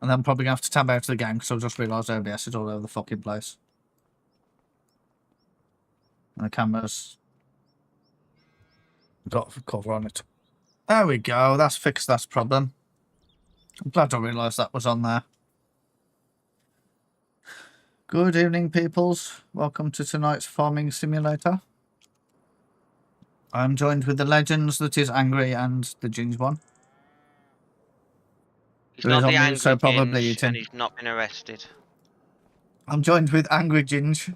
And then I'm probably going to have to tab out of the game because I've just realised OBS is all over the fucking place. And the camera's got a cover on it. There we go. That's fixed that problem. I'm glad I realised that was on there. Good evening, peoples. Welcome to tonight's farming simulator. I'm joined with the legends that is Angry and the Ginge one. He's not the Angry so probably Ginge, and he's not been arrested. I'm joined with Angry Ginge.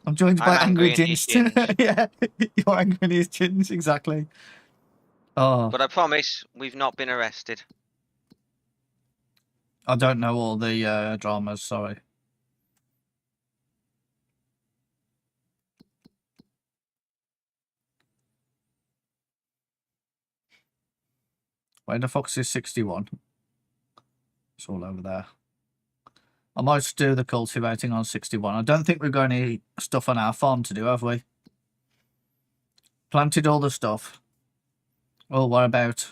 I'm joined by Angry Ginge. Yeah, you're Angry and he's Ginge, exactly. Oh. But I promise, we've not been arrested. I don't know all the dramas, sorry. Where the fox is 61. It's all over there. I might do the cultivating on 61. I don't think we've got any stuff on our farm to do, have we? Planted all the stuff. Oh, what about...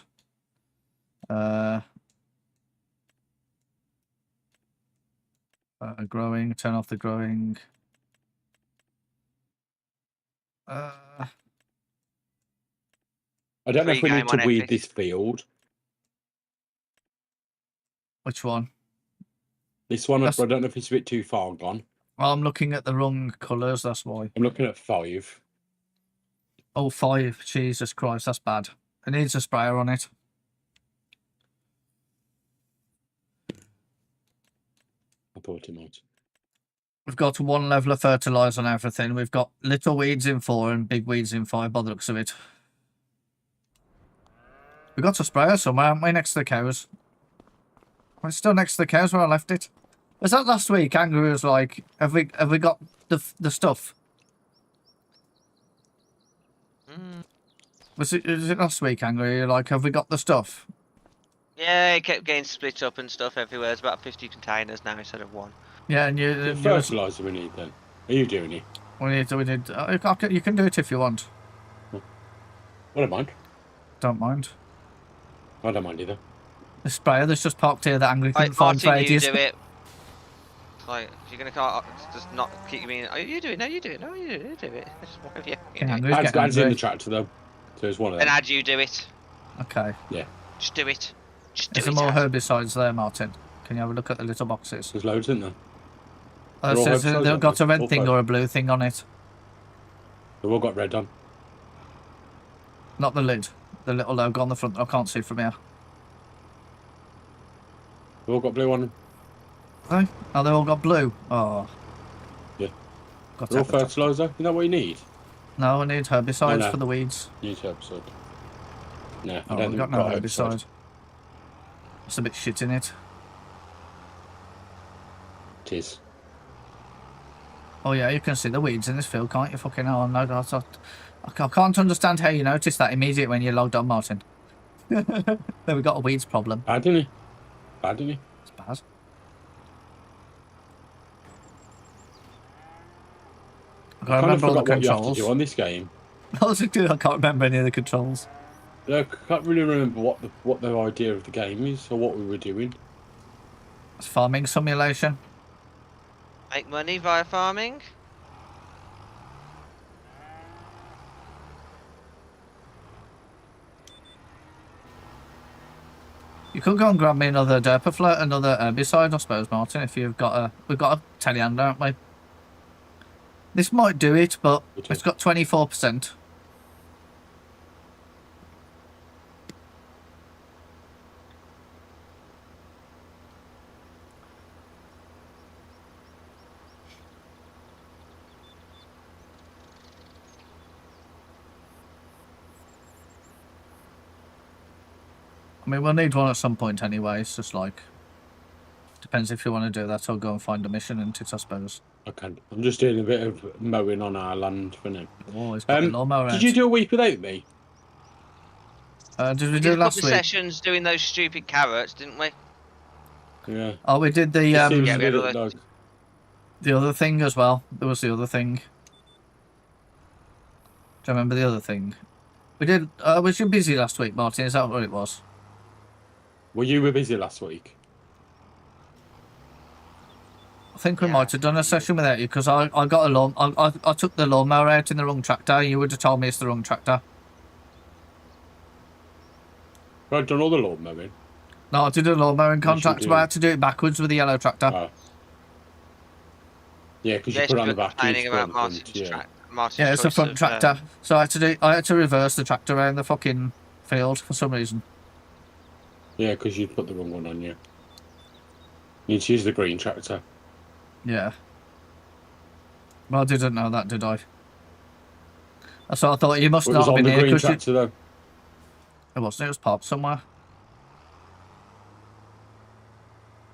growing, turn off the growing. I don't know if we need to weed this field. Which one? This one, I don't know if it's a bit too far gone. Well, I'm looking at the wrong colours, that's why. I'm looking at 5. Oh, 5. Jesus Christ, that's bad. It needs a sprayer on it. I thought it might. We've got 1 level of fertiliser on everything. We've got little weeds in 4 and big weeds in 5 by the looks of it. We got a sprayer somewhere, haven't we, next to the cows? We're still next to the cows where I left it. Was that last week? Angry was like, have we got the stuff? Was it last week, Angry? You're like, have we got the stuff? Yeah, it kept getting split up and stuff everywhere. It's about 50 containers now instead of 1. Yeah, and the fertiliser we need then. Are you doing it? We need. You can do it if you want. I don't mind. Don't mind. I don't mind either. The sprayer that's just parked here that Angry couldn't find for ages. You do it. Like, if you're gonna just not keep me in. Oh, you do it. No, you do it. No, you do it. It's one of you. Ad's in the tractor though. So there's one of them. And Ad, you do it. Okay. Yeah. Just do it. Just do it. There's some more herbicides there, Martin. Can you have a look at the little boxes? There's loads in there. They've got a red thing or a blue thing on it. They've all got red on. Not the lid. The little logo on the front. I can't see from here. They've all got blue on them. Oh, they all got blue. Oh. Yeah. They're all fertiliser. You know what you need? No, I need herbicides for the weeds. You need herbicide. No, I don't got no herbicide. It's a bit shit in it. It is. Oh yeah, you can see the weeds in this field, can't you? Fucking hell, no, I can't understand how you noticed that immediately when you logged on, Martin. Then we got a weeds problem. Bad, didn't he? Bad, didn't he? It's bad. I can't remember all the controls. What you have to do on this game. I can't remember any of the controls. I can't really remember what the idea of the game is or what we were doing. It's farming simulation. Make money via farming. You could go and grab me another Derpaflirt, another herbicide, I suppose, Martin, if you've got we've got a telehandler, haven't we? This might do it, but it's got 24%. I mean, we'll need one at some point anyway. It's just like... Depends if you want to do that or go and find a mission, and I suppose. Okay. I'm just doing a bit of mowing on our land for now. Oh, he's got a lawnmower out. Did you do a week without me? Did we do last week? sessions doing those stupid carrots, didn't we? Yeah. Oh, we did the... Yeah, we had the other thing as well. There was the other thing. Do you remember the other thing? We did... was you busy last week, Martin? Is that what it was? Well, you were busy last week. think we Yeah, might have done a session without you because I got a lawn. I took the lawnmower out in the wrong tractor. You would have told me it's the wrong tractor. I've done all the lawn mowing. No, I did a lawnmower in Yes, you contract, but I do. had to do it backwards with the yellow tractor. Yeah, because you Yes, put it you on were the back. complaining You put it on about the front. Martin's Yeah. track. Martin's Yeah, it's a choice front of, tractor. So I had to reverse the tractor around the fucking field for some reason. Yeah, because you put the wrong one on you. You need to use the green tractor. Yeah. Well, I didn't know that, did I? So I thought you must It not was have on been the here green because tractor though. it wasn't. It was parked somewhere.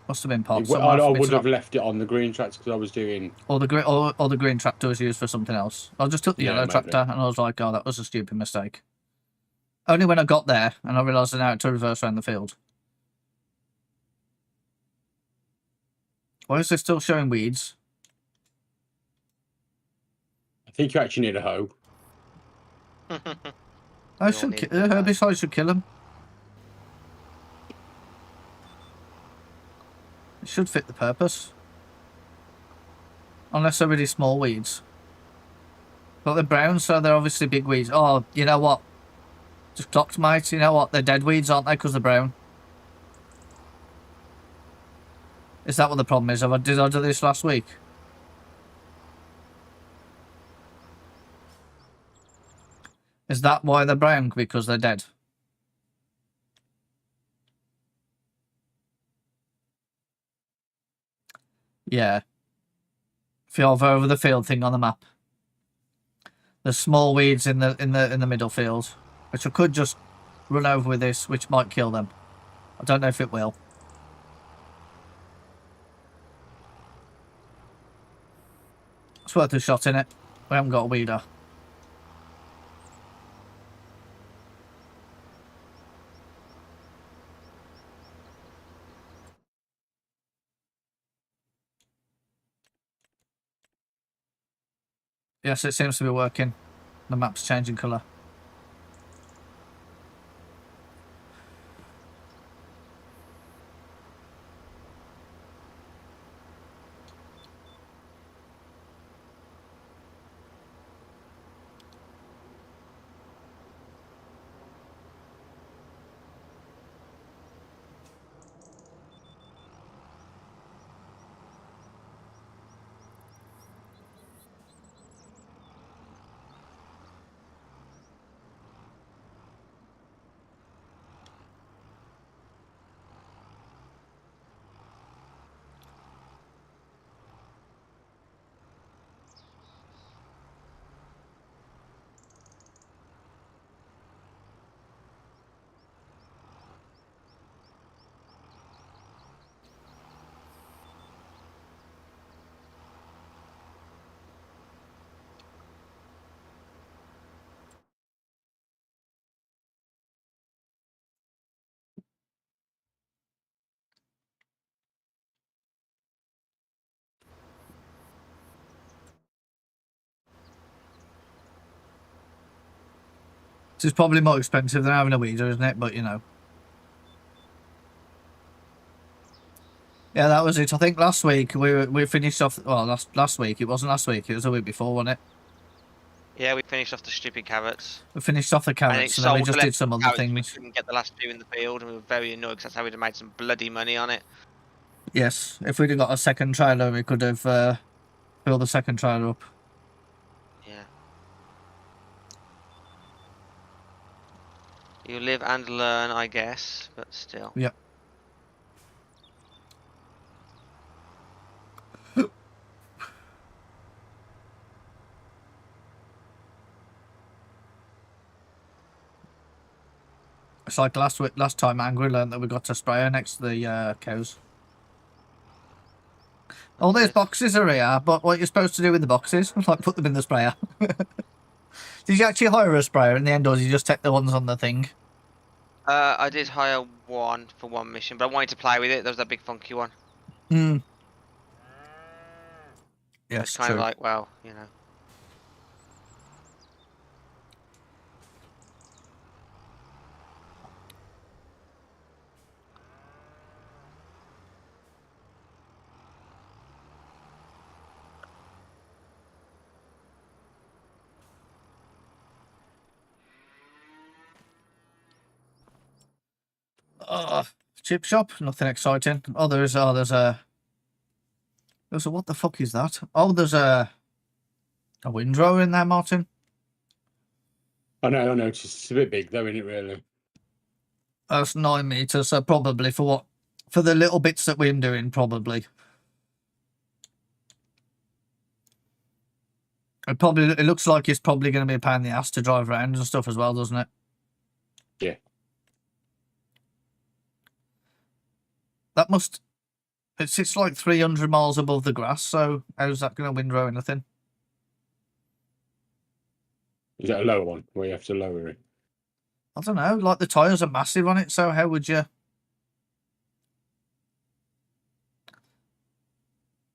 Must have been parked somewhere. I for me would to have not- left it on the green tractor because I was doing. Or the green tractor was used for something else. I just took the Yeah, yellow maybe. tractor and I was like, oh, that was a stupid mistake. Only when I got there and I realised I now had to reverse around the field. Why is this still showing weeds? I think you actually need a hoe. I We all should need the the hoe. herbicide should kill them. It should fit the purpose. Unless they're really small weeds. But they're brown, so they're obviously big weeds. Oh, you know what? Just clocked, mate. You know what? They're dead weeds, aren't they? Because they're brown. Is that what the problem is? Did I do this last week? Is that why they're brown? Because they're dead? Yeah. If you hover over the field thing on the map, there's small weeds in the middle field, which I could just run over with this, which might kill them. I don't know if it will. It's worth a shot in it. We haven't got a weeder. Yes, it seems to be working. The map's changing colour. This is probably more expensive than having a weeder, isn't it? But, you know. Yeah, that was it. I think last week we finished off... Well, last week. It wasn't last week. It was the week before, wasn't it? Yeah, we finished off the stupid carrots. We finished off the And it carrots and then we sold just the did some other carrots, We things. couldn't get the last two in the field, and we were very annoyed because that's how we'd have made some bloody money on it. Yes, if we'd have got a second trailer, we could have filled the second trailer up. Yeah. You live and learn, I guess, but still. Yep. It's like last time Angry learned that we got a sprayer next to the cows. All these boxes are here, but what you're supposed to do with the boxes, like put them in the sprayer. Did you actually hire a sprayer in the end, or did you just take the ones on the thing? I did hire one for one mission, but I wanted to play with it. There was that big funky one. Hmm. It's Yes, kind true. of like, well, you know. Chip shop, nothing exciting. Oh, there's a what the fuck is that? Oh, there's a windrow in there, Martin. I know. It's a bit big, though, isn't it? Really. That's 9 meters, so probably for the little bits that we're doing, probably. It looks like it's probably going to be a pain in the ass to drive around and stuff as well, doesn't it? Yeah. It sits like 300 miles above the grass, so how's that going to windrow anything? Is that a lower one where you have to lower it? I don't know, like the tyres are massive on it, so how would you...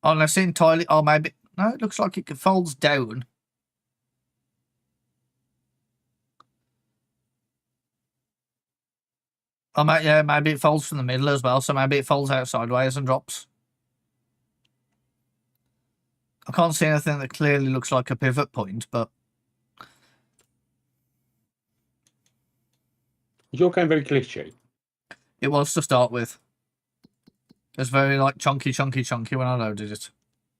Unless entirely... Oh, maybe... No, it looks like it folds down. Oh, yeah, maybe it folds from the middle as well, so maybe it folds out sideways and drops. I can't see anything that clearly looks like a pivot point, but... Is your game very glitchy? It was to start with. It was very, like, chunky when I loaded it.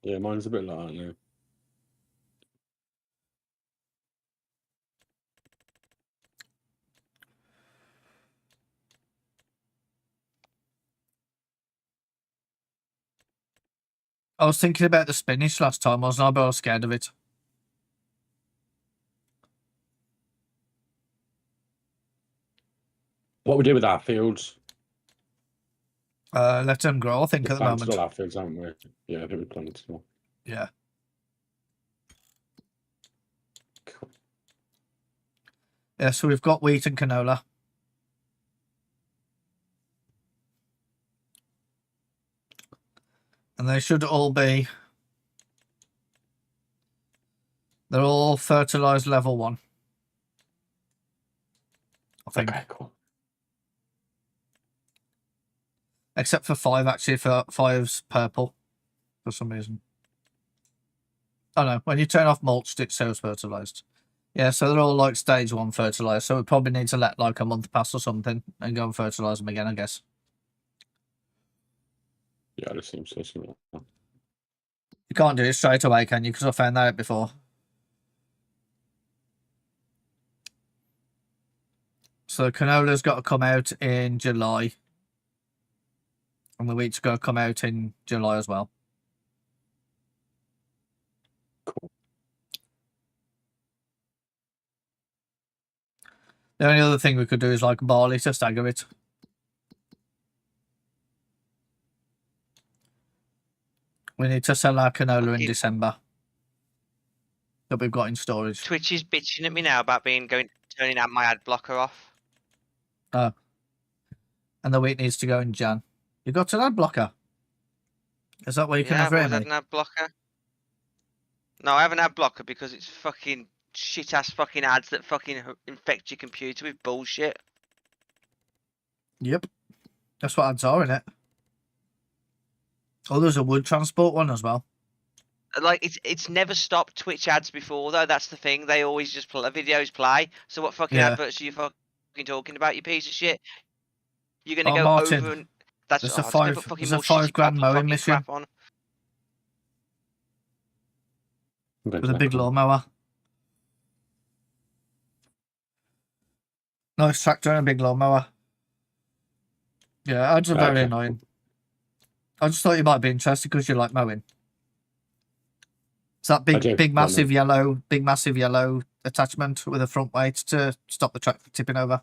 Yeah, mine's a bit like that now. I was thinking about the spinach last time, wasn't I? But I was scared of it. What we do with our fields? Let them grow, I think, at the moment. All our fields, haven't we? Yeah, I think we planted still. Yeah. Cool. Yeah, so we've got wheat and canola. And they should all be... They're all fertilised level 1. I think. Okay, cool. Except for 5, actually. For 5's purple. For some reason. Oh no, when you turn off mulched, it shows fertilised. Yeah, so they're all like stage 1 fertilised. So we probably need to let like a month pass or something and go and fertilise them again, I guess. Yeah, this seems so similar. You can't do it straight away, can you? Because I found that out before. So canola's got to come out in July. And the wheat's got to come out in July as well. Cool. The only other thing we could do is like barley to stagger it. We need to sell our canola in December. That we've got in storage. Twitch is bitching at me now about turning out my ad blocker off. Oh. And the wheat needs to go in Jan. You got an ad blocker? Is that where you can have I've rain? had an ad blocker. No, I have an ad blocker because it's fucking shit ass fucking ads that fucking infect your computer with bullshit. Yep. That's what ads are, innit? Oh, there's a wood transport one as well. Like it's never stopped Twitch ads before though. That's the thing. They always just videos play. So what fucking adverts are you fucking talking about? You piece of shit. You're gonna go Martin, over and that's there's what a $5 grand mowing mission on. with a big lawnmower. Nice tractor and a big lawnmower. Yeah, ads are very annoying. I just thought you might be interested because you like mowing. It's that big massive yellow attachment with a front weight to stop the tractor tipping over.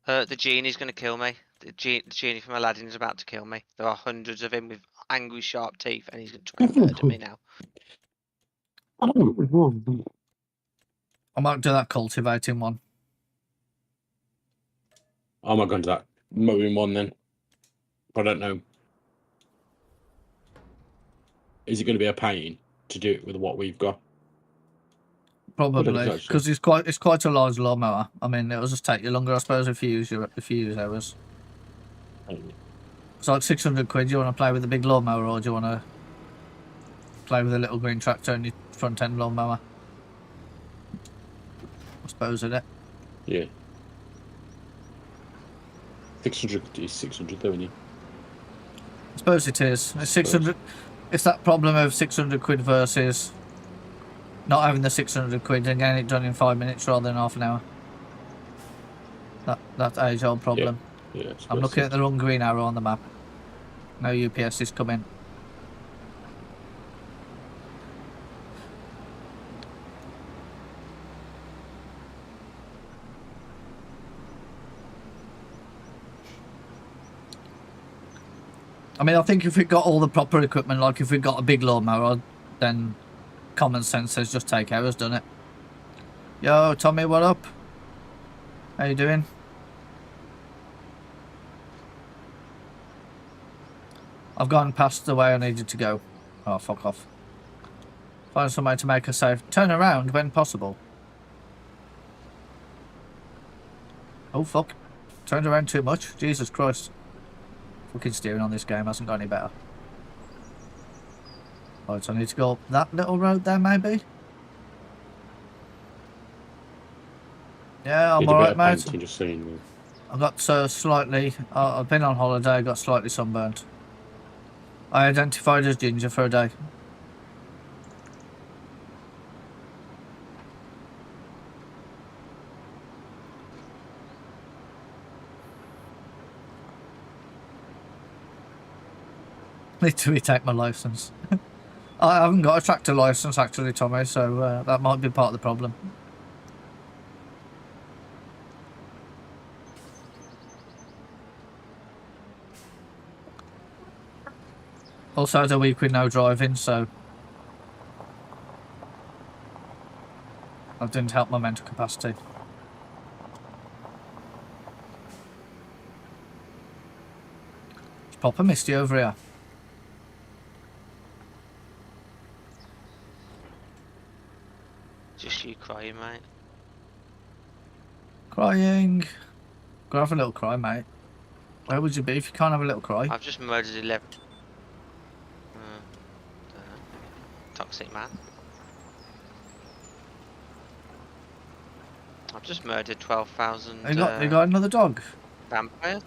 The genie's gonna kill me. The genie from Aladdin is about to kill me. There are hundreds of him with angry, sharp teeth, and he's going to try and murder me now. I might do that cultivating one. I might go into that mowing one then. I don't know. Is it going to be a pain to do it with what we've got? Probably, because it's quite a large lawnmower. I mean, it'll just take you longer, I suppose, if you use ours. It's like 600 quid. Do you want to play with the big lawnmower, or do you want to play with a little green tractor and your front end lawnmower? I suppose, isn't it? Yeah. 600 is 600 though, isn't it? I suppose it is. It's 600. It's that problem of 600 quid versus not having the 600 quid and getting it done in 5 minutes rather than half an hour. That age-old problem. Yeah, I'm looking at the wrong green arrow on the map. No UPS is coming. I mean, I think if we got all the proper equipment, like if we got a big lawnmower, then common sense says just take ours, done it? Yo, Tommy, what up? How you doing? I've gone past the way I needed to go. Oh, fuck off. Find somewhere to make a safe turn around when possible. Oh, fuck. Turned around too much? Jesus Christ. Fucking steering on this game hasn't got any better. Right, so I need to go up that little road there, maybe? Yeah, I'm alright, mate. Just saying. I got slightly... I've been on holiday, got slightly sunburnt. I identified as ginger for a day. Need to retake my licence. I haven't got a tractor licence actually, Tommy, so that might be part of the problem. Also had a week with no driving, so that didn't help my mental capacity. It's proper misty over here. Just you crying, mate. Crying. Go have a little cry, mate. Where would you be if you can't have a little cry? I've just murdered 11. Toxic man. I've just murdered 12,000. You got another dog? Vampires.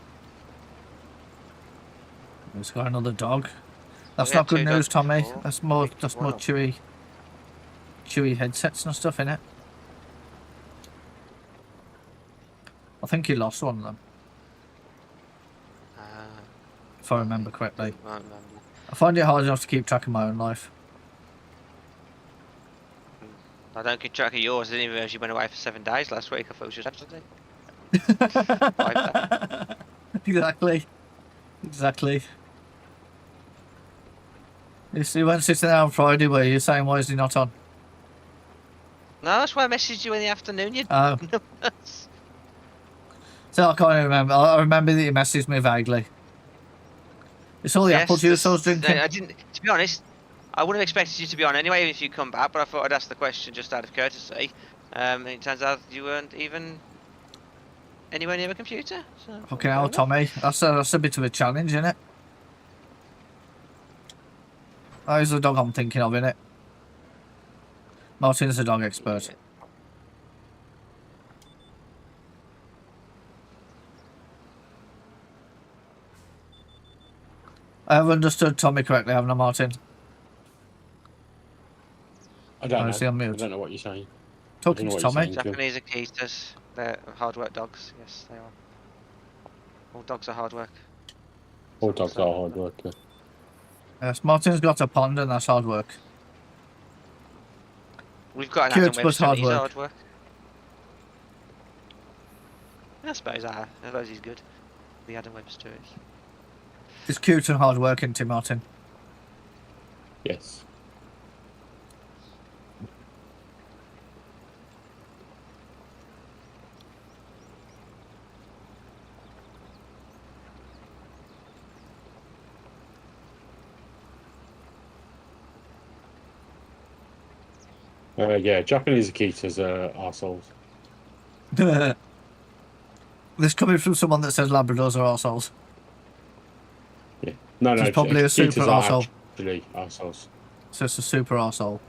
He's got another dog. That's We had not good 2 news, dogs Tommy. before. That's more Picked one up. chewy headsets and stuff in it. I think he lost one of them, if I remember correctly. I don't remember. I find it hard enough to keep track of my own life. I don't keep track of yours. I didn't even realize you went away for 7 days last week. I thought it was just Saturday. Exactly. You see, when sitting there on Friday, where you're saying, why is he not on? No, that's why I messaged you in the afternoon. You Oh. So I can't remember. I remember that you messaged me vaguely. It's all the apple juice I was drinking. I didn't. To be honest, I wouldn't have expected you to be on anyway if you come back. But I thought I'd ask the question just out of courtesy. And it turns out you weren't even anywhere near a computer. So Fucking hell, Tommy. That's a bit of a challenge, isn't it? That is the dog I'm thinking of, innit? Martin's a dog expert. I have understood Tommy correctly, haven't I, Martin? I don't is he on know. I mute? don't know what you're saying. Talking know to what you're Tommy. saying. Japanese Akitas, they're hard work dogs. Yes, they are. All dogs are hard work. All dogs are hard work. Yeah. Yes, Martin's got a pond and that's hard work. We've got an Cute, Adam but Webster, hard he's work. hard work. I suppose he's good. The Adam Webster is. He's cute and hard working, Tim Martin. Yes. Yeah, Japanese Akitas are arseholes. This coming from someone that says Labradors are arseholes. Yeah. No, He's probably a Akitas super are arsehole. actually arseholes. So it's a super arsehole.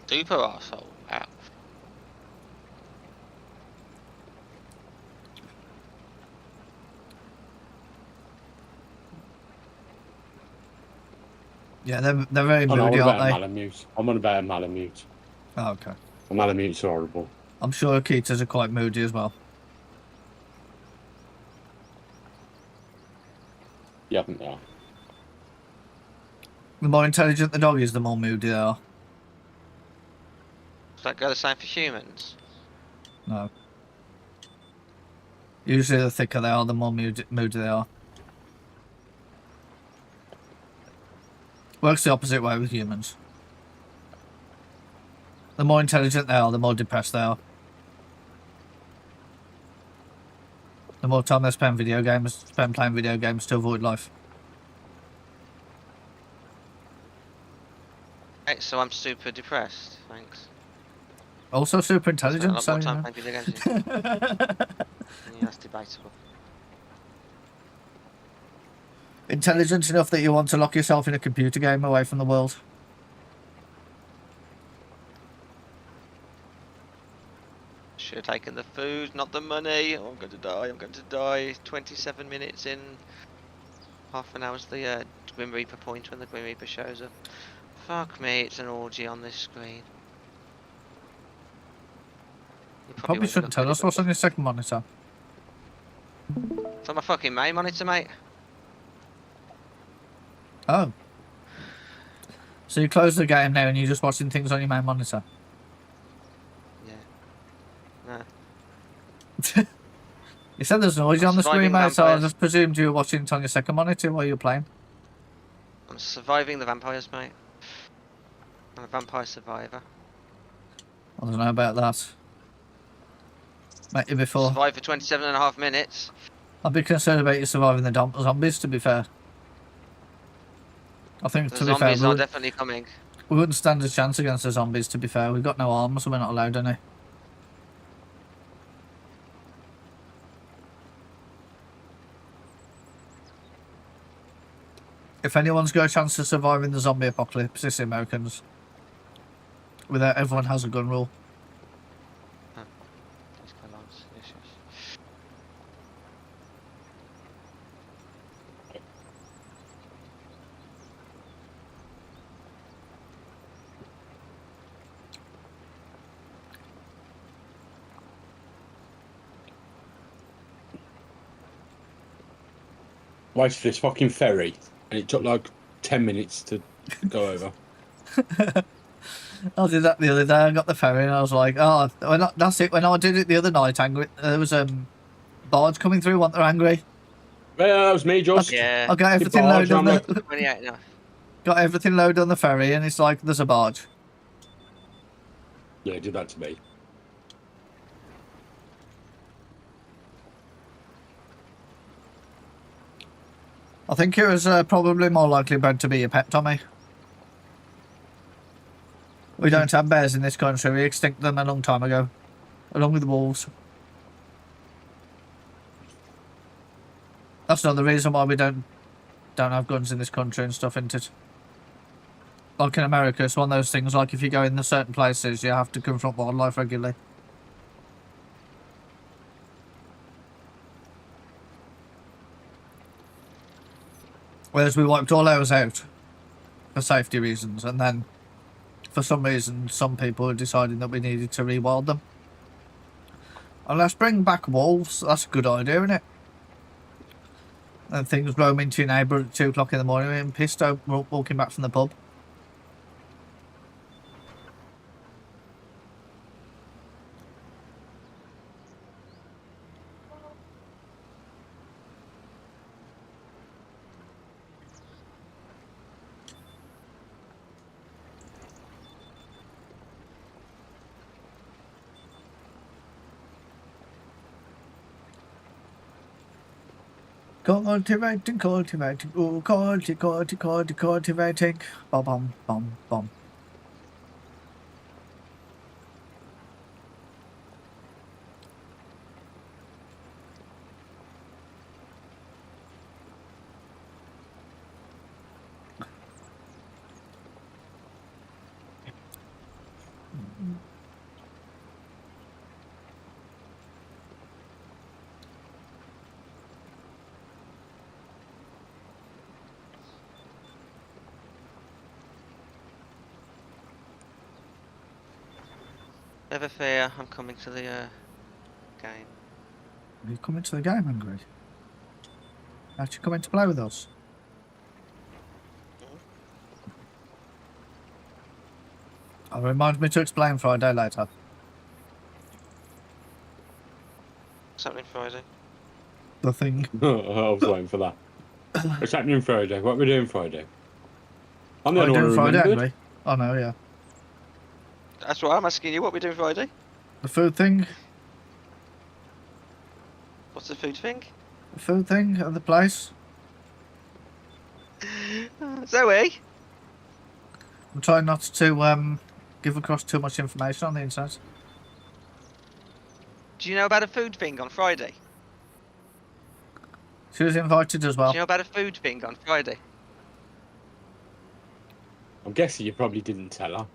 Super arsehole. Wow. Yeah, they're very Oh, no, moody, what aren't about they? Malamute? I'm on about Malamute. Oh, okay. Malamute's horrible. I'm sure Akitas are quite moody as well. Yeah, I think they are. The more intelligent the dog is, the more moody they are. Does that go the same for humans? No. Usually the thicker they are, the more moody they are. Works the opposite way with humans. The more intelligent they are, the more depressed they are. The more time they spend playing video games to avoid life. Right, so I'm super depressed. Thanks. Also super Spent a intelligent, lot so more you time know. playing video games. Yeah, that's debatable. Intelligent enough that you want to lock yourself in a computer game away from the world. Should have taken the food, not the money. Oh, I'm going to die. I'm going to die. 27 minutes in. Half an hour's the Grim Reaper point when the Grim Reaper shows up. Fuck me, it's an orgy on this screen. You Probably won't shouldn't look at tell it, us but what's on your second monitor. it's on my fucking main monitor, mate. Oh. So you close the game now and you're just watching things on your main monitor? Yeah. No. You said there's noise on the screen, Surviving mate, so I vampires. just presumed you were watching it on your second monitor while you were playing. I'm surviving the vampires, mate. I'm a vampire survivor. I don't know about that. Met you before. Survived for 27.5 minutes. I'd be concerned about you surviving the zombies, to be fair. I think, The to be fair, zombies are definitely coming. we wouldn't stand a chance against the zombies, to be fair. We've got no arms, so we're not allowed any. If anyone's got a chance to survive in the zombie apocalypse, it's the Americans. Without everyone has a gun rule. These colons, delicious. Waited for this fucking ferry, and it took like 10 minutes to go over. I did that the other day. I got the ferry and I was like, oh, that's it. When I did it the other night, angry, there was barge coming through, weren't they, angry? Yeah, that was me, Josh. Yeah. I got everything barge, loaded on I'm the, 28 enough. got everything loaded on the ferry and it's like, there's a barge. Yeah, it did that to me. I think it was probably more likely bred to be a pet, Tommy. We don't have bears in this country. We extincted them a long time ago, along with the wolves. That's not the reason why we don't have guns in this country and stuff, isn't it? Like in America, it's one of those things, like if you go in the certain places, you have to confront wildlife regularly. Whereas we wiped all ours out for safety reasons, and then for some reason some people are deciding that we needed to rewild them. And let's bring back wolves. That's a good idea, isn't it? And things roam into your neighbour at 2 o'clock in the morning and pissed out walking back from the pub. Cultivating, cultivating, ooh, cultivating. Bum, bum, bum, bum. Never fear, I'm coming to the game. Are you coming to the game, Angry? Aren't you coming to play with us? Oh, remind me to explain Friday later. What's happening Friday? The thing. I was waiting for that. What's happening Friday? What are we doing Friday? I'm the What are only we one doing who Friday, remembered. Angry? Oh no, yeah. That's what I'm asking you. What we doing Friday? The food thing? What's the food thing? The food thing at the place? Zoe? I'm trying not to give across too much information on the internet. Do you know about a food thing on Friday? She was invited as Do well. you know about a food thing on Friday? I'm guessing you probably didn't tell her.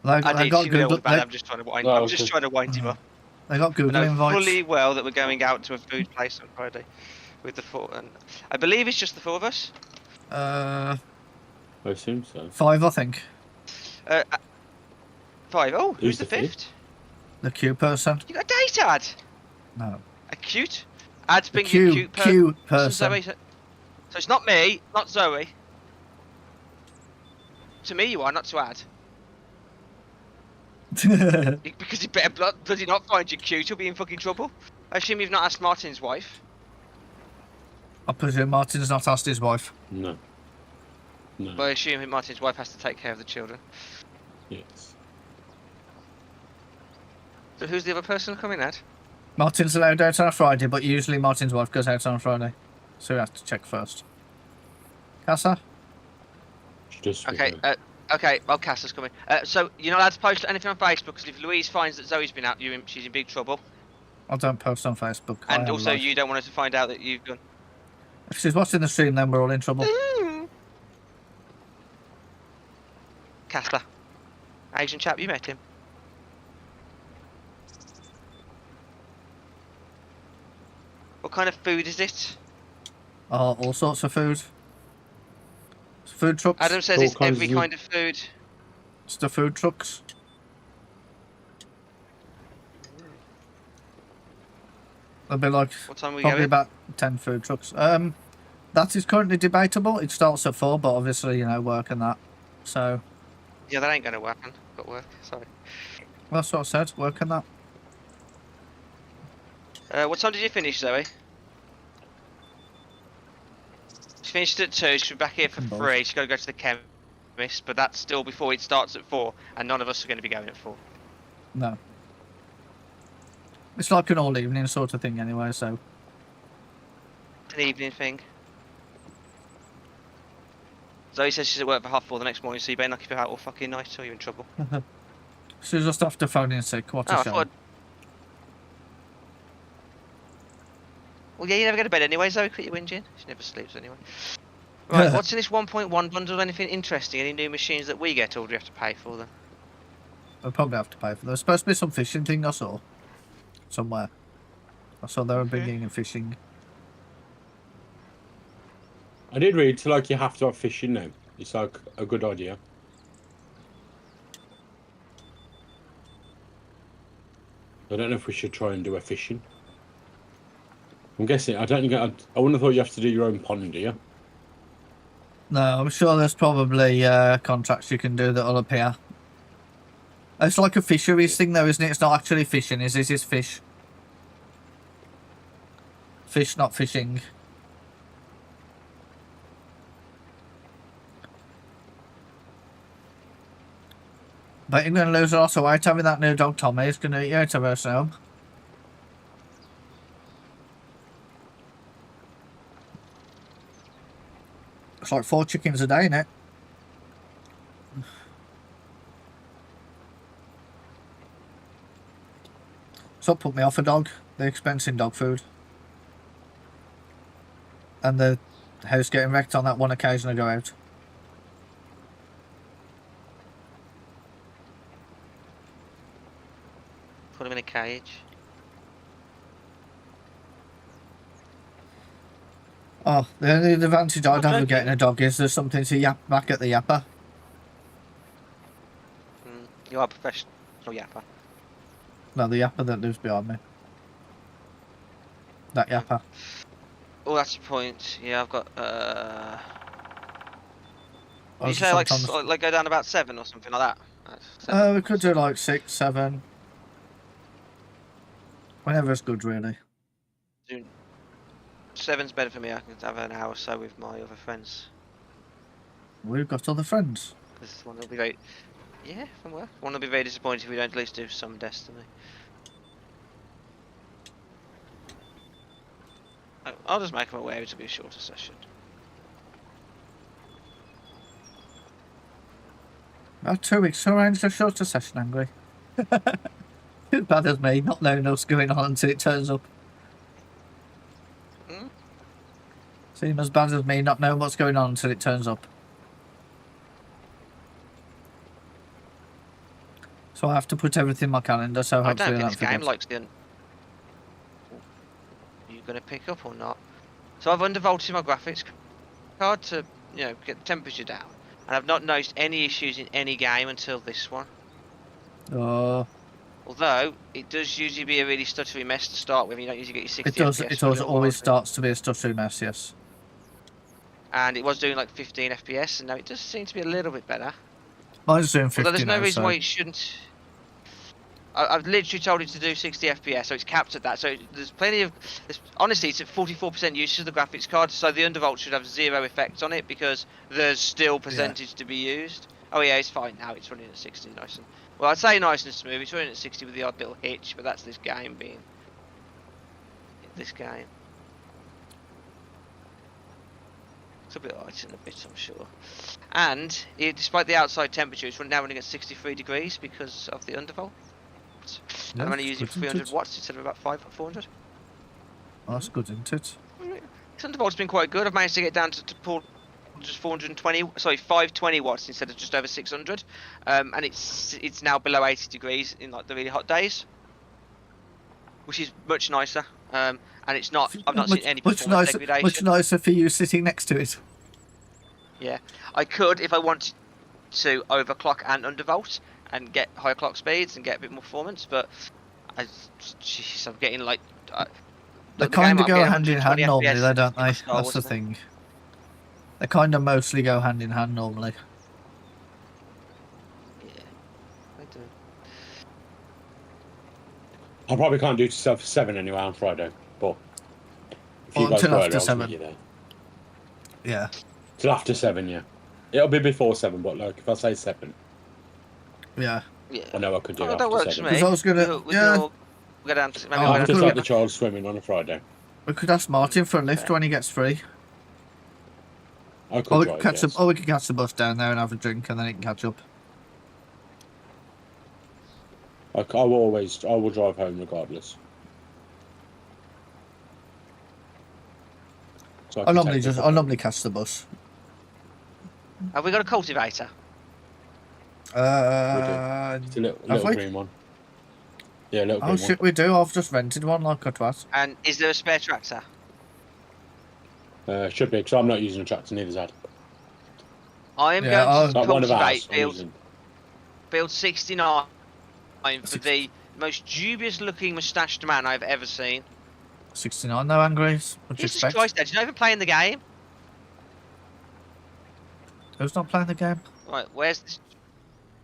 I They did. got She knew all Google. about it. I'm just trying to wind. Oh, I'm just okay. trying to wind him up. They got I Google know invites. fully well that we're going out to a food place on Friday with the four. And I believe it's just the four of us. I assume so. 5, I think. 5. Oh, who's Who's the the fifth? fifth? The Q person. You got a date ad. No. A cute. Ad's The being a Q cute Q person. person. Zoe. So it's not me, not Zoe. To me, you are, not to Ad. Because he better bloody not find you cute. You'll be in fucking trouble. I assume you've not asked Martin's wife. I presume Martin's not asked his wife. No. No. But I assume Martin's wife has to take care of the children. Yes. So who's the other person coming, Ad? Martin's allowed out on a Friday, but usually Martin's wife goes out on a Friday. So we have to check first. Casa? She does. Okay, okay, well, Cassa's coming. So you're not allowed to post anything on Facebook because if Louise finds that Zoe's been out, she's in big trouble. I don't post on Facebook. I And am also, live. you don't want her to find out that you've done. If she's watching the stream, then we're all in trouble. Cassa. Asian chap, you met him. What kind of food is it? Oh, all sorts of food. Food trucks. Adam says All it's kinds every of- kind of food. It's the food trucks. There'll be like What time are we probably going? about 10 food trucks. That is currently debatable. It starts at 4, but obviously, you know, work and that. So, Yeah, that ain't going to happen. Got work, sorry. that's what I said, work and that. What time did you finish, Zoe? She finished at 2, she'll be back here for Both. 3. She's got to go to the chemist, but that's still before it starts at 4, and none of us are going to be going at 4. No. It's like an all evening sort of thing anyway, so. It's an evening thing. Zoe says she's at work for 4:30 the next morning, so you better not keep her out all fucking night or you're in trouble. She's just after phoning sick. What Oh, a I shame. thought... Well, yeah, you never go to bed anyway, Zoe. Quit your whinging. She never sleeps anyway. Right, what's in this 1.1 bundle? Anything interesting? Any new machines that we get, or do we have to pay for them? We'll probably have to pay for them. There's supposed to be some fishing thing I saw. Somewhere. I saw they were bringing in fishing. I did read to like you have to have fishing now. It's like a good idea. I don't know if we should try and do a fishing. I'm guessing. I don't think. I wouldn't have thought you have to do your own pond, do you? No, I'm sure there's probably contracts you can do that'll appear. It's like a fisheries thing though, isn't it? It's not actually fishing, is it? It's fish. Fish, not fishing. But you're going to lose a lot of weight having that new dog, Tommy. It's going to eat you out of her soon. It's like 4 chickens a day, innit? So put me off a dog. The expense in dog food. And the house getting wrecked on that one occasion I go out. Put them in a cage. Oh, the only advantage I'd have Okay. of getting a dog is there's something to yap back at the yapper. You are professional. No yapper. No, the yapper that lives behind me. That Yeah. yapper. Oh, that's a point. Yeah, I've got. I You was say like sometimes- like go down about 7 or something like that. 7. we could do like 6, 7. Whenever it's good, really. 7's better for me. I can have an hour or so with my other friends. We've got other friends. This one will be very. Yeah, from work. One will be very disappointed if we don't at least do some Destiny. I'll just make them aware it'll be a shorter session. About 2 weeks, so arranged a shorter session, Angry. As bad as me, not knowing what's going on until it turns up. Hmm? Seem as bad as me, not knowing what's going on until it turns up. So I have to put everything in my calendar, so I hopefully don't I think don't this game forget. likes the. Are you going to pick up or not? So I've undervolted my graphics card to, you know, get the temperature down, and I've not noticed any issues in any game until this one. Oh, Although it does usually be a really stuttery mess to start with. You don't usually get your 60 it does. FPS It for a does little always while. starts to be a stuttery mess. Yes. And it was doing like 15 FPS, and now it does seem to be a little bit better. Mine's doing 50 Although there's no now, reason so why it shouldn't. I've literally told it to do 60 FPS, so it's capped at that. So there's plenty of. Honestly, it's at 44% usage of the graphics card, so the undervolt should have zero effect on it because there's still percentage to be used. Oh yeah, it's fine now. It's running at 60, nice and. Well, I'd say nice and smooth. It's running at 60 with the odd little hitch, but that's this game being. This game. It's a bit light in a bit, I'm sure. And despite the outside temperature, it's now running at 63 degrees because of the undervolt. And I'm only using 300 watts instead of about 400. Oh, that's good, isn't it? Thunderbolt's been quite good. I've managed to get down to pull just 520 watts instead of just over 600. And it's now below 80 degrees in like the really hot days, which is much nicer. And it's not. I've not seen any performance degradation. Much nicer for you sitting next to it. Yeah, I could if I wanted to overclock and undervolt and get higher clock speeds and get a bit more performance, but I'm getting like. They kind of go hand in hand normally, though, don't they? That's the thing. They kind of mostly go hand in hand normally. Yeah, I do. I probably can't do to 7 anyway on Friday, but if you Well, guys until go after early, I'll 7. meet you there. Yeah. Till after 7, yeah. It'll be before 7, but like if I say 7, Yeah. Yeah. I know I could do That after works for 7. me. Because I was gonna, We yeah. all go down to, maybe Oh, we'll go After down could take to the child swimming on a Friday. We could ask Martin for a lift when he gets free. I could Or we drive, could catch yes. or we could catch the bus down there and have a drink, and then he can catch up. I will drive home regardless. So I normally catch the bus. Have we got a cultivator? It's a little we? green one. Yeah, a little Oh green shit, we do. I've just rented one like a twat. And is there a spare tractor? one. Should be, because I'm not using a tractor, neither's Ad. I am Yeah, going to Like one of ours. cultivate build 69 for the most dubious looking moustached man I've ever seen. 69 though, Angry. What do you Jesus expect? Christ, Ed, you're not even playing the game? Who's not playing the game? Right, where's this?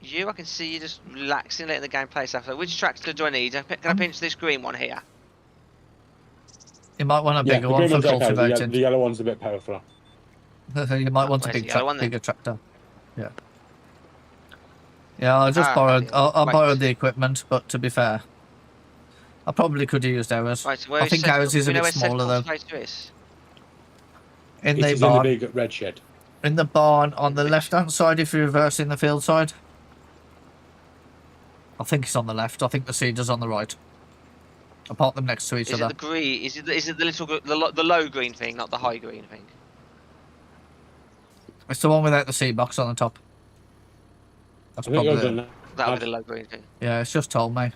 You? I can see you just relaxing, letting the game play stuff. So which tractor do I need? Can I pinch this green one here? You might want a Yeah, bigger the one green for one's okay. cultivating. The yellow one's a bit powerful. You might want a Where's the yellow one then? bigger tractor. Yeah. Yeah, I just Ah, borrowed. okay. I Right. borrowed the equipment, but to be fair, I probably could have used ours. Right, so where I think ours is a bit smaller though. though. In It the is in the barn, big red shed. in the barn on the left-hand side, if you're reversing the field side. I think it's on the left. I think the seeder's on the right. I park them next to each Is it other. the green? Is it the little the low green thing, not the high green thing? It's the one without the seat box on the top. That's I think you're probably done it. that. That would be the low green thing. Yeah, it's just told me.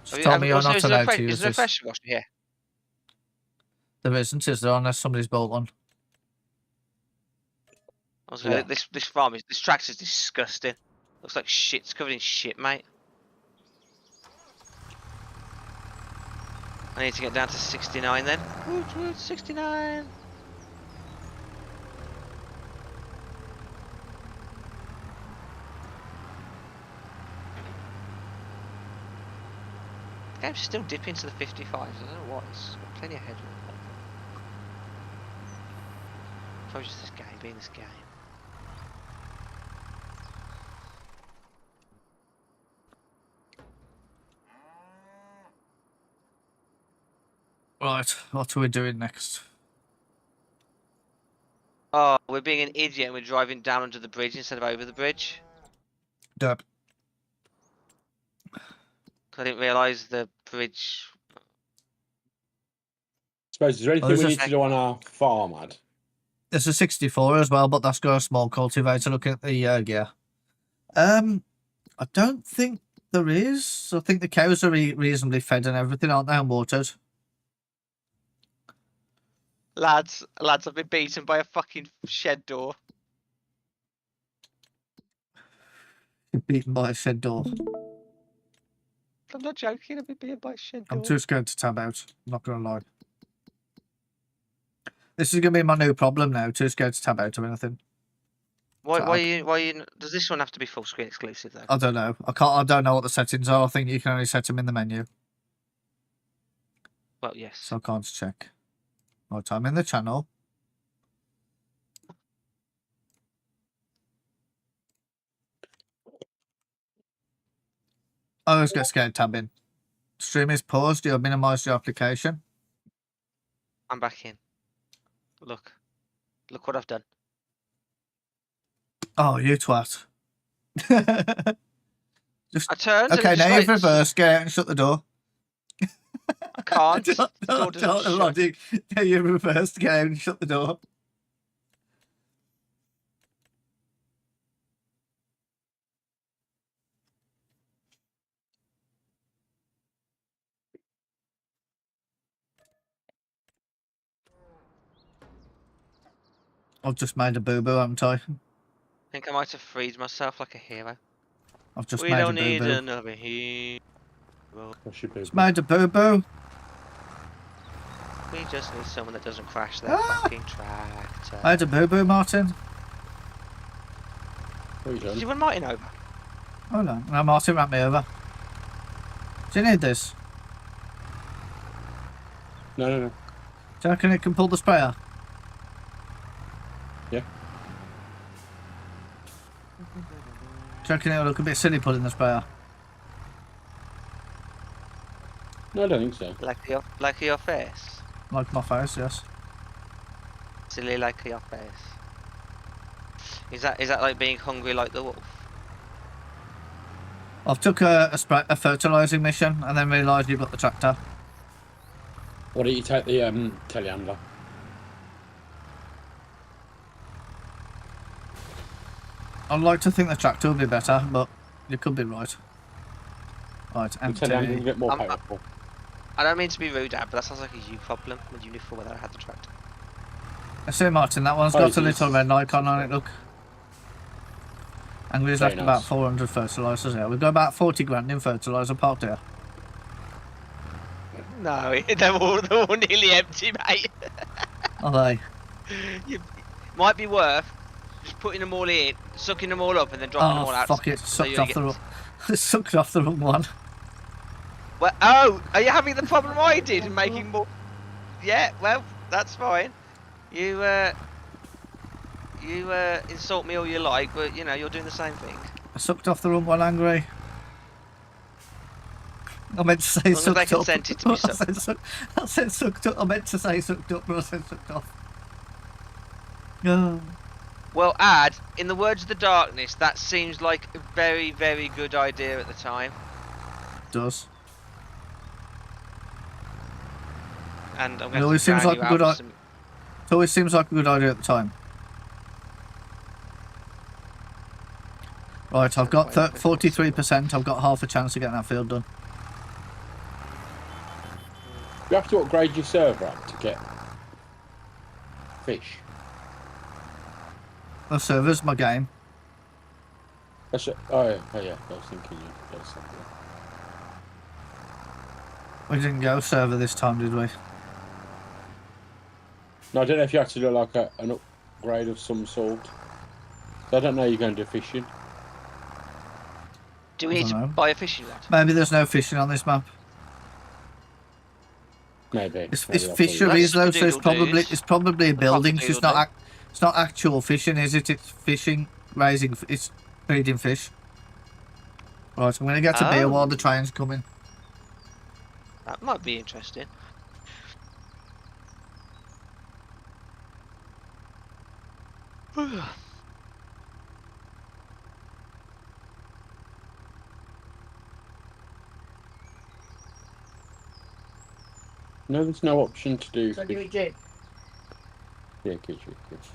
It's Have you- told have me you- you're also, not is there a allowed fresh- to use Is there a this. pressure washer here? There isn't, is there? Unless somebody's built one. I was gonna, Yeah. this tractor's disgusting. Looks like shit. It's covered in shit, mate. I need to get down to 69 then. Woot woot, 69. The game's still dipping to the 55s. I don't know what. It's got plenty of headroom. Probably just this game being this game. Right, what are we doing next? Oh, we're being an idiot and we're driving down under the bridge instead of over the bridge. Derp. 'Cause I didn't realise the bridge. Suppose, is there anything there's we a need to do on our farm, Ad? There's a 64 as well, but that's got a small cultivator. Look at the gear. I don't think there is. I think the cows are reasonably fed and everything, aren't they, and watered? Lads, I've been beaten by a fucking shed door. Beaten by a shed door. I'm not joking, I've been beaten by a shed door. I'm too scared to tab out. I'm not gonna lie. This is gonna be my new problem now. Too scared to tab out of anything. Why you, does this one have to be full screen exclusive though? I don't know. I don't know what the settings are. I think you can only set them in the menu, Well, yes. so I can't check. Right, I'm in the channel. I always get scared tabbing. Stream is paused. You have minimized your application. I'm back in. Look what I've done. Oh, you twat. I turned. Okay, and now just you've reversed. Get out and shut the door. I can't. The door Don't doesn't shut. logic. Now you've reversed. Get out and shut the door. I've just made a boo-boo, haven't I? I think I might have freed myself like a hero. I've just We made a don't need boo-boo. another hero. That should be. Just made a boo-boo. We just need someone that doesn't crash their Ah! fucking tractor. I had a boo-boo, Martin. What are you Did doing? you run Martin over? Hold on. Now Martin ran me over. Do you need this? No. Do you reckon it can pull the sprayer? Yeah. Do you reckon it'll look a bit silly pulling the sprayer? No, I don't think so. Like your face. Like my face, yes. Silly like your face. Is that like being hungry like the wolf? I've took a fertilising mission and then realised you've got the tractor. Why don't you take the telehandler? I'd like to think the tractor would be better, but you could be right. Right, The telehandler's a empty. bit more I'm- powerful. I don't mean to be rude, Dad, but that sounds like a you problem when you knew full well that I had the tractor. I see, Martin, that one's Oh, got a it little is. red icon on it, look. And we've Very left about nice. 400 fertilisers here. We've got about 40 grand in fertiliser parked here. No, they're all nearly empty, mate. Are they? You might be worth just putting them all in, sucking them all up, and then dropping them all Oh, out. fuck it. so Sucked you off the wrong... Sucked off the wrong one. Well, oh, are you having the problem I did in making more? Yeah, well, that's fine. You insult me all you like, but you know you're doing the same thing. I sucked off the wrong one, angry. I meant to say As long as they sucked up. consented to be I sucked. said sucked up. I meant to say sucked up, but I said sucked off. Oh. Well, in the words of the darkness, that seems like a very, very good idea at the time. Does. And I'm It going always to seems drown like you a good out i- with some... It always seems like a good idea at the time. Right, I've got 43%. I've got half a chance of getting that field done. You have to upgrade your server app to get fish. The server's my game. That's it. Oh yeah, I was thinking you got something. We didn't go server this time, did we? No, I don't know if you have to do like an upgrade of some sort. So I don't know you're going to do fishing. Do we I need to dunno. buy a fishing rod? Maybe there's no fishing on this map. Maybe. It's Maybe that's what fisheries though, so Cock-a-doodle-doos. it's probably a building. So it's not Cock-a-doodle-doo. it's not actual fishing, is it? It's fishing, raising. It's breeding fish. Right, I'm gonna get a beer while the train's coming. That might be interesting. No, there's no option to do. So do fish- it, Jim. Yeah, kids, kids.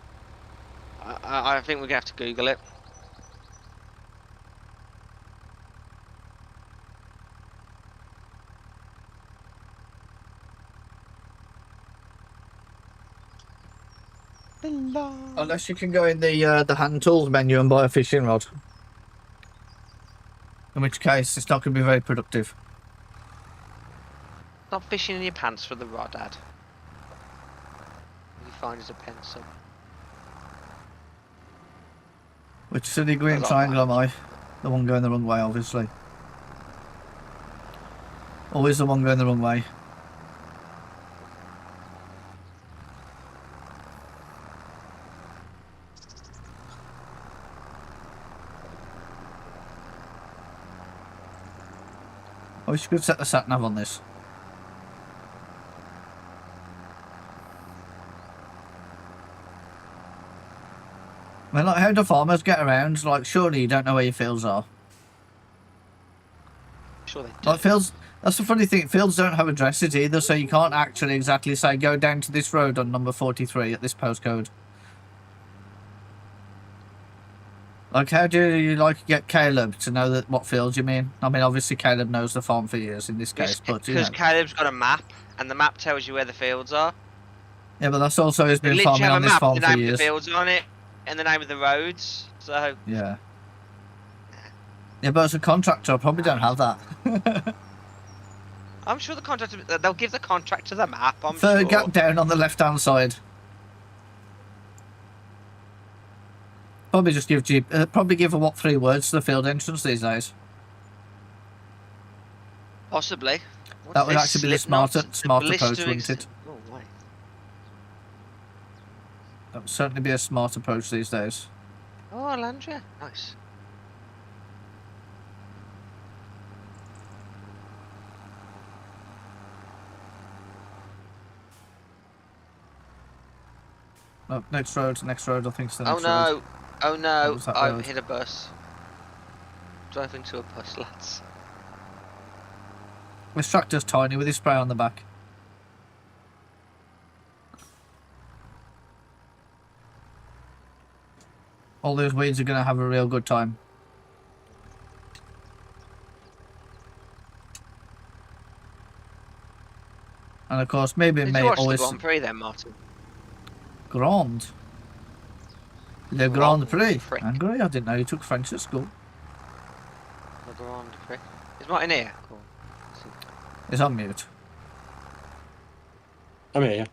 I think we're gonna have to Google it. Unless you can go in the hand tools menu and buy a fishing rod. In which case, it's not going to be very productive. Not fishing in your pants for the rod, Dad. All you find is a pencil. Which city green That's triangle am I? The one going the wrong way, obviously. Always the one going the wrong way. I wish you could set the sat nav on this. I mean, like, how do farmers get around? Like, surely you don't know where your fields are. Sure they do. Like, fields, that's the funny thing, fields don't have addresses either, so you can't actually exactly say, go down to this road on number 43 at this postcode. Like, how do you, like, get Caleb to know that what fields you mean? I mean, obviously Caleb knows the farm for years in this case, but, you know. Because Caleb's got a map, and the map tells you where the fields are. Yeah, but that's also he's They been literally farming have a on this map, farm the for name of years. the fields on it, and the name of the roads. So Yeah. Yeah, but as a contractor, I probably don't have that. I'm sure the contractor, they'll give the contractor the map. I'm Third sure. gap down on the left-hand side. Probably just give probably give a what 3 words to the field entrance these days. Possibly. What's That would this? actually be the Slipknot? smart The approach, blistering wouldn't it? Oh, wait. That would certainly be a smart approach these days. Oh, Alandria. Nice. Oh, next road, I think it's the Oh next road. no. Oh no. What was that I've road? hit a bus. Driving to a bus, lads. This tractor's tiny with his spray on the back. All those weeds are going to have a real good time. And of course, maybe it Did may you watch always... the Grand Prix then, Martin? Grand. Le Grand Grand Prix. Prix. Angry? I didn't know you took French at school. The Grand Prix. Is Martin here? Cool. It's on mute. I'm here.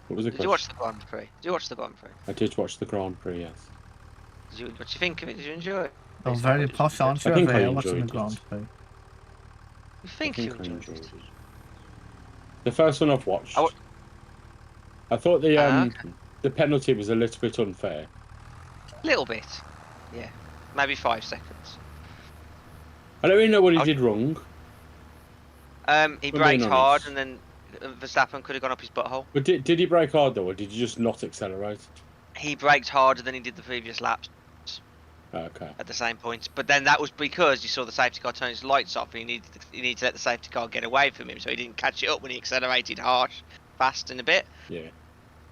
What was the Did you watch the Grand Prix? Did you watch the Grand Prix? I did watch the Grand Prix, yes. What do you think of it? Did you enjoy it? Oh, Based on very what you posh, said. aren't you, I think over I here watching the enjoyed it. Grand Prix? You think I you think I enjoyed enjoyed it? it. The first one I've watched. I wa- I thought Okay. the penalty was a little bit unfair. Little bit. Yeah. Maybe 5 seconds. I don't really know what he I- did wrong. He I'm being braked hard honest. and then Verstappen could have gone up his butthole. But did he brake hard though, or did he just not accelerate? He braked harder than he did the previous laps Oh, okay. at the same point. But then that was because you saw the safety car turn its lights off and he needed to let the safety car get away from him so he didn't catch it up when he accelerated harsh, fast and a bit. Yeah.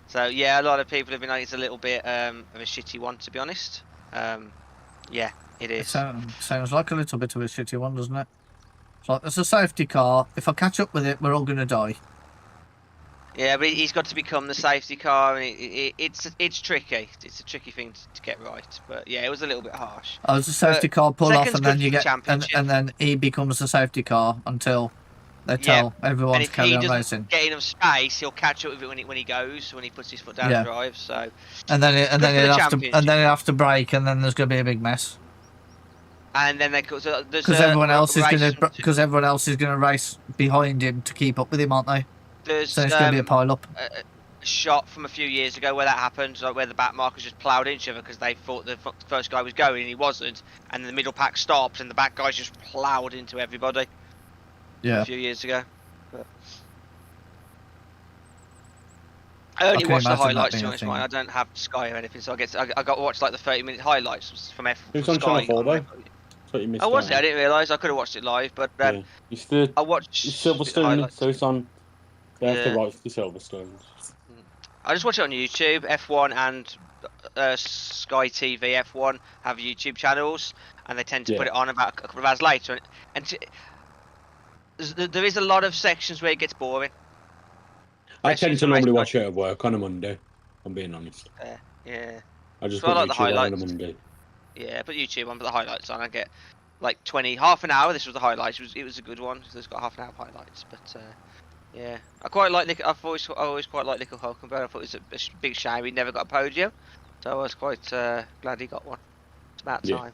So yeah, a lot of people have been like it's a little bit of a shitty one to be honest. Yeah, it It is. sounds like a little bit of a shitty one, doesn't it? It's like, there's a safety car. If I catch up with it, we're all going to die. Yeah, but he's got to become the safety car, and it's tricky. It's a tricky thing to get right. But yeah, it was a little bit harsh. As the safety car pull off, second's and then good you for the get, championship. and then he becomes the safety car until They Yeah, tell everyone And to if carry he on doesn't racing. get enough space, he'll catch up with it when he goes, when he puts his foot down Yeah. and drives. So And then good for the he'll have to championship. he'll have to brake, and then there's going to be a big mess And then so there's because everyone else is race going to race behind him to keep up with him, aren't they? So there's it's going to be a pile up. a shot from a few years ago where that happened, like where the back markers just ploughed into each other because they thought the first guy was going and he wasn't, and the middle pack stopped and the back guys just ploughed into everybody a Yeah. few years ago. But I only can watch the imagine that highlights being too a much, thing. mine. I don't have Sky or anything, so I got to watch like the 30-minute highlights from It's from on Channel Sky. 4 on though. my- That's what you missed Oh, was out it? I on. didn't realise. I could have watched it live, but Yeah. It's the I watched it's the Silverstone, highlights. so it's on. They have the Yeah. rights to Silverstones. I just watch it on YouTube. F1 and Sky TV F1 have YouTube channels, and they tend to put Yeah. it on about a couple of hours later. There is a lot of sections where it gets boring. I Especially tend to some race normally car- watch it at work on a Monday. I'm being honest. Yeah, I just So I put like the YouTube on a highlights. Monday. yeah. Put YouTube on, put the highlights on. I get like half an hour. This was the highlights. It was a good one. So it's got half an hour of highlights, but. Yeah, I quite like Nick. I've always quite liked Nico Hulkenberg. I thought it was a big shame he never got a podium, so I was quite glad he got one. It's about Yeah. time.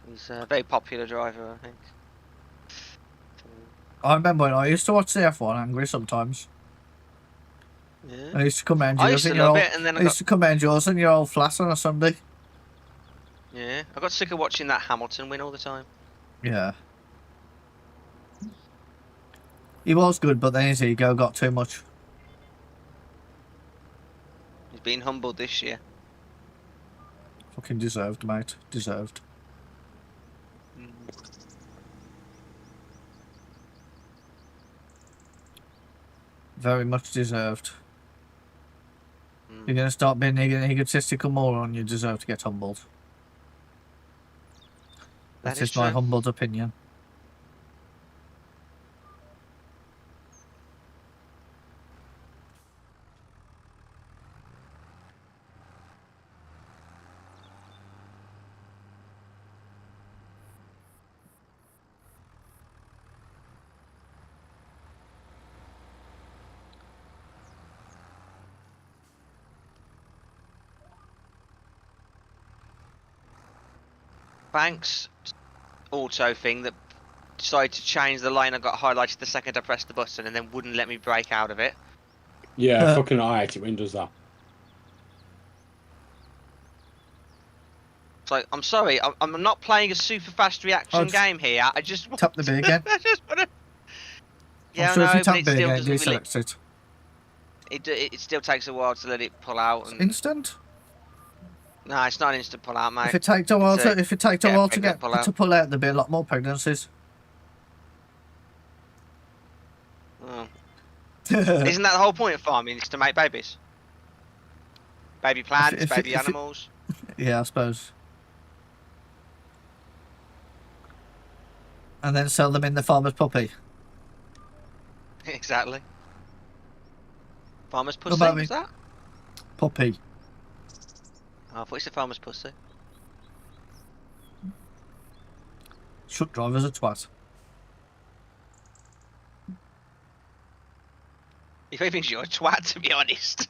He's a very popular driver, I think. I remember when I used to watch the F1 angry sometimes. Yeah. I used to come round I yours used to and your love old, it, and then I used to come round yours and your old flat on a Sunday. I got sick of watching that Hamilton win all the time. Yeah. He was good, but then his ego got too much. He's been humbled this year. Fucking deserved, mate. Deserved. Very much deserved. You're going to start being an egotistical moron, you deserve to get humbled. That is my true. humbled opinion. Banks auto thing that decided to change the lane I got highlighted the second I pressed the button and then wouldn't let me break out of it. Yeah, fucking I hate it when it does that. It's like, I'm sorry, I'm not playing a super fast reaction just game here. I just want tap the B again. I just want to. Yeah, I'm sure I know, if you but tap it B still again, doesn't really. deselect it. It still takes a while to let it pull out. It's And... instant. No, it's not an instant pull out, mate. If it takes a while It's a to pull out. to pull out, there'll be a lot more pregnancies. Oh. Isn't that the whole point of farming? Is to make babies? Baby plants, if baby it- animals. Yeah, I suppose. And then sell them in the farmer's puppy. Exactly. Farmer's What pussy, about was me? that? Puppy. Oh, I thought you said farmer's pussy. Truck driver's a twat. If he thinks you're a twat, to be honest.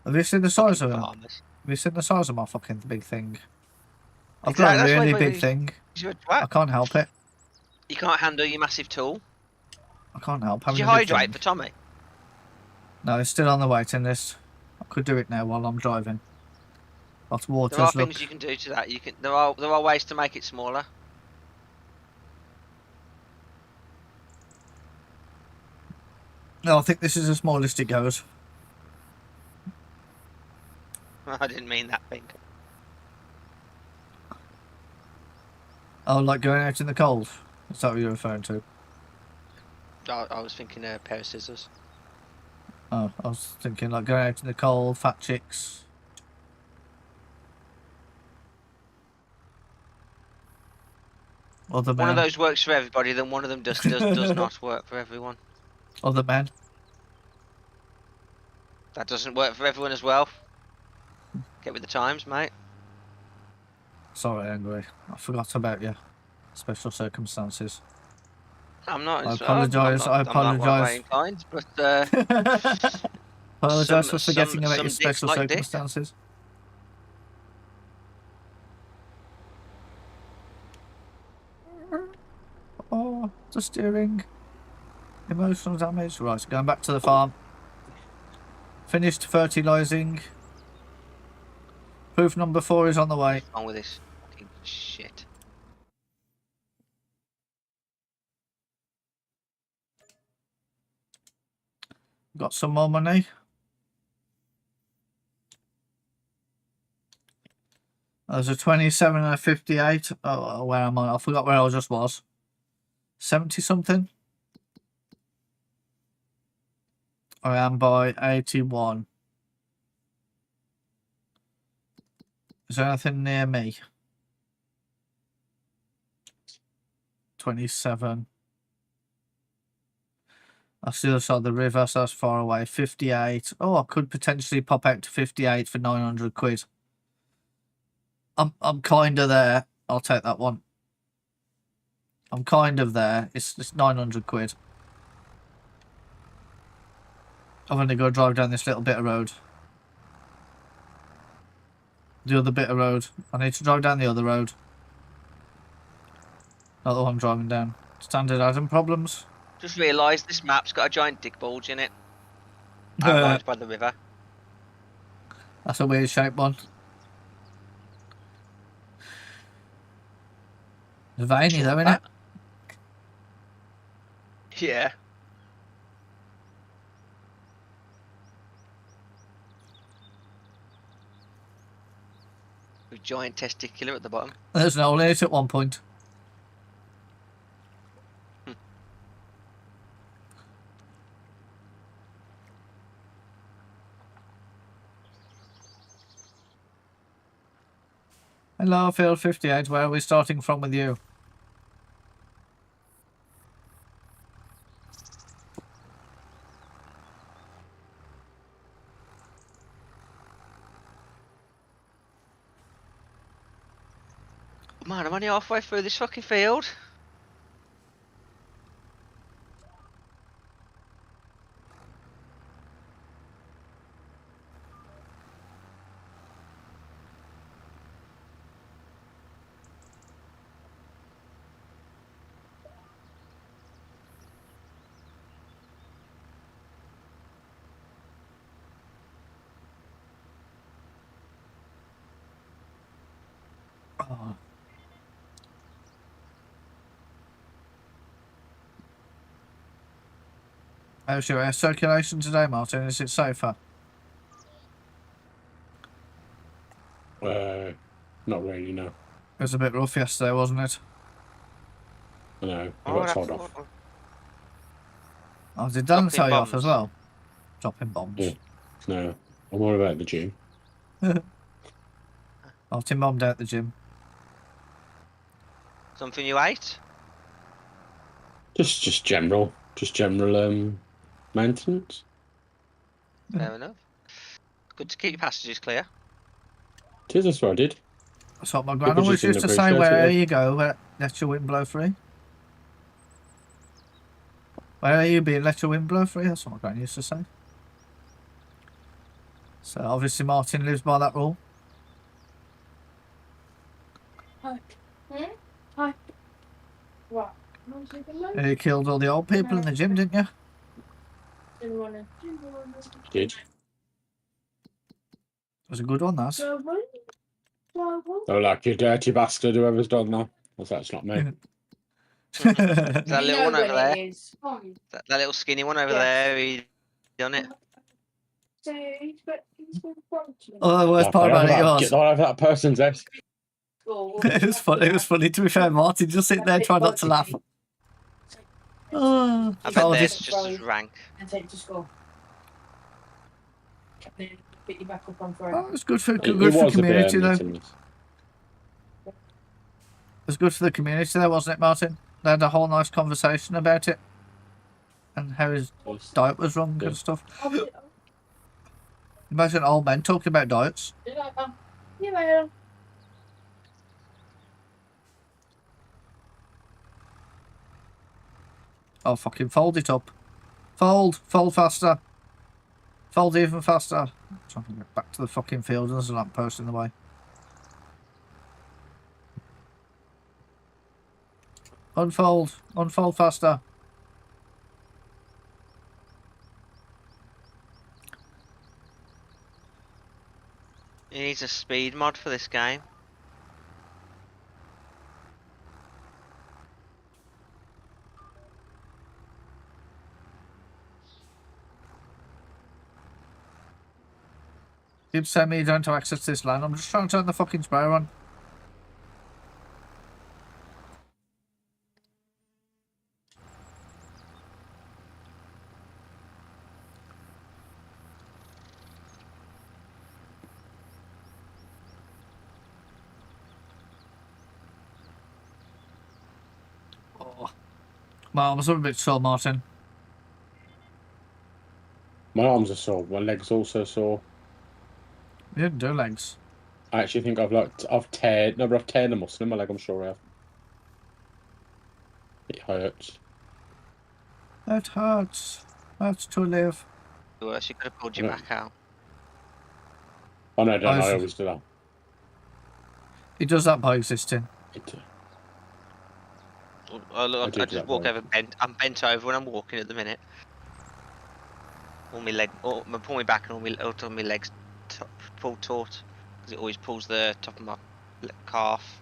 Have you seen the size of him? Farmers. Have you seen the size of my fucking big thing? I've Exactly, got a that's why really he- big thing. You're a I twat. can't help it. You can't handle your massive tool. I can't help Did having you a big hydrate thing. for Tommy? No, it's still on the waiting list. I could do it now while I'm driving. Lots of There are waters, look. things you can do to that. You can. There are ways to make it smaller. No, I think this is the smallest it goes. I didn't mean that thing. Oh, like going out in the cold? Is that what you're referring to? I was thinking a pair of scissors. Oh, I was thinking like going out in the cold, fat chicks. Other One men. of those works for everybody, then one of them does not work for everyone. Other men. That doesn't work for everyone as well. Get with the times, mate. Sorry, Angry. I forgot about you. Special circumstances. I'm not. I I'm apologise, not, I I'm not one way apologise. inclined, but Apologise for forgetting about some your dicks special like dick. circumstances. Oh, the steering. Emotional damage. Right, going back to the farm. Finished fertilising. Proof number 4 is on the way. What's wrong with this fucking shit? Got some more money. There's a 27 and a 58. Oh, where am I? I forgot where I just was. 70 something. I am by 81. Is there anything near me? 27. That's the other side of the river, so that's far away. 58. Oh, I could potentially pop out to 58 for 900 quid. I'm kind of there. I'll take that one. I'm kind of there. It's 900 quid. I've only got to drive down this little bit of road. The other bit of road. I need to drive down the other road. Not the one I'm driving down. Standard Adam problems. Just realised this map's got a giant dick bulge in it. Outlined by the river. That's a weird shaped one. It's veiny though, isn't it? Yeah. With giant testicular at the bottom. There's an hole in it at one point. Hello, Field 58. Where are we starting from with you? Man, I'm only halfway through this fucking field. Oh. How's your air circulation today, Martin? Is it safer? Not really, no. It was a bit rough yesterday, wasn't it? I know. I Oh, got that's told off. Oh, did Dan Dropping tell you off bombs. as well? Dropping bombs. Yeah. No. I'm all about the gym. Martin bombed out the gym. Something you ate? Just general maintenance. Fair enough. Good to keep your passages clear. Tis, that's what I did. That's what my People gran always just didn't used to say, appreciate it, wherever yeah. you go, let your wind blow free. Where are you being, let your wind blow free? That's what my gran used to say. So obviously Martin lives by that rule. Hi. Hi. What? You killed all the old people in the gym, didn't you? Did. It was a good one, that. Oh, like you dirty bastard, whoever's done that. Well, that's not me. That little one over there. That little skinny one over there, he done it. Oh, the worst part about it was, Get out of that person's head. it was funny. It was funny to be fair. Martin just sitting there trying not to laugh. Oh, I bet told you. theirs just as rank. And take to school. Then pick you back up on Friday. Oh, it's good for It good for was a bit community though. meetings. It was good for the community there, wasn't it, Martin? They had a whole nice conversation about it and how his diet was wrong Yeah. and stuff. Imagine old men talking about diets. Yeah. Oh, fucking fold it up. Fold faster. Fold even faster. I'm trying to get back to the fucking field and there's a lamppost in the way. Unfold faster. He needs a speed mod for this game. Keep telling me you don't have access to this land. I'm just trying to turn the fucking sprayer on. Oh. My arms are a bit sore, Martin. My arms are sore. My legs also sore. You didn't do legs. I actually think I've teared a muscle in my leg. I'm sure I have. It hurts. It hurts. Hurts to live. Worse, you could have pulled your Yeah. back out. Oh no, don't. I I always do that. He does that by existing. Oh, look, do I do just that walk very over bent. I'm bent over when I'm walking at the minute. All my leg, pull my back and all my legs pull taut because it always pulls the top of my calf.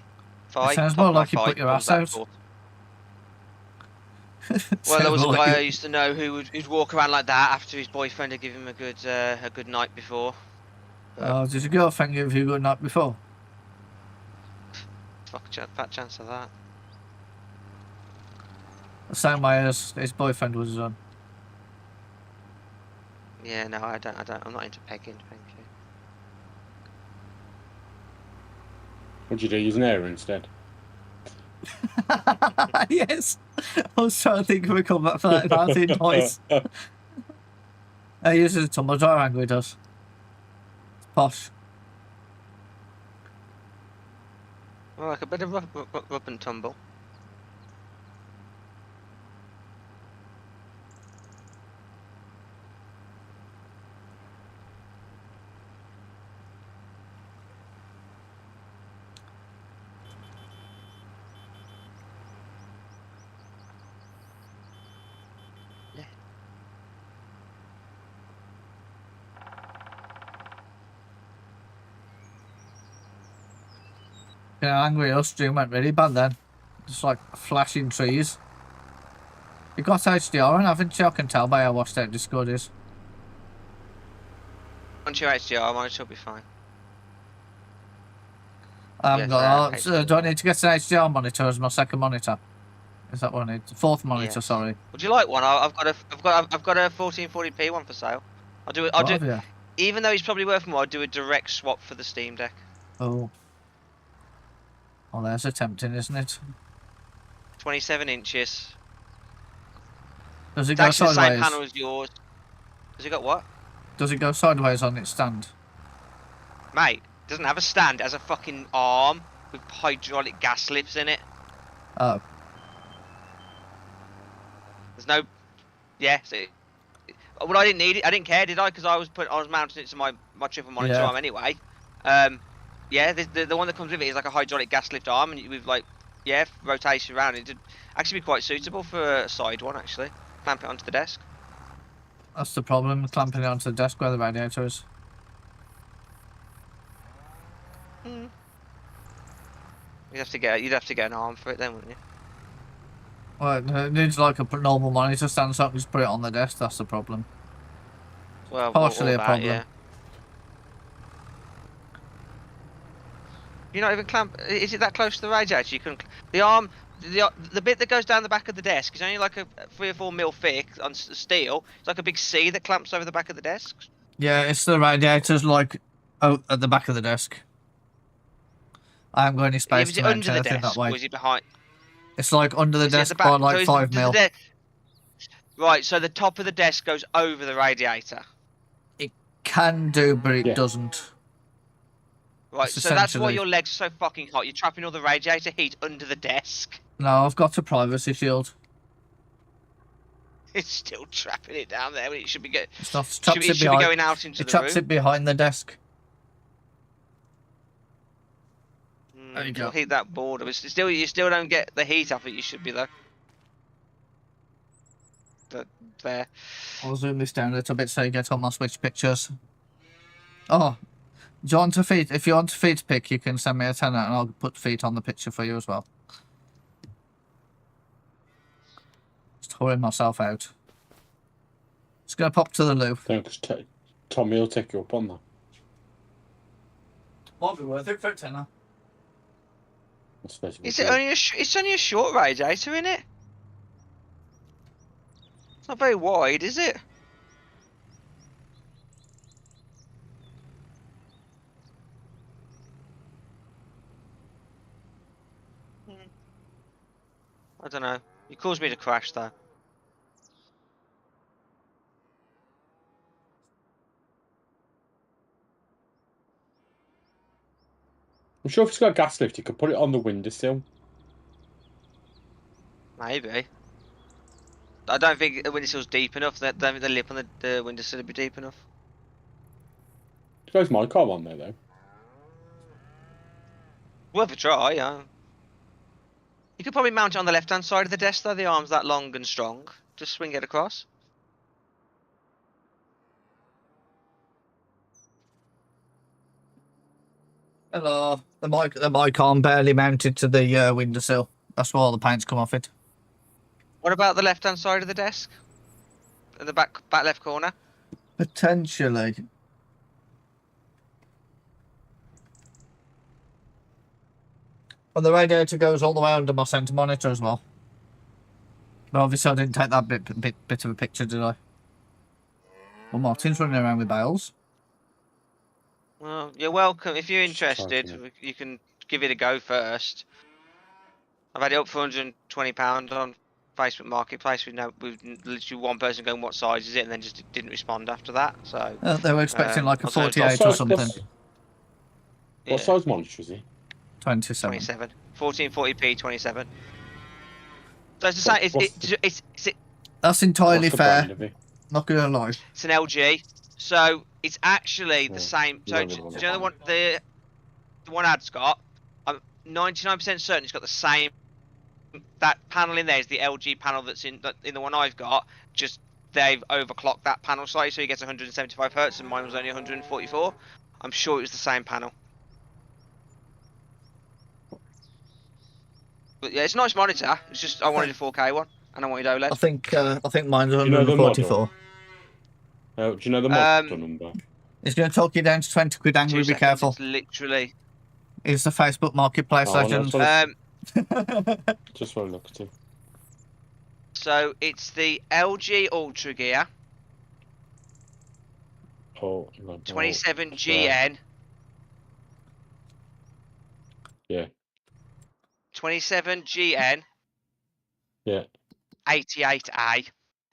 Sounds top more of my like you thigh put your pulls ass back out. taut. Well, there was a guy I used to know who'd walk around like that after his boyfriend had given him a good night before. Oh, did your girlfriend give you a good night before? Fat chance of that. The same way as his boyfriend was on. Yeah, no, I don't. I'm not into pegging. Thank you. What'd you do? Use an air instead. Yes. I was trying to think of a comeback for that Martin noise. He uses a tumble dryer, Angry does. It's posh. Well, like a bit of rub and tumble. Yeah, Angry Us stream went really bad then. Just like flashing trees. You got HDR on, haven't you? I can tell by how washed out Discord is. Once you're HDR, mine should be fine. I haven't Yes, got I that. have Do I need to get an HDR monitor as my second monitor? Is that what I need? Fourth monitor, Yes. sorry. Would you like one? I've got a 1440p one for sale. I'll do it. I'll What do. have you? Even though he's probably worth more, I'll do a direct swap for the Steam Deck. Oh. Well, there's a tempting, isn't it? 27 inches. Does it It's go actually the same sideways? panel as yours. Has it got what? Does it go sideways on its stand? Mate, it doesn't have a stand. It has a fucking arm with hydraulic gas lips in it. Oh. There's no. Yeah. So well, I didn't need it. I didn't care, did I? Because I was mounting it to my triple monitor Yeah. arm anyway. Yeah. The one that comes with it is like a hydraulic gas lift arm, and with like, yeah, rotation around. It'd actually be quite suitable for a side one. Actually, clamp it onto the desk. That's the problem, clamping it onto the desk where the radiator is. You'd have to get an arm for it then, wouldn't you? Well, it needs like a normal monitor stand, so I can just put it on the desk. That's the problem. Well, Partially all a that, problem. Yeah. You're not even clamp. Is it that close to the radiator? You can. The arm, the bit that goes down the back of the desk is only like a 3 or 4 mil thick on steel. It's like a big C that clamps over the back of the desk. Yeah, it's the radiators like out at the back of the desk. I haven't got any Yeah, space is to it mount under the anything desk that or way. is it behind? It's like under the Is it at desk the by back? like So is 5 does mil. Right, so the top of the desk goes over the radiator. Can do, but it Yeah. doesn't. Right, It's so that's why essentially- your legs are so fucking hot. You're trapping all the radiator heat under the desk. No, I've got a privacy shield. It's still trapping it down there when it should be get. It's not. Should, Traps it it should be behind. going out into It the traps room. it behind the desk. There you It'll go. heat that board. But still, you still don't get the heat off it. You should be though. There. I'll zoom this down a little bit so you get all my Switch pictures. Oh, do you want a feet? If you want a feet pic, you can send me a tenner and I'll put feet on the picture for you as well. Just whoring myself out. Just gonna pop to the loo. Thanks, Tommy will take you up on that. Might be worth it for a tenner. I suppose Is it only it's only a short radiator in it? It's not very wide, is it? I don't know. It caused me to crash though. I'm sure if it's got a gas lift, you could put it on the windowsill. Maybe. I don't think the windowsill's deep enough. That the lip on the windowsill would be deep enough. I suppose my car on there though. Worth a try, yeah. You could probably mount it on the left-hand side of the desk though. The arm's that long and strong. Just swing it across. Hello. The mic arm barely mounted to the windowsill. That's why all the paint's come off it. What about the left-hand side of the desk? In the back left corner. Potentially. Well, the radiator goes all the way under my centre monitor as well. But obviously I didn't take that bit of a picture, did I? Well, Martin's running around with bales. Well, you're welcome. If you're interested, Charging you can give it a go first. I've had it up for £120 on Facebook Marketplace with literally one person going, "What size is it?" and then just didn't respond after that. So They were expecting like a also- 48 What or size- something. What size monitor is it? 27. 27, 1440p 27. So it's the same. It's That's entirely What's the fair. brand of it? Not gonna lie. It's an LG, so it's actually the Yeah, same. you So won't do be able you to know the one Ad's got? I'm 99% certain it's got the same. That panel in there is the LG panel that's in the one I've got. Just they've overclocked that panel slightly, so he gets 175 hertz, and mine was only 144. I'm sure it was the same panel. But yeah, it's a nice monitor. It's just I wanted a 4K one, and I wanted OLED. I think mine's you know the model? 144. Do you know the model number? It's gonna talk you down to 20 quid angry. 2 Be seconds, careful. It's literally. It's the Facebook Marketplace Oh, no, legend. sorry. Just want to look at it. So it's the LG Ultra Gear Oh, hang on. 27GN. Yeah. 27GN. Yeah. 88A.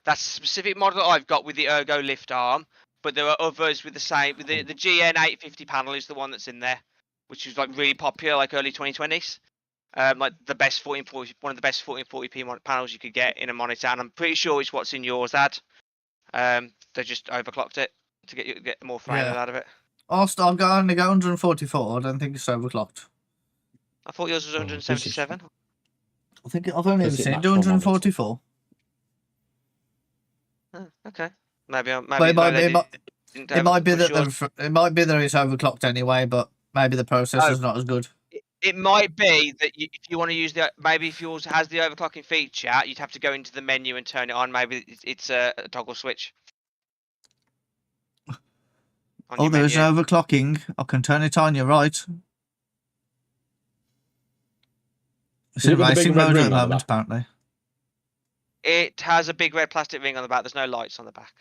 That's a specific model I've got with the Ergo lift arm, but there are others with the same. With the GN 850 panel is the one that's in there, which was like really popular, like early 2020s. Like the best 1440, one of the best 1440p panels you could get in a monitor, and I'm pretty sure it's what's in yours, Ad. They just overclocked it to get more frame Yeah. out of it. I'll only go 144. I don't think it's overclocked. I thought yours was 177. I think I've only ever Does it seen match my monitor? 144. Oh, okay. Maybe But it might be it that it might be that it's overclocked anyway, but maybe the processor's not as good. It might be that if you want to use maybe if yours has the overclocking feature, you'd have to go into the menu and turn it on. Maybe it's a toggle switch. On Oh, your there is menu. overclocking. I can turn it on. You're right. It's Is it in with the big racing red mode at ring the on the moment, back? apparently. It has a big red plastic ring on the back. There's no lights on the back.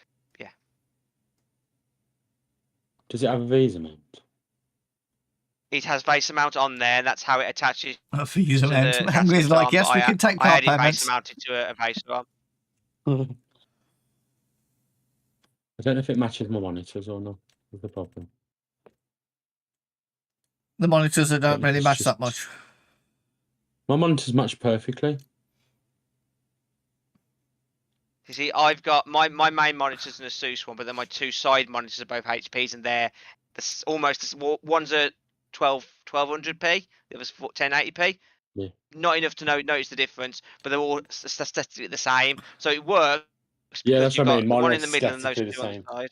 Does it have a Visa mount? It has VESA mount on there, and that's how it attaches. For user to mount. the Angry's Gascon like, arm, yes, but we can take I part had it payments. VESA mounted to a VESA arm. I don't know if it matches my monitors or not. That's the problem. The monitors that don't Yeah, really it's match just- that much. My monitors match perfectly. You see, I've got my main monitor's an Asus one, but then my two side monitors are both HPs, and they're almost one's a 1200p, the other's 1080p. Yeah. Not enough to notice the difference, but they're all statistically the same. So it works Yeah, because that's you've what I got mean. the Mine one are in the middle and those two aesthetically the on the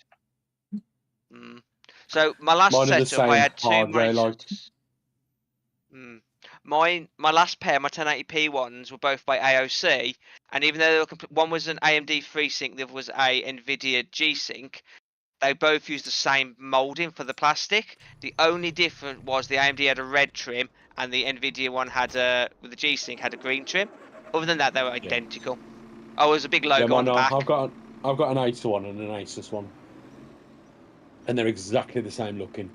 same. side. So my last Mine are the setup, I same had two hardware, like. monitors. My last pair, my 1080p ones, were both by AOC, and even though they were one was an AMD FreeSync, the other was a NVIDIA G-Sync, they both used the same molding for the plastic. The only difference was the AMD had a red trim, and the NVIDIA one had with the G-Sync had a green trim. Other than that, they were identical. Oh, there's a big logo Yeah, on the back. I've got an Acer one and an Asus one, and they're exactly the same looking.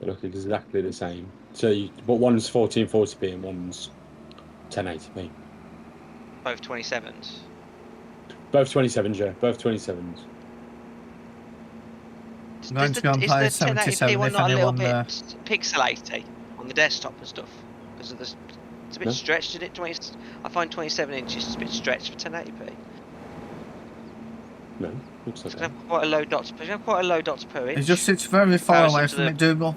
They look exactly the same. So, but one's 1440p and one's 1080p. Both 27s. Both 27s, yeah. Both 27s. I'm going to go and Is play the 77 1080p one if not a little anyone. bit pixelaty on the desktop and stuff? Because of this, it's a bit No. stretched, isn't it? I find 27 inches is a bit stretched for 1080p. No, looks like It's that. gonna have quite a low dots. It's gonna have quite a low dots per inch. It just sits very far Comparison away to from the- it, Dougal.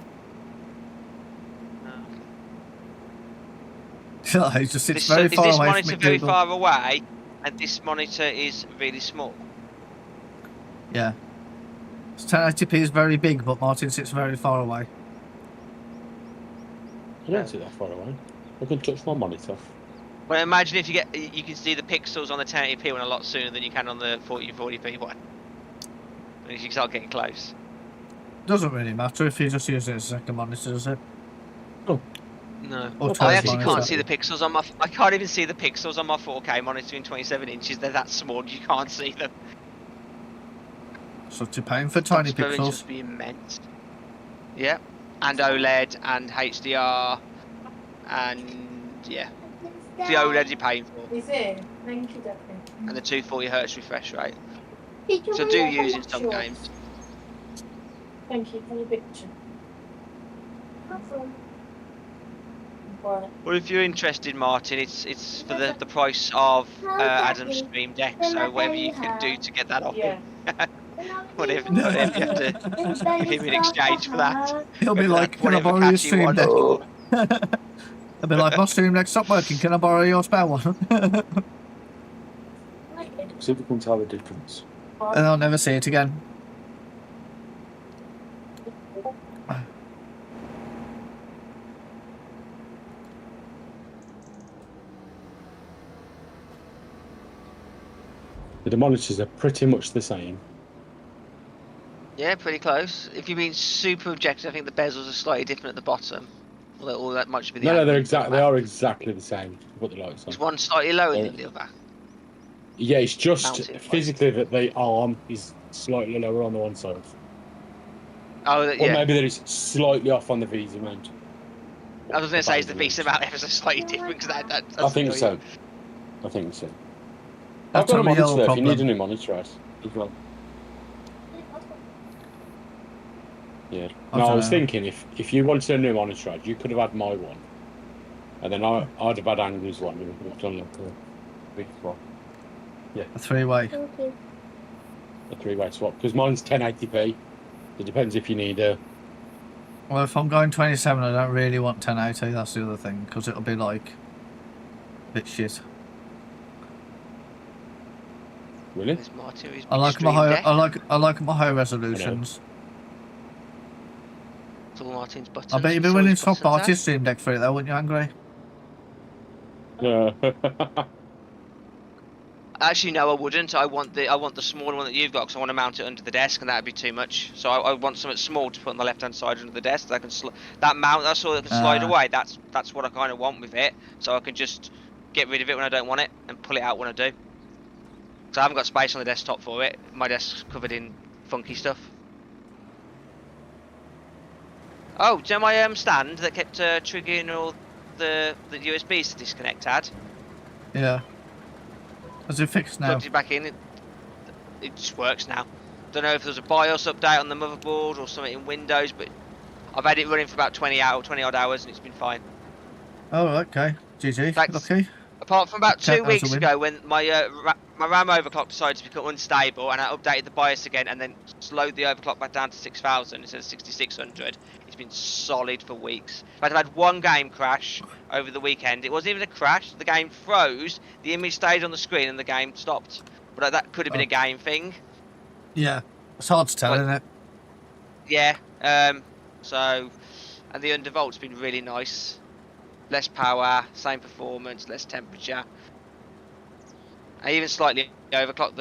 Oh, It just sits Is very far this away from monitor it, very Dougal. far away, and this monitor is really small? Yeah. 1080p is very big, but Martin sits very far away. I don't sit that far away. I can touch my monitor. Well, imagine if you can see the pixels on the 1080p one a lot sooner than you can on the 40p one. And you start getting close. Doesn't really matter if you just use it as a second monitor, does it? No. Or I twice actually monitor. can't see the pixels on my. I can't even see the pixels on my 4K monitor in 27 inches. They're that small, you can't see them. Such a pain for tiny Dots per inch pixels. must be immense. Yeah, and OLED and HDR, and yeah, the OLED you're paying for, Is it? Thank you, Daddy. and the 240Hz refresh rate. Did you So want do to use have in some yours? games. Thank you for your picture. What? Well, if you're interested, Martin, it's for the price of Adam's Stream Deck. So whatever you can do to get that off Yeah. him, whatever you have to give him in exchange for that. He'll be Whether like, that- can I whatever borrow your cash you Stream want. Deck? Oh. He'll be like, my Stream Deck stopped working, can I borrow your spare one? See if we can tell the difference. And I'll never see it again. The monitors are pretty much the same. Yeah, pretty close. If you mean super objective, I think the bezels are slightly different at the bottom. Although that might just be the No, angle they're of the exact. They map. are exactly the same. Put the lights on. Is one slightly lower Yeah. than the other? Yeah, it's just Mounted light. physically that the arm is slightly lower on the one side. Oh, Or yeah. maybe that it's slightly off on the Visa mount. I was going to say, is the About VESA mount ever so slightly different? Because that's I think so. annoying. I think so. I've That's got a a monitor real there if you need a problem. new monitor as well. Yeah. I No, I don't was know. thinking if you wanted a new monitor ad, you could have had my one. And then I'd have had Angry's one. And we've done like a big swap. A three-way. A three-way swap. Because mine's 1080p. It depends if you need a... Well, if I'm going 27, I don't really want 1080, that's the other thing, because it'll be like a bit shit. Really? There's Martin, who's I like Stream my high, Deck. I like my high resolutions. It's all Martin's buttons. I bet you'd be It's all willing his to swap buttons, eh? Marty's Stream Deck for it though, wouldn't you, Angry? Yeah. Actually, no, I wouldn't. I want the smaller one that you've got because I want to mount it under the desk, and that'd be too much. So I want something small to put on the left-hand side under the desk that I can that mount. That's all that can slide away. That's what I kind of want with it. So I can just get rid of it when I don't want it and pull it out when I do. So I haven't got space on the desktop for it. My desk's covered in funky stuff. Oh, do you know my stand that kept triggering all the USBs to disconnect had? Yeah. Is it fixed now? Plugged it back in. It just works now. Don't know if there's a BIOS update on the motherboard or something in Windows, but I've had it running for about 20 odd hours and it's been fine. Oh, okay. GG. Thanks. Lucky. Apart from about Count 2 that as a weeks win. ago when my my RAM overclock decided to become unstable and I updated the BIOS again and then slowed the overclock back down to 6,000 instead of 6,600. It's been solid for weeks. I've had one game crash over the weekend. It wasn't even a crash. The game froze. The image stayed on the screen and the game stopped. But that could have been a game thing. Yeah, it's hard to tell, But- isn't it? Yeah. So, and the undervolt's been really nice. Less power, same performance, less temperature. I even slightly overclocked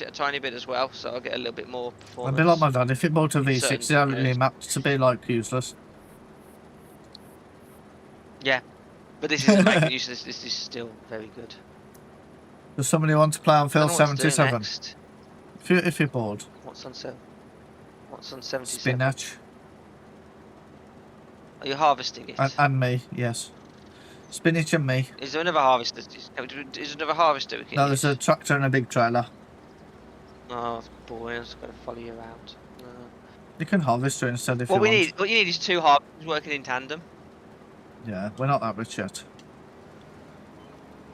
it a tiny bit as well, so I'll get a little bit more A performance. bit like my dad. If it bought a in V6, certain it's only areas. mapped to be like useless. But this isn't making use of this. This is still very good. Does somebody want to play on I field don't know what to do 77? next. If you're bored, What's on 77? spinach Are you harvesting it? and me, yes. Spinach and me. Is there another harvester? Is there another harvester we can No, there's use? a tractor and a big trailer. Oh, it's boring. I'm just going to follow you around. No. You can harvest her instead if What you we want. need, what you need is 2 harvesters working in tandem. Yeah, we're not that rich yet.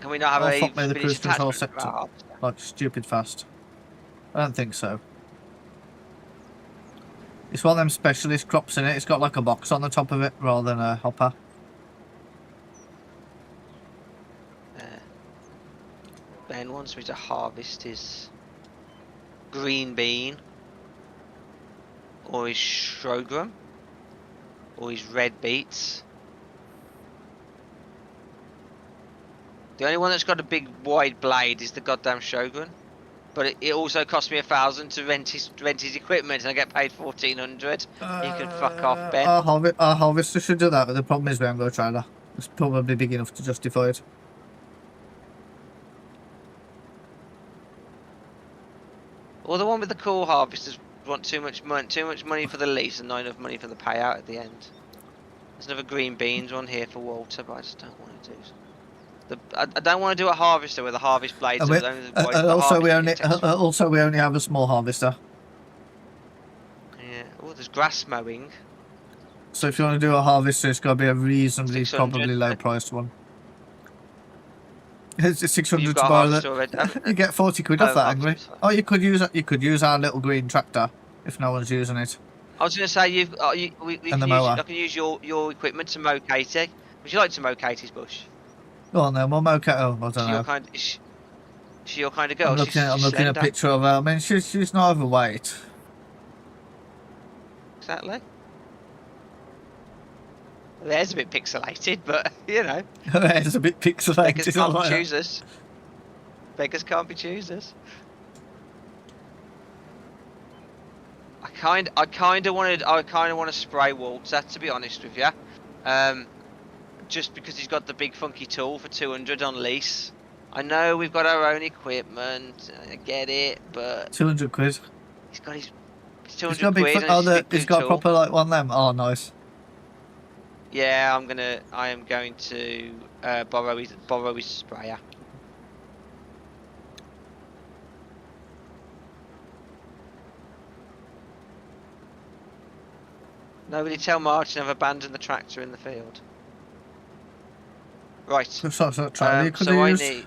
Can we not have Oh, a fuck me, the spinach cruise control attachment for our sector. harvester? Like stupid fast. I don't think so. It's one of them specialist crops in it. It's got like a box on the top of it rather than a hopper. Ben wants me to harvest his green bean, or his sorghum, or his red beets. The only one that's got a big wide blade is the goddamn Shogun. But it also cost me 1,000 to rent his equipment, and I get paid 1,400. You can fuck off, Ben. Our harvester should do that, but the problem is we haven't got a trailer. It's probably big enough to justify it. Or the one with the cool harvesters want too much money for the lease and not enough money for the payout at the end. There's another green beans one here for Walter, but I just don't want to do. I don't want to do a harvester with a harvest blade. And So we- it's only the wide- the also, we harvesting only have a small harvester. Yeah. Oh, there's grass mowing. So if you want to do a harvester, it's got to be a reasonably, 600. probably low-priced one. It's 600 You've to got a buy harvester that. already. You get 40 quid off Oh, that, Angry. harvester. Oh, you could use our little green tractor if no one's using it. I was going to say we And the can use, mower. I can use your equipment to mow Katie. Would you like to mow Katie's bush? Go on then, we'll mow it. Oh, I Is don't she your know. kind? Is she your kind of girl? I'm looking at a slender. picture of her. I mean, she's not overweight. Exactly. Her hair's a bit pixelated, but you know, Her hair's a bit beggars pixelated. can't like be that. choosers. Beggars can't be choosers. I kind of want to spray Walter, to be honest with you. Just because he's got the big funky tool for 200 on lease. I know we've got our own equipment. I get it, but 200 quid. he's got his He's 200 got a big quid. foot. on Oh, his big he's blue got a tool. proper like one of them. Oh, nice. Yeah, I am going to borrow his sprayer. Nobody tell Martin I've abandoned the tractor in the field. Right. So trailer you could so I use. need.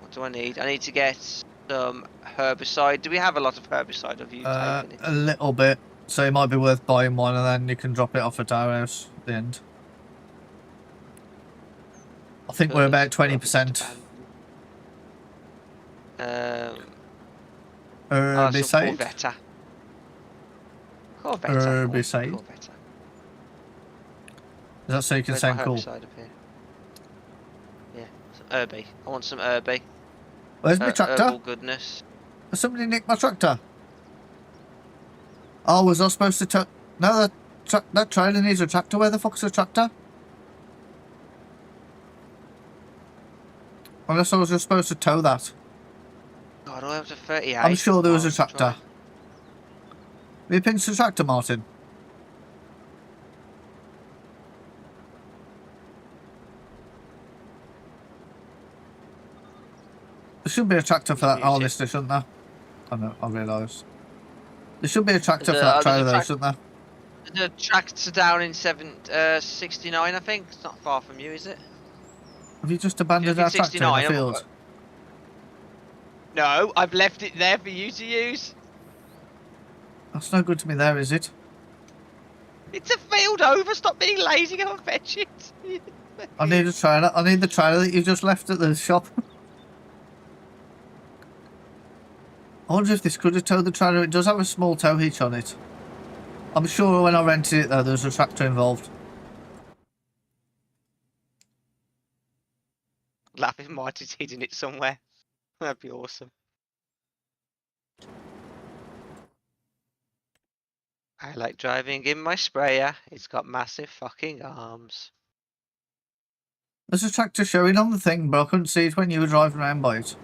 What do I need? I need to get some herbicide. Do we have a lot of herbicide? Have you taken it? A little bit. So it might be worth buying one, and then you can drop it off at our house at the end. I think we're about 20%. Herbicide. Corvetta. Herbicide. Corvetta. Is that so you can Where's my sound cool? herbicide up here? Yeah, some Herbie. I want some Herbie. Where's my tractor? Herbal goodness. Has somebody nicked my tractor? Oh, was I supposed to no, that trailer needs a tractor. Where the fuck's the tractor? Unless I was just supposed to tow that. God, I have to 38. I'm sure there was a Oh, tractor. right. Have you pinched the tractor, Martin? There should be a tractor for that Music. harvester, shouldn't there? I know, I realise. There should be a tractor There's for a- that there's a trailer, though, trac- shouldn't there? The tractor down in 69, I think. It's not far from you, is it? Have you just abandoned Look our at tractor in 69, the field? No, I've left it there for you to use. That's no good to me there, is it? It's a field over. Stop being lazy. Go and fetch it. I need a trailer. I need the trailer that you just left at the shop. I wonder if this could have towed the trailer. It does have a small tow hitch on it. I'm sure when I rented it though, there was a tractor involved. Laughing Marty's hidden it somewhere. That'd be awesome. I like driving in my sprayer. It's got massive fucking arms. There's a tractor showing on the thing, but I couldn't see it when you were driving around by it.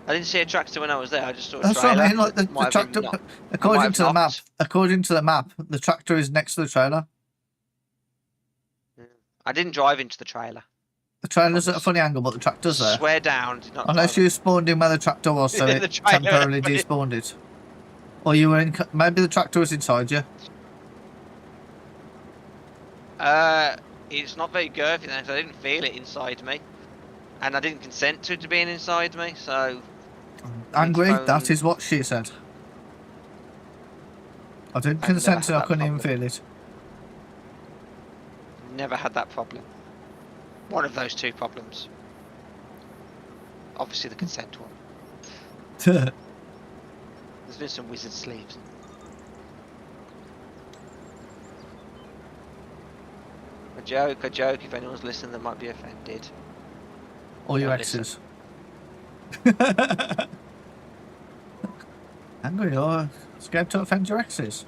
I didn't see a tractor when I was there. I just saw a That's trailer. what I mean. Like the Might have been tractor, knocked. according have to the map, knocked. according to the map, the tractor is next to the trailer. I didn't drive into the trailer. The trailer's at a funny angle, but the tractor's there. Swear down. Did not Unless drive you spawned in where the tractor was, so The it trailer, temporarily but it- despawned it. Or you were in. Maybe the tractor was inside you. It's not very girthy then, 'cause I didn't feel it inside me, and I didn't consent to it being inside me. So Angry. phone- That is what she said. I didn't I've consent never to it. I had that couldn't even problem. feel it. never had that problem. One of those two problems. Obviously the consent one. There's been some wizard sleeves. A joke. If anyone's listening that might be offended. All your Don't exes. Angry or scared to offend your exes?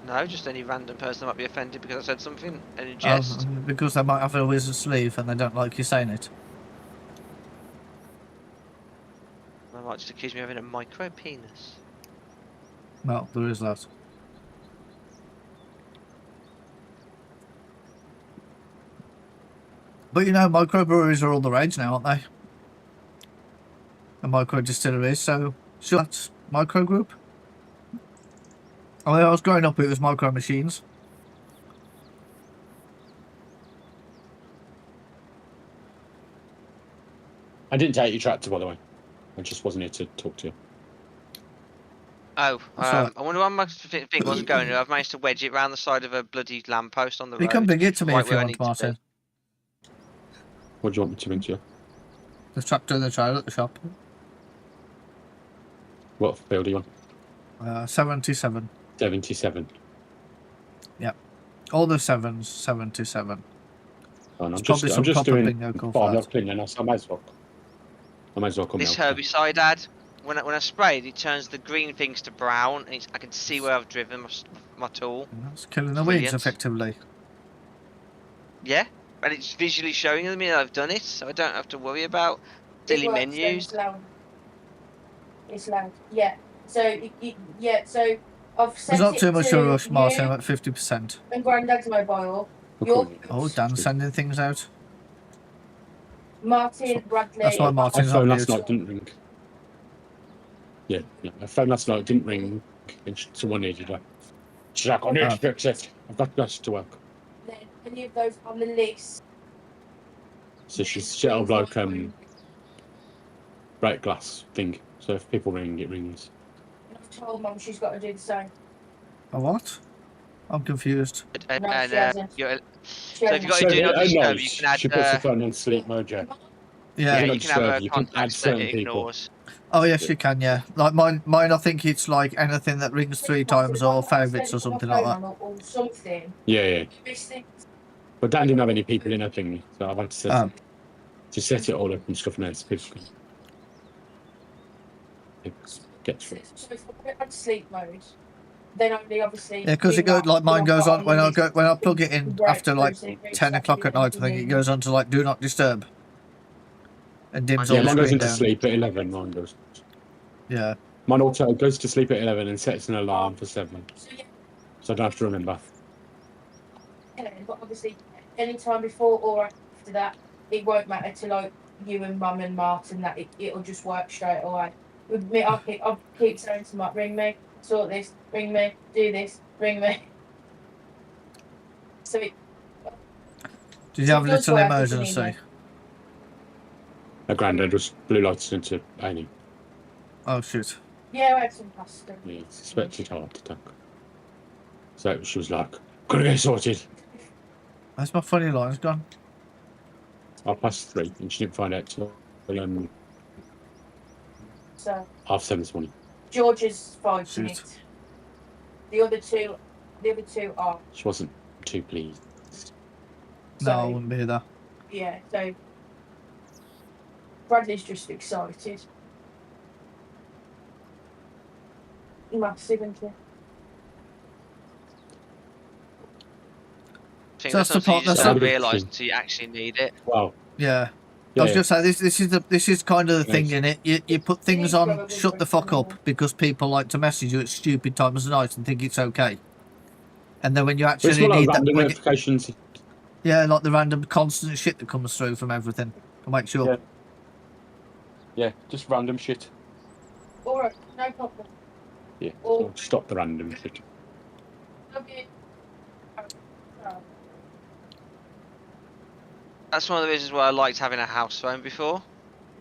No, just any random person that might be offended because I said something in a jest. Because they might have a wizard sleeve and they don't like you saying it. They might just accuse me of having a micro penis. No, there is that. But you know, microbreweries are all the rage now, aren't they? And micro distilleries, so sure, that's micro group. When I was growing up, it was micro machines. I didn't take your tractor, by the way. I just wasn't here to talk to you. Oh, That's I wonder why my thing wasn't going. I've managed to wedge it round the side of a bloody lamppost on the You road. can bring it to me right if you where I want, need to be. Martin. What do you want me to bring to you? The tractor and the trailer at the shop. What field are you on? 77. 77. All the sevens, 77. Oh, no, It's probably some I'm just proper doing bingo call for farm that. up cleaning, so I might as well. I might as well come This out. herbicide ad, when I sprayed, it turns the green things to brown, and I can see where I've driven my tool. That's killing the weeds Brilliant. effectively. Yeah, and it's visually showing me that I've done it, so I don't have to worry about silly It works, menus. It's loud. It's loud. Yeah. So yeah. So I've set There's not it too much to of a rush, Martin. you I'm at 50%. and Grandad's mobile. We're Your calling it. Oh, Dan's sending things out. Martin, Bradley. That's why My Martin's on phone last mute. night didn't ring. Yeah, my phone last night didn't ring, and someone needed her. She's like, I need to fix it. I've got this to work. Then any of those on the list. So she's set up like break glass thing. So if people ring, it rings. And I've told Mum she's got to do the same. A what? I'm confused. And, No, and, she hasn't. so if you've got to do not disturb, you can add. she puts the phone on sleep mode, yeah. Yeah. Yeah, Do not you can have disturb, a you can add contact that certain it people. ignores. Oh, yes, you can, yeah. Like mine, I think it's like anything that rings 3 times or favourites or something like that. Or something. Yeah. This thing. But Dan didn't have any people in her thing, so I've had to Oh. set it all up and stuff now so people can get through. So if I put it on sleep mode, then only obviously. Yeah, because it do goes that like mine or goes put on when I the list. when I plug it in Right, after like so it's 10 o'clock at night. I think it goes on to like do not disturb and dims Yeah, all Yeah, the mine goes screen into down. sleep at 11, mine does. Yeah, Mine also goes to sleep at 11 and sets an alarm for 7, So yeah, so I don't have to remember. but obviously, any time before or after that, it won't matter to like you and Mum and Martin. That it'll just work straight away. With me, I'll keep saying to Mark, ring me, sort this, ring me, do this, ring me. So it, Did you have a it does little work if you need emergency? it. My granddad was blue lights into A&E. Oh shit. Yeah, I had some pasta. He suspected heart attack. So she was like, "Gotta get sorted." That's my funny line's gone. 3:30, and she didn't find out till So 7:30 this morning. George is fighting Shoot. it. The other two are. She wasn't too pleased. No, I So, wouldn't be there. yeah, so Bradley's just excited. Massive, isn't he? I think So that's that's the something you part- just that's don't the- realise until you actually need it. Wow. Yeah. I Yeah, was just saying this is kind of the thing Yes. in it. You put things on shut the fuck up because people like to message you at stupid times of night and think it's okay. And then when you But it's actually not like need that, random when you, notifications. yeah, like the random constant shit that comes through from everything to make sure. Yeah. Yeah, just random shit. Alright, no problem. Yeah. Oh. So stop the random shit. Love you. Oh. That's one of the reasons why I liked having a house phone before,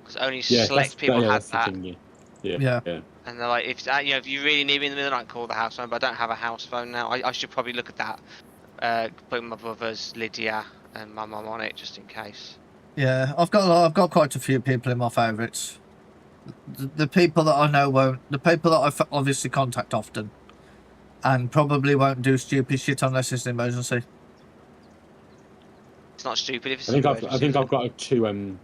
because only Yeah, select people had that's the that. thing, yeah. Yeah. Yeah. And they're like, if you really need me in the middle of the night, call the house phone. But I don't have a house phone now. I should probably look at that. Put my brothers, Lydia, and my mum on it just in case. Yeah, I've got quite a few people in my favourites. The people that I know won't. The people that I obviously contact often, and probably won't do stupid shit unless it's an emergency. It's not stupid if it's I think an I've emergency. got a two No,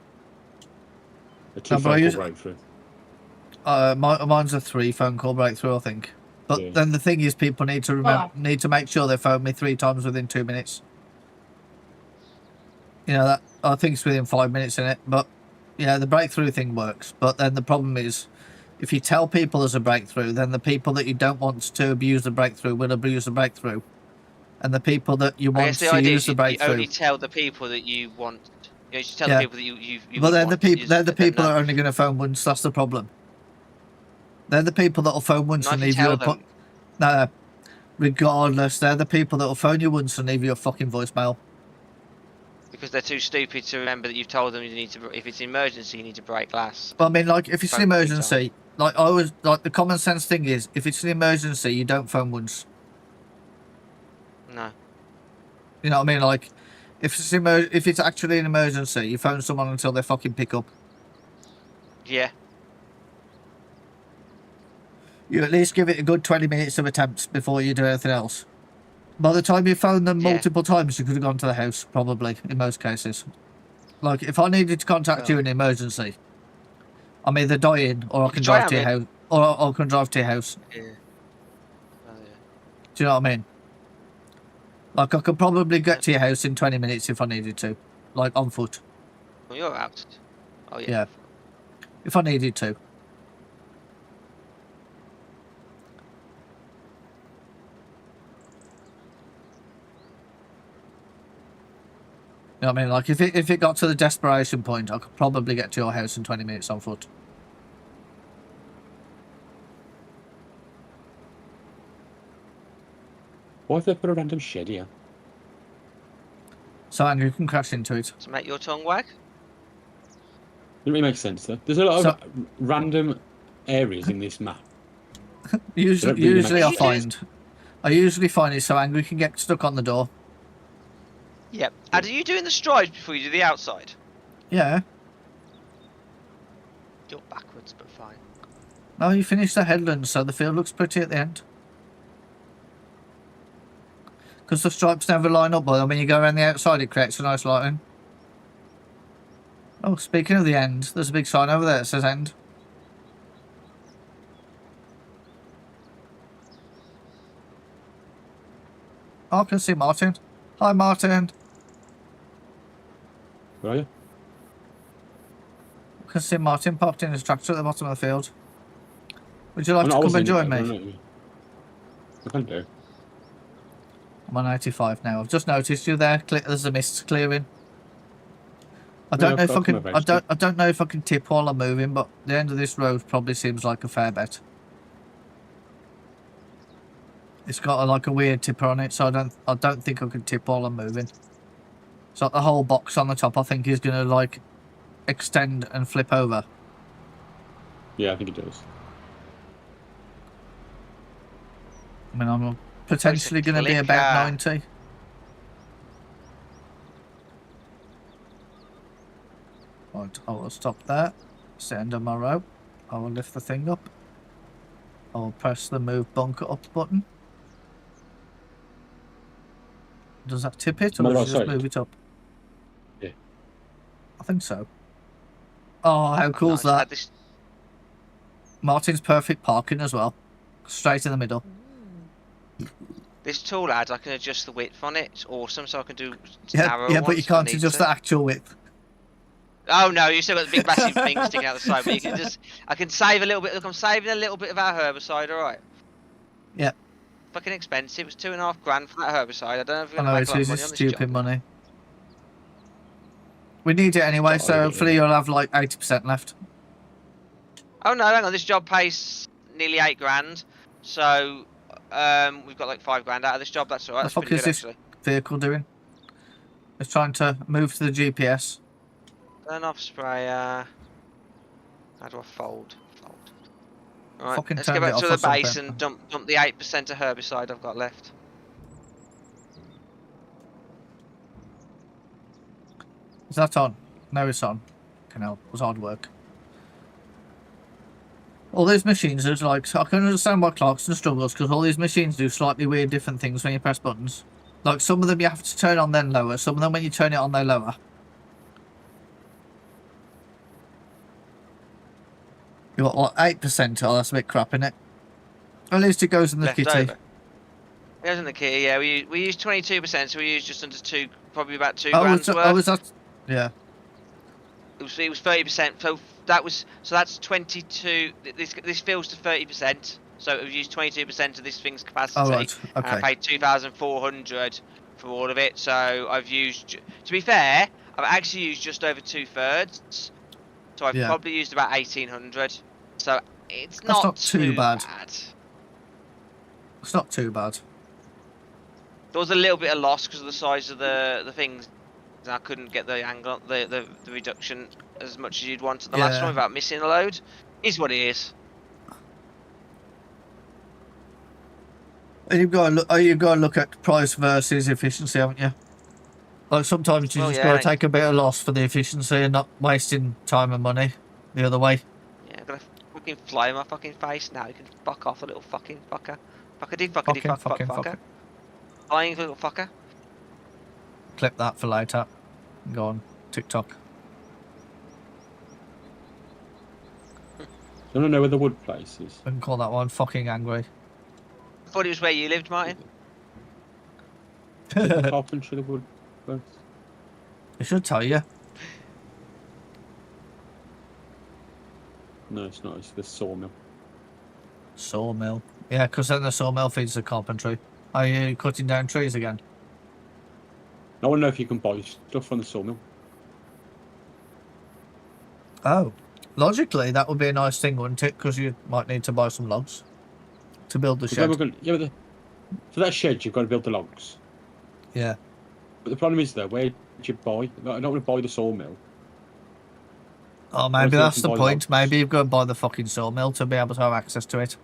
but I phone call use- breakthrough. Mine's a 3 phone call breakthrough, I think. But Yeah. then the thing is, people need to need to make sure they phone me 3 times within 2 minutes. You know that I think it's within 5 minutes in it, but yeah, the breakthrough thing works. But then the problem is, if you tell people there's a breakthrough, then the people that you don't want to abuse the breakthrough will abuse the breakthrough, and the people that you I want guess the to idea use is the you breakthrough. only tell the people that you want. You just tell Yeah. the people that you But would then the want people, is they're the that they're people that not- are only going to phone once. That's the problem. They're the people that'll phone once Not and if you leave you tell a them. No, regardless, they're the people that'll phone you once and leave you a fucking voicemail. Because they're too stupid to remember that you've told them you need to. If it's an emergency, you need to break glass. But I mean, like, if it's an Phone every emergency, like I always like the common sense thing is, if it's an emergency, you don't phone once. No. You know what I mean? Like, if it's actually an emergency, you phone someone until they fucking pick up. Yeah. You at least give it a good 20 minutes of attempts before you do anything else. By the time you phone them Yeah. multiple times, you could have gone to the house, probably, in most cases. Like, if I needed to contact you in an emergency, I'm either dying or I You can can try drive to your house. Or I can drive to your house. Yeah. Oh, yeah. Do you know what I mean? Like, I could probably get to your house in 20 minutes if I needed to. Like, on foot. Well, you're out. Oh yeah. Yeah. If I needed to. You know what I mean? Like, if it got to the desperation point, I could probably get to your house in 20 minutes on foot. Why have they put a random shed here? So Andrew can crash into it. To make your tongue wag. Doesn't really make sense though. There's a lot of So- random areas in this map. Usually, Don't really usually I make find it so Angry can get stuck on the door. Yep. And are you doing the strides before you do the outside? Yeah. You're backwards, but fine. No, you finish the headland, so the field looks pretty at the end. Because the stripes never line up, but when you go around the outside, it creates a nice lighting. Oh, speaking of the end, there's a big sign over there that says end. Oh, I can see Martin. Hi, Martin. Where are you? I can see Martin popped in his tractor at the bottom of the field. Would you like Oh, no, to I come wasn't and join in it, I me? don't know. I can do. I'm on 85 now. I've just noticed you there. There's a mist clearing. I Yeah, don't know I've if I got can. my I don't know if I can tip while I'm moving, but the end of this road probably seems like a fair bet. It's got like a weird tipper on it, so I don't think I can tip while I'm moving. So the whole box on the top, I think, is gonna like extend and flip over. Yeah, I think it does. I mean, I'm potentially going to be clicker. about 90. Right, I will stop there. Stand on my rope. I will lift the thing up. I will press the move bunker up button. Does that tip it, or On the does it right just side? move it up? Yeah. I think so. Oh, how cool is that? This, Martin's perfect parking as well. Straight in the middle. this tool adds, I can adjust the width on it. It's awesome, so I can do Yeah, narrower yeah, but you ones if I can't need adjust to. the actual width. Oh no, you still got the big massive thing sticking out the side, but you can just, I can save a little bit. Look, I'm saving a little bit of our herbicide, alright? Yeah. Fucking expensive. It's $2.5 grand for that herbicide. I don't know if we're I gonna know make a it lot of is. money It's on this stupid job. money. We need it anyway, Got so it, hopefully yeah. you'll have like 80% left. Oh no, hang on. This job pays nearly $8 grand. So we've got like $5 grand out of this job. That's alright. The That's fuck pretty is good this actually. vehicle doing? It's trying to move to the GPS. Turn off sprayer. How do I fold? Fold. Alright, Fucking let's go turned it back to off the or something. base and dump the 8% of herbicide I've got left. Is that on? No, it's on. Can help. It was hard work. All these machines are like, I can understand why Clarkson struggles, because all these machines do slightly weird different things when you press buttons. Like some of them you have to turn on then lower, some of them when you turn it on they lower. You got like 8%, oh that's a bit crap, innit? At least it goes in the Left kitty. over. It goes in the kitty, yeah. We use 22%, so we use just under probably about $2 Oh, grand's worth. is that? Yeah. It was 30%. So that's 22. This fills to 30%. So we've used 22% of this thing's capacity. Oh, right. And I Okay. paid 2,400 for all of it. So I've used. To be fair, I've actually used just over 2/3. So I've Yeah. probably used about 1,800. So it's That's not too too bad. bad. It's not too bad. There was a little bit of loss because of the size of the things. And I couldn't get the angle, the reduction as much as you'd want at the last Yeah. one without missing a load. Is what it is. And you've got to look at price versus efficiency, haven't you? Like sometimes you Well, just yeah, got to take a bit of loss for the efficiency and not wasting time and money the other way. Yeah, I'm gonna fucking fly in my fucking face now. You can fuck off, a little fucking fucker. Fuckity, Fucking, fuck, fucking, fucker. Flying little fucker. Clip that for later. Go on TikTok. I don't know where the wood place is. We can call that one fucking angry. I thought it was where you lived, Martin. Carpentry, the wood place. It should tell you. No, it's not. It's the sawmill. Sawmill. Yeah, because then the sawmill feeds the carpentry. Are you cutting down trees again? I want to know if you can buy stuff from the sawmill. Oh. Logically, that would be a nice thing, wouldn't it? Because you might need to buy some logs to build the 'Cause then shed. we're gonna, yeah, but for that shed, you've got to build the logs. Yeah. But the problem is, though, where do you buy? Like, I don't want to buy the sawmill. Oh, maybe Or if that's you the can buy point. logs. Maybe you've got to buy the fucking sawmill to be able to have access to it.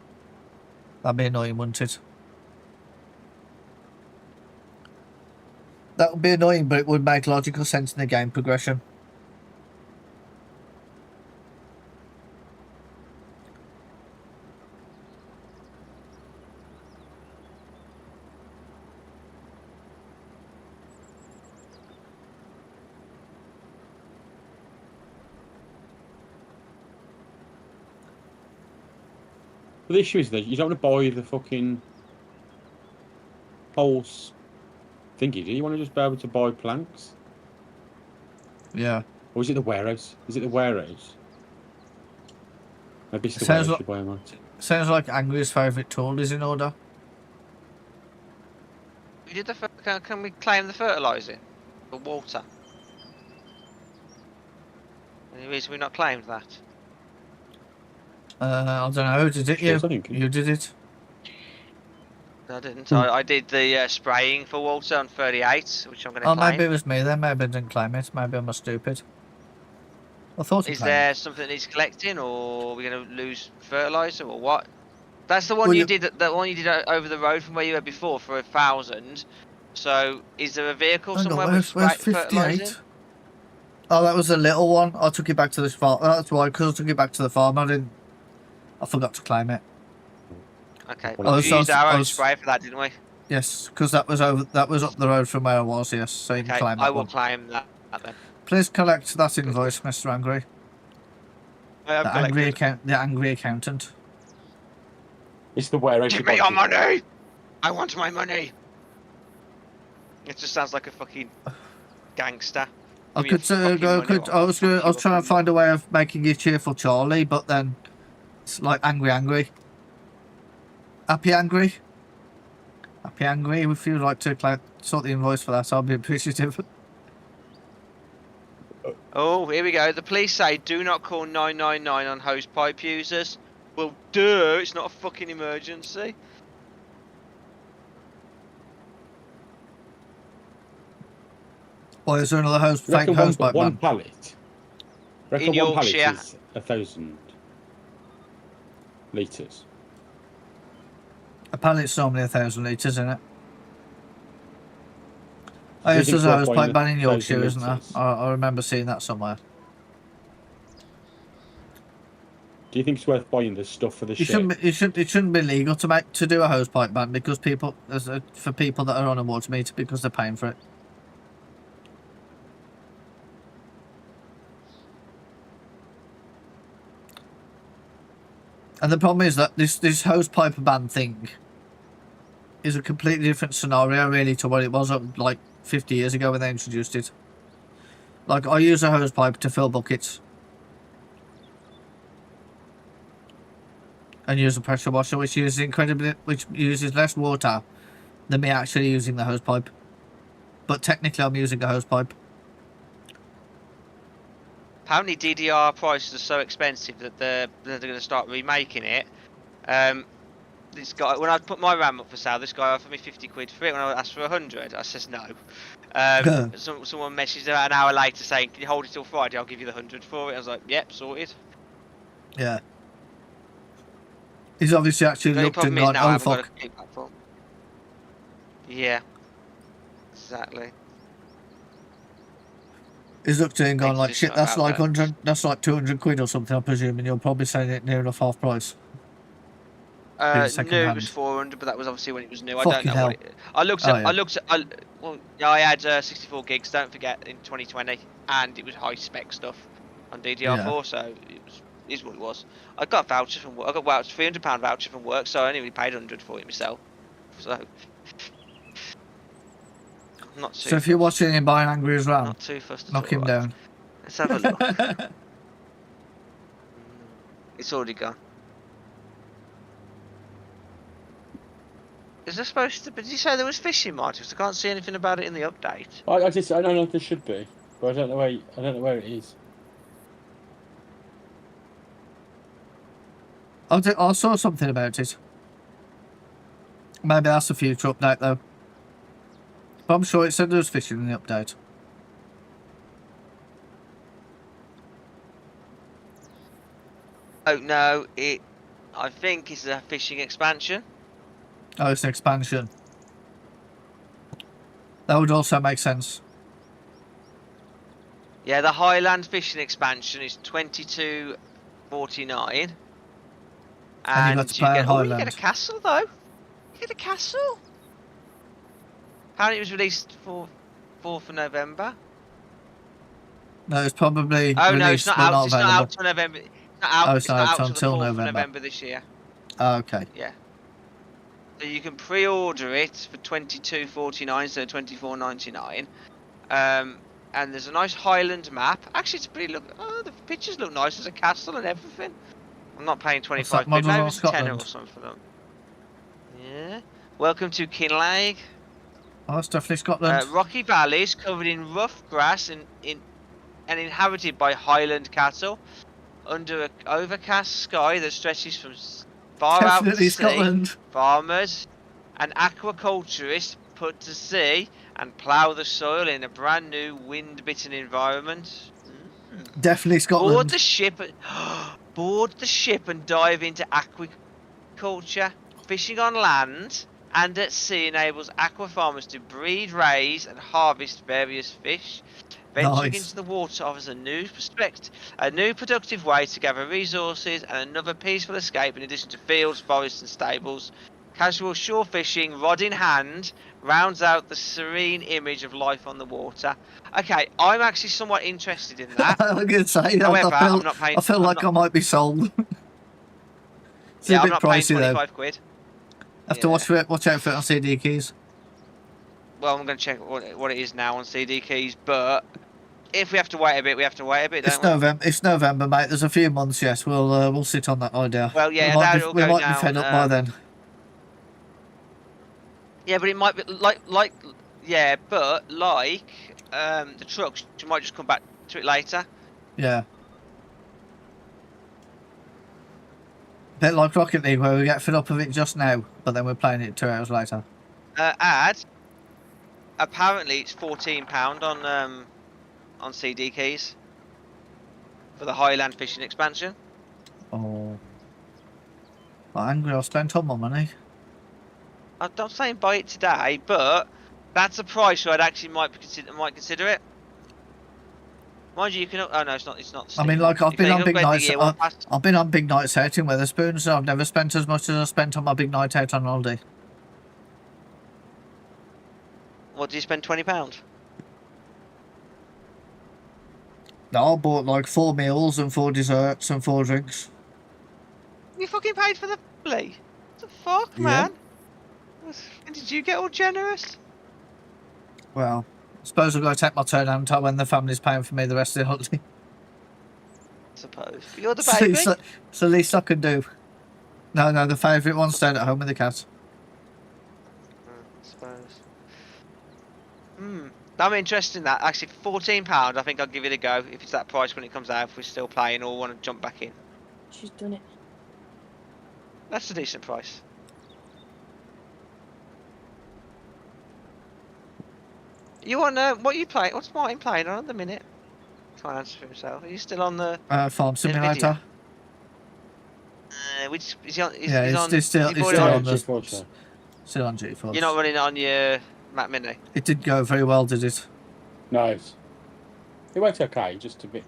That'd be annoying, wouldn't it? That would be annoying, but it would make logical sense in the game progression. But the issue is that you don't want to buy the fucking poles thingy, do you? You want to just be able to buy planks? Yeah. Or is it the warehouse? Is it the warehouse? Maybe it's the Sounds warehouse like- you buy them at. Sounds like Angry's favourite tool is in order. We did can we claim the fertiliser? The water? Any reason we've not claimed that? I don't know. Who did it? You? Yes, I think. You did it? I didn't. Hmm. I did the spraying for Walter on 38, which I'm going to Oh, claim. maybe it was me then. Maybe I didn't claim it. Maybe I'm stupid. I thought I Is claimed there it. something that he's collecting, or are we going to lose fertilizer, or what? That's the one Well, you you- did. The one you did over the road from where you were before for 1,000. So, is there a vehicle Hang on, somewhere with where's fertilizer? 58? Oh, that was a little one. I took it back to this farm. That's why, because I took it back to the farm. I forgot to claim it. Okay, Well, we was- used our I own was- spray for that, didn't we? Yes, because that was up the road from where I was. Yes, so you Okay, can claim I that will one. claim that then. Please collect that invoice, Mr. Angry. I have collected. The angry accountant. It's the where Give me your everybody. money! I want my money! It just sounds like a fucking gangster. I Give me your could, fucking I money could, or I was I'll fuck you trying up. to find a way of making you cheerful, Charlie, but then it's like angry. Happy angry. If you'd like to sort the invoice for that, I'll be appreciative. Oh, here we go. The police say do not call 999 on hose pipe users. Well, duh, it's not a fucking emergency. Or is there another fake Reckon hose pipe one man? pallet. Reckon In one pallet Yorkshire. is 1,000 litres. A pallet's normally 1,000 litres, isn't it? Oh, Do you yes, think there's a worth hose buying pipe ban in 1,000 Yorkshire, isn't there? litres? I remember seeing that somewhere. Do you think it's worth buying the stuff for the ship? It shouldn't be legal to do a hose pipe ban because for people that are on a water meter because they're paying for it. And the problem is that this hose pipe ban thing is a completely different scenario really to what it was like 50 years ago when they introduced it. Like I use a hose pipe to fill buckets. And use a pressure washer which uses less water than me actually using the hose pipe. But technically I'm using a hose pipe. Apparently DDR prices are so expensive that they're going to start remaking it. This guy, when I put my RAM up for sale, this guy offered me 50 quid for it. When I asked for 100, I says no. Someone messaged about an hour later saying, "Can you hold it till Friday? I'll give you the 100 for it." I was like, "Yep, sorted." Yeah. He's obviously actually The only looked problem and is gone, now I oh haven't got fuck. a kickback for. Yeah. Exactly. He's looked at it and gone Need to like, do shit, something that's about like that. 100, that's like 200 quid or something, I presume, and you're probably selling it near enough half price. New second it hand. was 400, but that was obviously when it was new. I Fucking don't know hell. what it. I looked Oh, at. yeah. I looked at. Well, yeah, I had 64 gigs. Don't forget in 2020, and it was high spec stuff on DDR4. So it is what it was. I got a voucher from work. I got £300 voucher from work, so I only paid 100 for it myself. So I'm not too. So if you're fussed. watching him buying Angry as well, Not too fussed. at knock all, him right. down. Let's have a look. It's already gone. Is there supposed to? But did you say there was fishing modules? I can't see anything about it in the update. I don't know if there should be, but I don't know where it is. I saw something about it. Maybe that's a future update though. But I'm sure it said there was fishing in the update. Oh no, I think it's a fishing expansion. Oh, it's an expansion. That would also make sense. Yeah, the Highland fishing expansion is 22.49. And you got to play on you get Highland. a castle though. You get a castle. Apparently it was released for 4th of November. No, it's probably Oh released no, it's not but out. not It's available. not out till November. It's not out. Oh, it's not out until till the 4th November. of November this year. Oh, okay. Yeah. So you can pre-order it for $22.49 instead of $24.99. And there's a nice Highland map. Actually, it's pretty look. Oh, the pictures look nice. There's a castle and everything. I'm not paying 25 quid. model Maybe on it's a tenner Scotland? or something for them. Yeah. Welcome to Kinlake. Oh, that's definitely Scotland. Rocky valleys covered in rough grass and inhabited by Highland cattle under an overcast sky that stretches from far out to Definitely sea. Scotland. Farmers an aquaculturist put to sea and plough the soil in a brand new wind-bitten environment. Definitely Board Scotland. the ship, board the ship and dive into aquaculture. Fishing on land and at sea enables aqua farmers to breed, raise, and harvest various fish. Venturing Nice. into the water offers a new productive way to gather resources and another peaceful escape in addition to fields, forests, and stables. Casual shore fishing, rod in hand, rounds out the serene image of life on the water. Okay, I'm actually somewhat interested in that. I was gonna say, However, I'm not paying. I feel I'm like not, I might be sold. It's yeah, a I'm bit not paying pricey though. 25 quid. Have to watch out for it on CD keys. Well, I'm going to check what it is now on CD keys, but if we have to wait a bit, we have to wait a bit, don't we? It's November, mate. There's a few months. Yes, we'll sit on that idea. Well, yeah, I doubt it'll we go might down. be fed up by then. Yeah, but it might be yeah, but like the trucks, you might just come back to it later. Yeah. Bit like Rocket League, where we get fed up of it just now, but then we're playing it 2 hours later. Apparently it's £14 on CD keys for the Highland fishing expansion. Oh. I'm angry. I spent all my money. I'm not saying buy it today, but that's a price where I'd actually might consider it. Mind you, you can. Oh no, it's not. It's not. I mean, like I've been on big nights. Year one pass. I've been on big nights out in Wetherspoons, so I've never spent as much as I spent on my big night out on holiday. What did you spend £20? No, I bought like 4 meals and 4 desserts and 4 drinks. You fucking paid for the play. What the fuck, Yeah. man? And did you get all generous? Well, I suppose I've got to take my turn, haven't I, when the family's paying for me the rest of the holiday. I suppose. But you're the So baby. it's the least I can do. No, the favourite one's staying at home with the cat. I suppose. I'm interested in that. Actually, £14. I think I'll give it a go if it's that price when it comes out. If we're still playing or want to jump back in, She's done it. that's a decent price. You want what are you playing? What's Martin playing on at the minute? Can't answer for himself. Are you still on the? Farm simulator. Which is he on? Yeah, he's on, it's still is he on on- the G-Force. still on GeForce. You're not running on your Mac Mini. It didn't go very well, did it? Nice. It went okay, just a bit.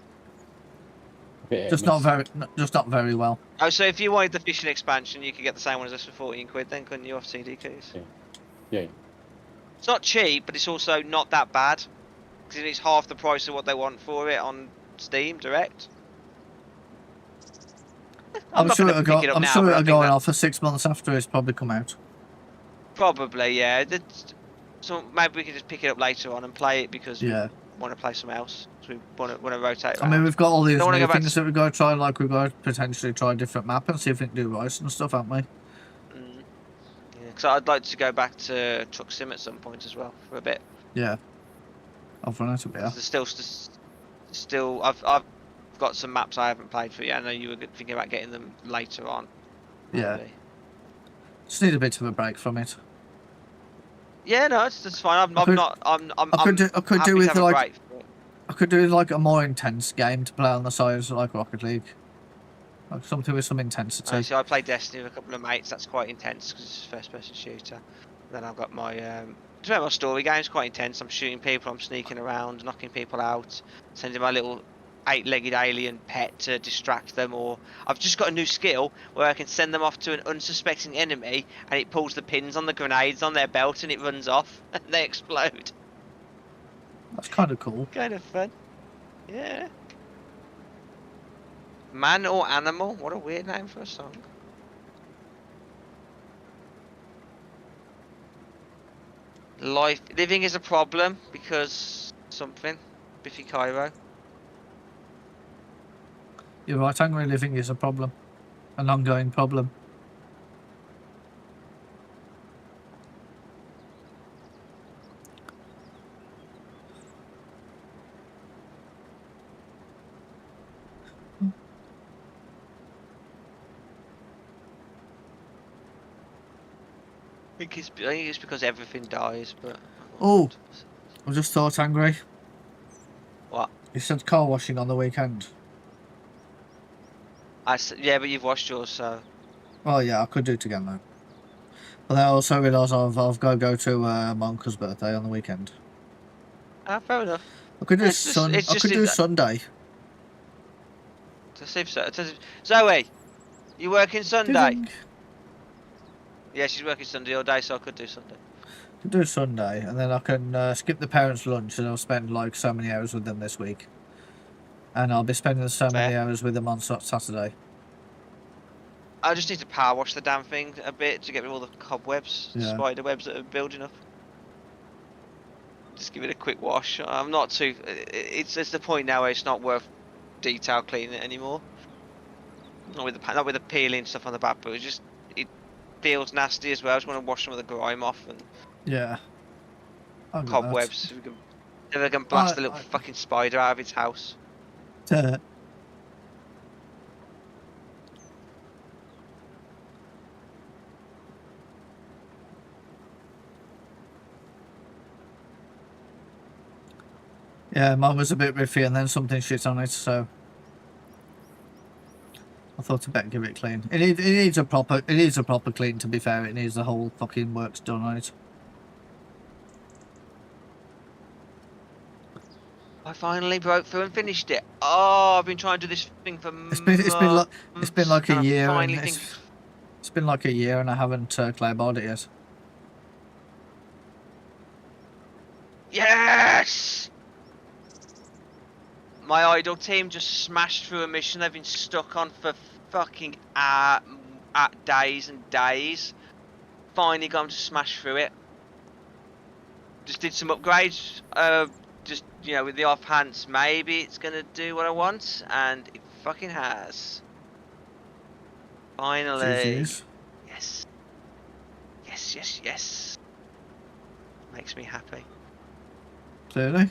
Just not very well. Oh, so if you wanted the fishing expansion, you could get the same one as us for 14 quid, then couldn't you, off CD keys? Yeah. It's not cheap, but it's also not that bad. Because it's half the price of what they want for it on Steam Direct. I'm not sure gonna it'll pick it up I'm now, sure but I it'll think go that- on for 6 months after it's probably come out. Probably, yeah. So maybe we can just pick it up later on and play it because Yeah. we want to play something else. So we want to rotate I mean, around. we've got all these Don't wanna new go back things that we've got to try. Like we've got to potentially try a different map and see if we can do rice and stuff, haven't we? Yeah, because I'd like to go back to Truck Sim at some point as well for a bit. Yeah. I've run out of beer. There's still I've got some maps I haven't played for yet. I know you were thinking about getting them later on. Yeah. maybe. Just need a bit of a break from it. Yeah, no, that's fine. I'm I could- not. I'm I could do happy with to have a like break for it. I could do like a more intense game to play on the side, like Rocket League. Like something with some intensity. So I play Destiny with a couple of mates. That's quite intense because it's a first-person shooter. Then I've got my my story game's quite intense. I'm shooting people. I'm sneaking around, knocking people out, sending my little 8-legged alien pet to distract them. Or I've just got a new skill where I can send them off to an unsuspecting enemy, and it pulls the pins on the grenades on their belt, and it runs off, and they explode. That's kind of cool. Kind of fun. Yeah. Man or animal? What a weird name for a song. Living is a problem because something. Biffy Cairo. You're right. Angry living is a problem, an ongoing problem. I think it's because everything dies, but. Oh. I just thought, Angry. What? You said car washing on the weekend. Yeah, but you've washed yours, so. Oh yeah, I could do it again though. But then I also realise I've got to go to my uncle's birthday on the weekend. Ah, fair enough. I could do It's I just could do Sunday. to save Zoe, you working Sunday? Ding. Yeah, she's working Sunday all day, so I could do Sunday. Could do Sunday, and then I can skip the parents' lunch, and I'll spend like so many hours with them this week. And I'll be spending so many Fair. hours with them on Saturday. I just need to power wash the damn thing a bit to get rid of all the cobwebs, Yeah. spider webs that are building up. Just give it a quick wash. I'm not too. It's the point now where it's not worth detail cleaning it anymore. Not with the peeling stuff on the back, but it feels nasty as well. I just want to wash some of the grime off and Yeah. I'll get cobwebs. So we can blast a little fucking spider out of its house. that. Yeah, mine was a bit riffy and then something shit on it, so I thought I'd better give it clean. It needs a proper clean, to be fair. It needs the whole fucking works done on it. I finally broke through and finished it. Oh, I've been trying to do this thing for It's been like a months, year. and I finally And think it's been like a year and I haven't claybarred it yet. yes! My idle team just smashed through a mission they've been stuck on for fucking days and days. Finally got them to smash through it. Just did some upgrades. Just, you know, with the offhands, maybe it's gonna do what I want, and it fucking has. Finally. GG's. Yes. Yes, yes, yes. Makes me happy. Clearly.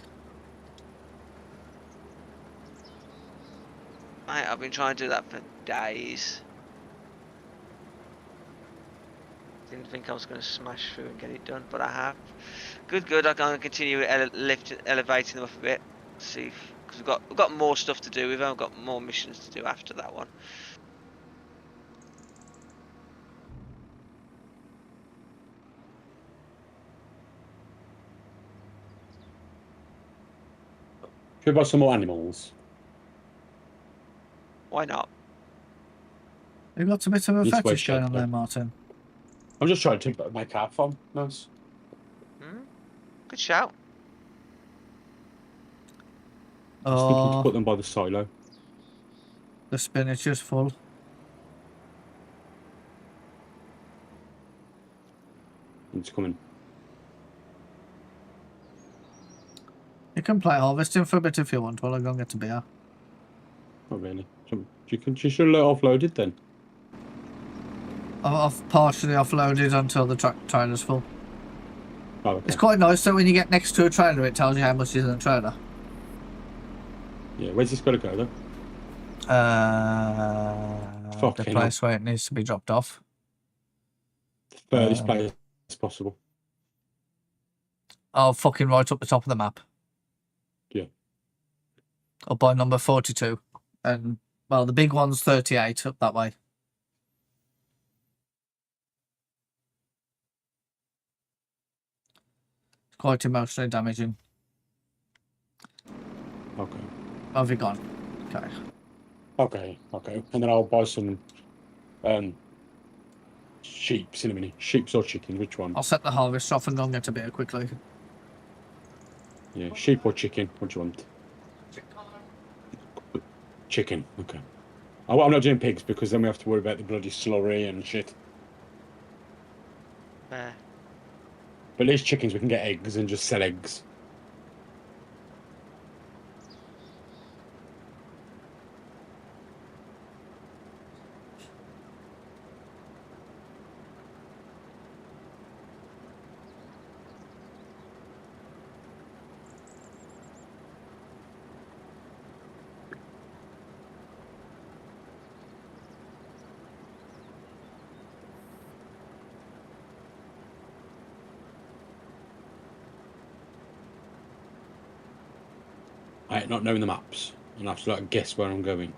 I've been trying to do that for days. Didn't think I was going to smash through and get it done, but I have. Good. I'm going to continue elevating them up a bit. See, because we've got more stuff to do. We've only got more missions to do after that one. Should we buy some more animals? Why not? You've got a bit of a This way, fetish going on Shaker. there, Martin. I'm just trying to make our farm nice. Good shout. I was thinking to Oh, put them by the silo. the spinach is full. It's coming. You can play harvesting for a bit if you want while I go and get a beer. Not really. You should let offload it then. I've partially offloaded until the trailer's full. Oh, okay. It's quite nice that when you get next to a trailer, it tells you how much is in the trailer. Yeah, where's this got to go though? The Fucking place where it needs to be dropped off. Furthest place as possible. Oh, fucking right up the top of the map. Yeah. Up by number 42. And, well, the big one's 38 up that way. It's quite emotionally damaging. Okay. How have you gone? Okay. Okay. And then I'll buy some sheeps in a minute. Sheeps or chicken, which one? I'll set the harvest off and go and get a beer quickly. Yeah, sheep or chicken? What do you want? Chicken, okay. I'm not doing pigs because then we have to worry about the bloody slurry and shit. Fair. But at least chickens we can get eggs and just sell eggs. I hate not knowing the maps and I have to like guess where I'm going.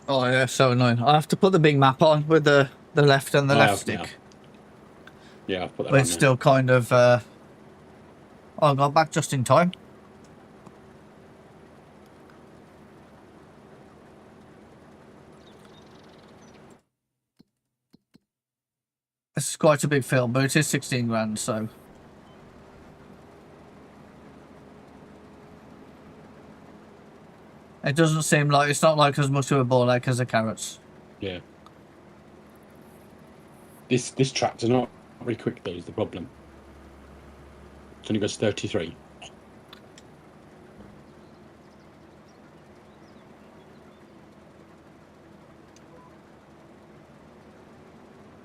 Oh yeah, so annoying. I have to put the big map on with the left and the I left have stick. now. Yeah, I've put that But on it's there. still kind of. Oh, I got back just in time. This is quite a big film, but it is 16 grand, so. It doesn't seem like it's not like as much of a ball ache as the Carrots. Yeah. This tractor not very quick though is the problem. It only goes 33.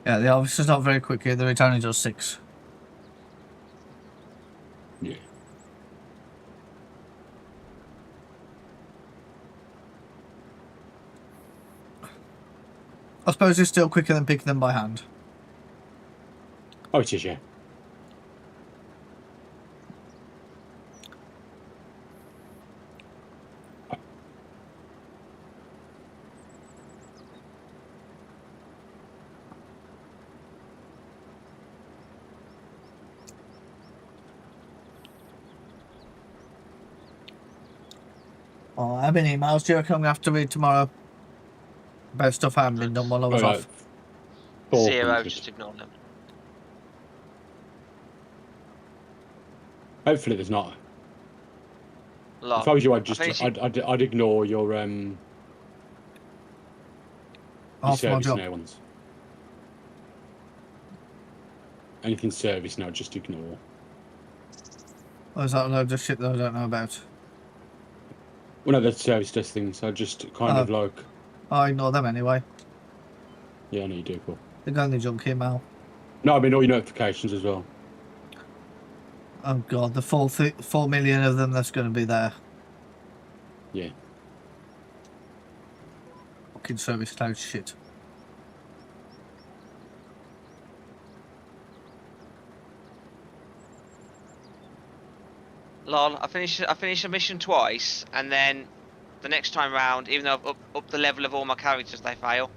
Yeah, the officer's not very quick either. It only does 6. Yeah. I suppose it's still quicker than picking them by hand. Oh, it is, yeah. Oh, how many emails do you reckon I'm going to have to read tomorrow? About stuff I haven't been done while I was Oh, off. 0, 400. just ignore them. Hopefully there's not. Lot. If I was you, I'd ignore your Half my service job. now ones. Anything service now, just ignore. Or is that a load of shit that I don't know about? Well, no, the service does things. I just kind of like, I ignore them anyway. yeah, I know you do, cool. They go in the junk email. No, I mean all your notifications as well. Oh god, the 4 million of them that's going to be there. Yeah. Fucking service cloud shit. Lol, I finished a mission twice, and then the next time round, even though I've up the level of all my characters, they fail.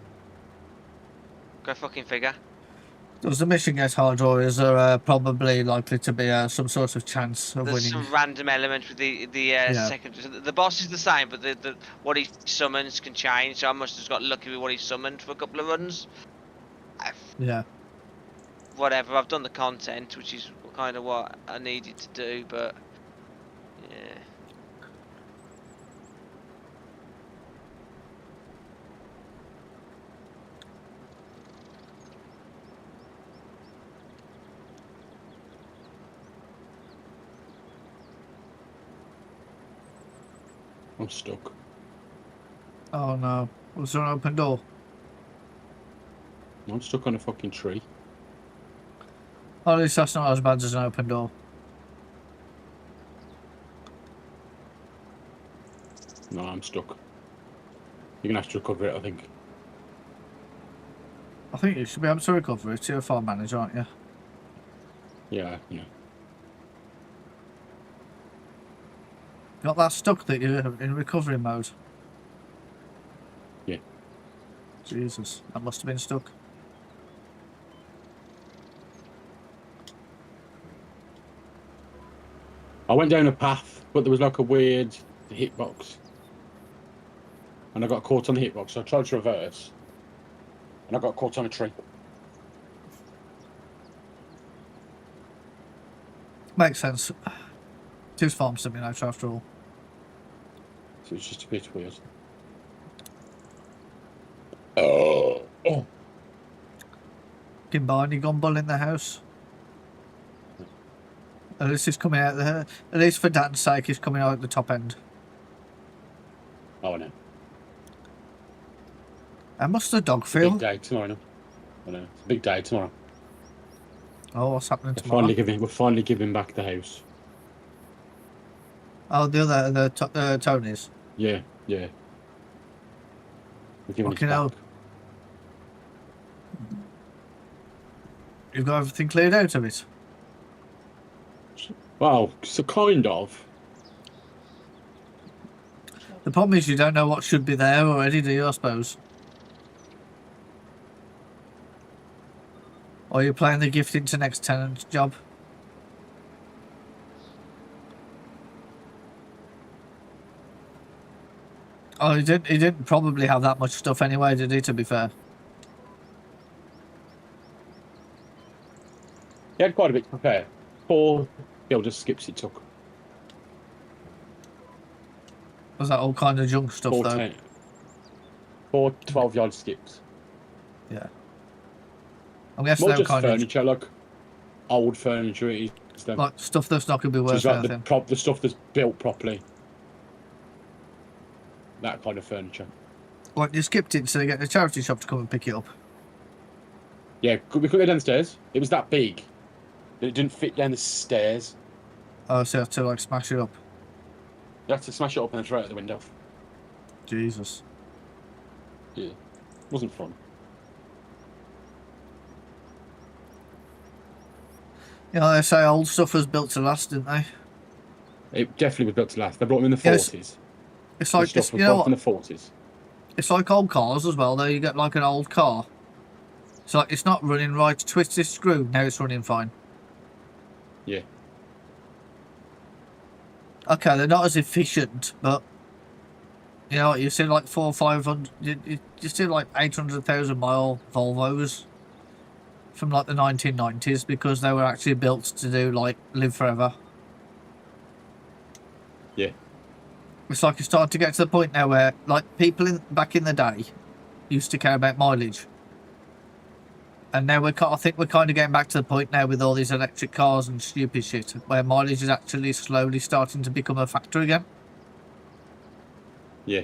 Go fucking figure. Does the mission get harder, or is there probably likely to be some sort of chance of There's winning? some random element with the second. So the boss is the same, but the what he summons can change. So I must have got lucky with what he summoned for a couple of runs. Yeah. Whatever, I've done the content, which is kind of what I needed to do, but yeah. I'm stuck. Oh no. Was there an open door? I'm stuck on a fucking tree. At least that's not as bad as an open door. No, I'm stuck. You're gonna have to recover it, I think. I think you should be able to recover it. You're a farm manager, aren't you? Yeah, yeah. Got that stuck that you're in recovery mode? Yeah. Jesus, that must have been stuck. I went down a path, but there was like a weird hitbox. And I got caught on the hitbox, so I tried to reverse. And I got caught on a tree. Makes sense. Two farm simulator after all. So it's just a bit weird. Oh. Can Barney Gumble in the house? At least he's coming out there. At least for Dan's sake, he's coming out at the top end. Oh, no. How must the dog Big feel? day tomorrow. No? I know. It's a big day tomorrow. Oh, what's happening We're tomorrow? we're finally giving back the house. Oh, the Tony's. Yeah, yeah. We're giving it Fucking back. hell. You've got everything cleared out of it. Well, so kind of. The problem is you don't know what should be there already, do you, I suppose? Or are you playing the gifting to next tenant job? Oh, he didn't probably have that much stuff anyway, did he, to be fair? He had quite a bit to prepare. 4 builder skips it took. Was that all kind of junk stuff, 4 though? 4 12-yard skips. Yeah. I'm guessing More they were just kind furniture, like old furniture. like stuff that's not going to be worth Just like anything. the stuff that's built properly. That kind of furniture. Like, you skipped it so they get the charity shop to come and pick it up. Yeah, we could go downstairs. It was that big that it didn't fit down the stairs. Oh, so you have to, like, smash it up. You have to smash it up and throw it out the window. Jesus. Yeah, wasn't fun. You know, they say old stuff was built to last, didn't they? It definitely was built to last. They brought them in the Yes. 40s. It's The like, stuff it's, was you know built in what? the 40s. It's like old cars as well, though. You get, like, an old car. It's like, it's not running right. Twist this screw. Now it's running fine. Yeah. Okay, they're not as efficient, but... You know, you see, like, 400 or 500... You see, like, 800,000 mile Volvos from, like, the 1990s because they were actually built to do, like, live forever. Yeah. It's like it's starting to get to the point now where, like, people back in the day used to care about mileage. And now I think we're kind of getting back to the point now with all these electric cars and stupid shit, where mileage is actually slowly starting to become a factor again. Yeah.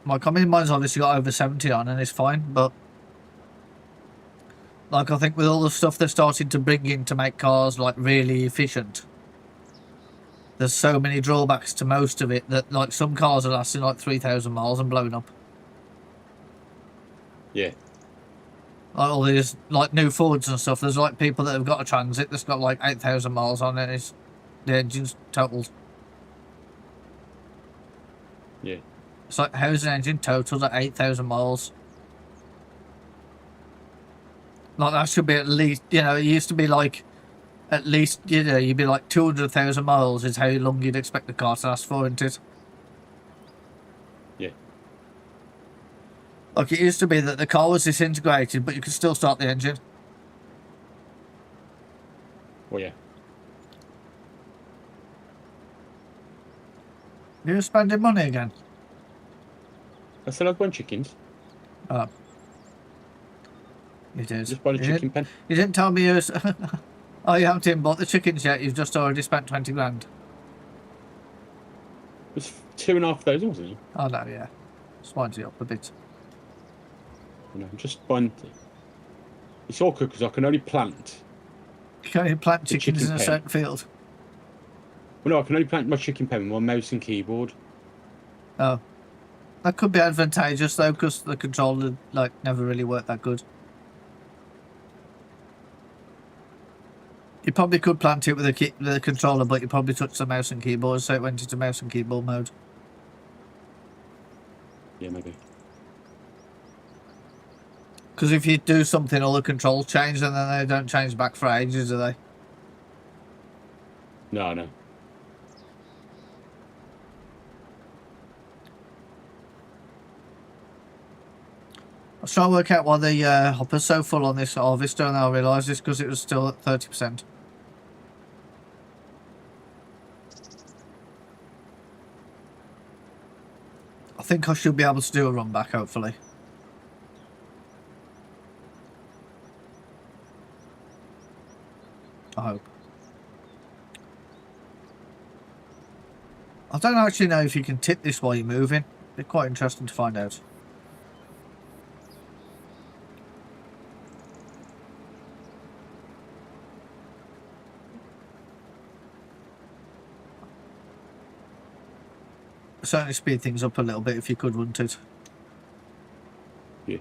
Like, I mean, mine's obviously got over 70 on and it's fine, but... Like, I think with all the stuff they're starting to bring in to make cars, like, really efficient... There's so many drawbacks to most of it that, like, some cars are lasting, like, 3,000 miles and blowing up. Yeah. Like, all these, like, new Fords and stuff, there's, like, people that have got a Transit that's got, like, 8,000 miles on it and it's... The engine's totaled. Yeah. It's like, how's an engine totaled at 8,000 miles? Like, that should be at least, you know, it used to be, like... At least, you know, you'd be like 200,000 miles is how long you'd expect the car to last for, isn't it? Yeah. Like, it used to be that the car was disintegrated, but you could still start the engine. Well, yeah. You're spending money again. I said I'd buying chickens. Oh. You did. Just bought a chicken pen. You didn't tell me you was... Oh, you haven't even bought the chickens yet. You've just already spent 20 grand. It was 2,500, wasn't it? Oh, no, yeah. Swines it up a bit. You know, I'm just buying. It's awkward because I can only plant. You can only plant The chickens chicken in a pen. certain field. Well, no, I can only plant my chicken pen with my mouse and keyboard. Oh. That could be advantageous, though, because the controller, like, never really worked that good. You probably could plant it with the controller, but you probably touched the mouse and keyboard, so it went into mouse and keyboard mode. Yeah, maybe. Because if you do something, all the controls change, and then they don't change back for ages, do they? No, no. I was trying to work out why the hopper's so full on this harvester, and I realised it's because it was still at 30%. I think I should be able to do a run back, hopefully. I hope. I don't actually know if you can tip this while you're moving. It'd be quite interesting to find out. Certainly speed things up a little bit if you could, wouldn't it? Yeah.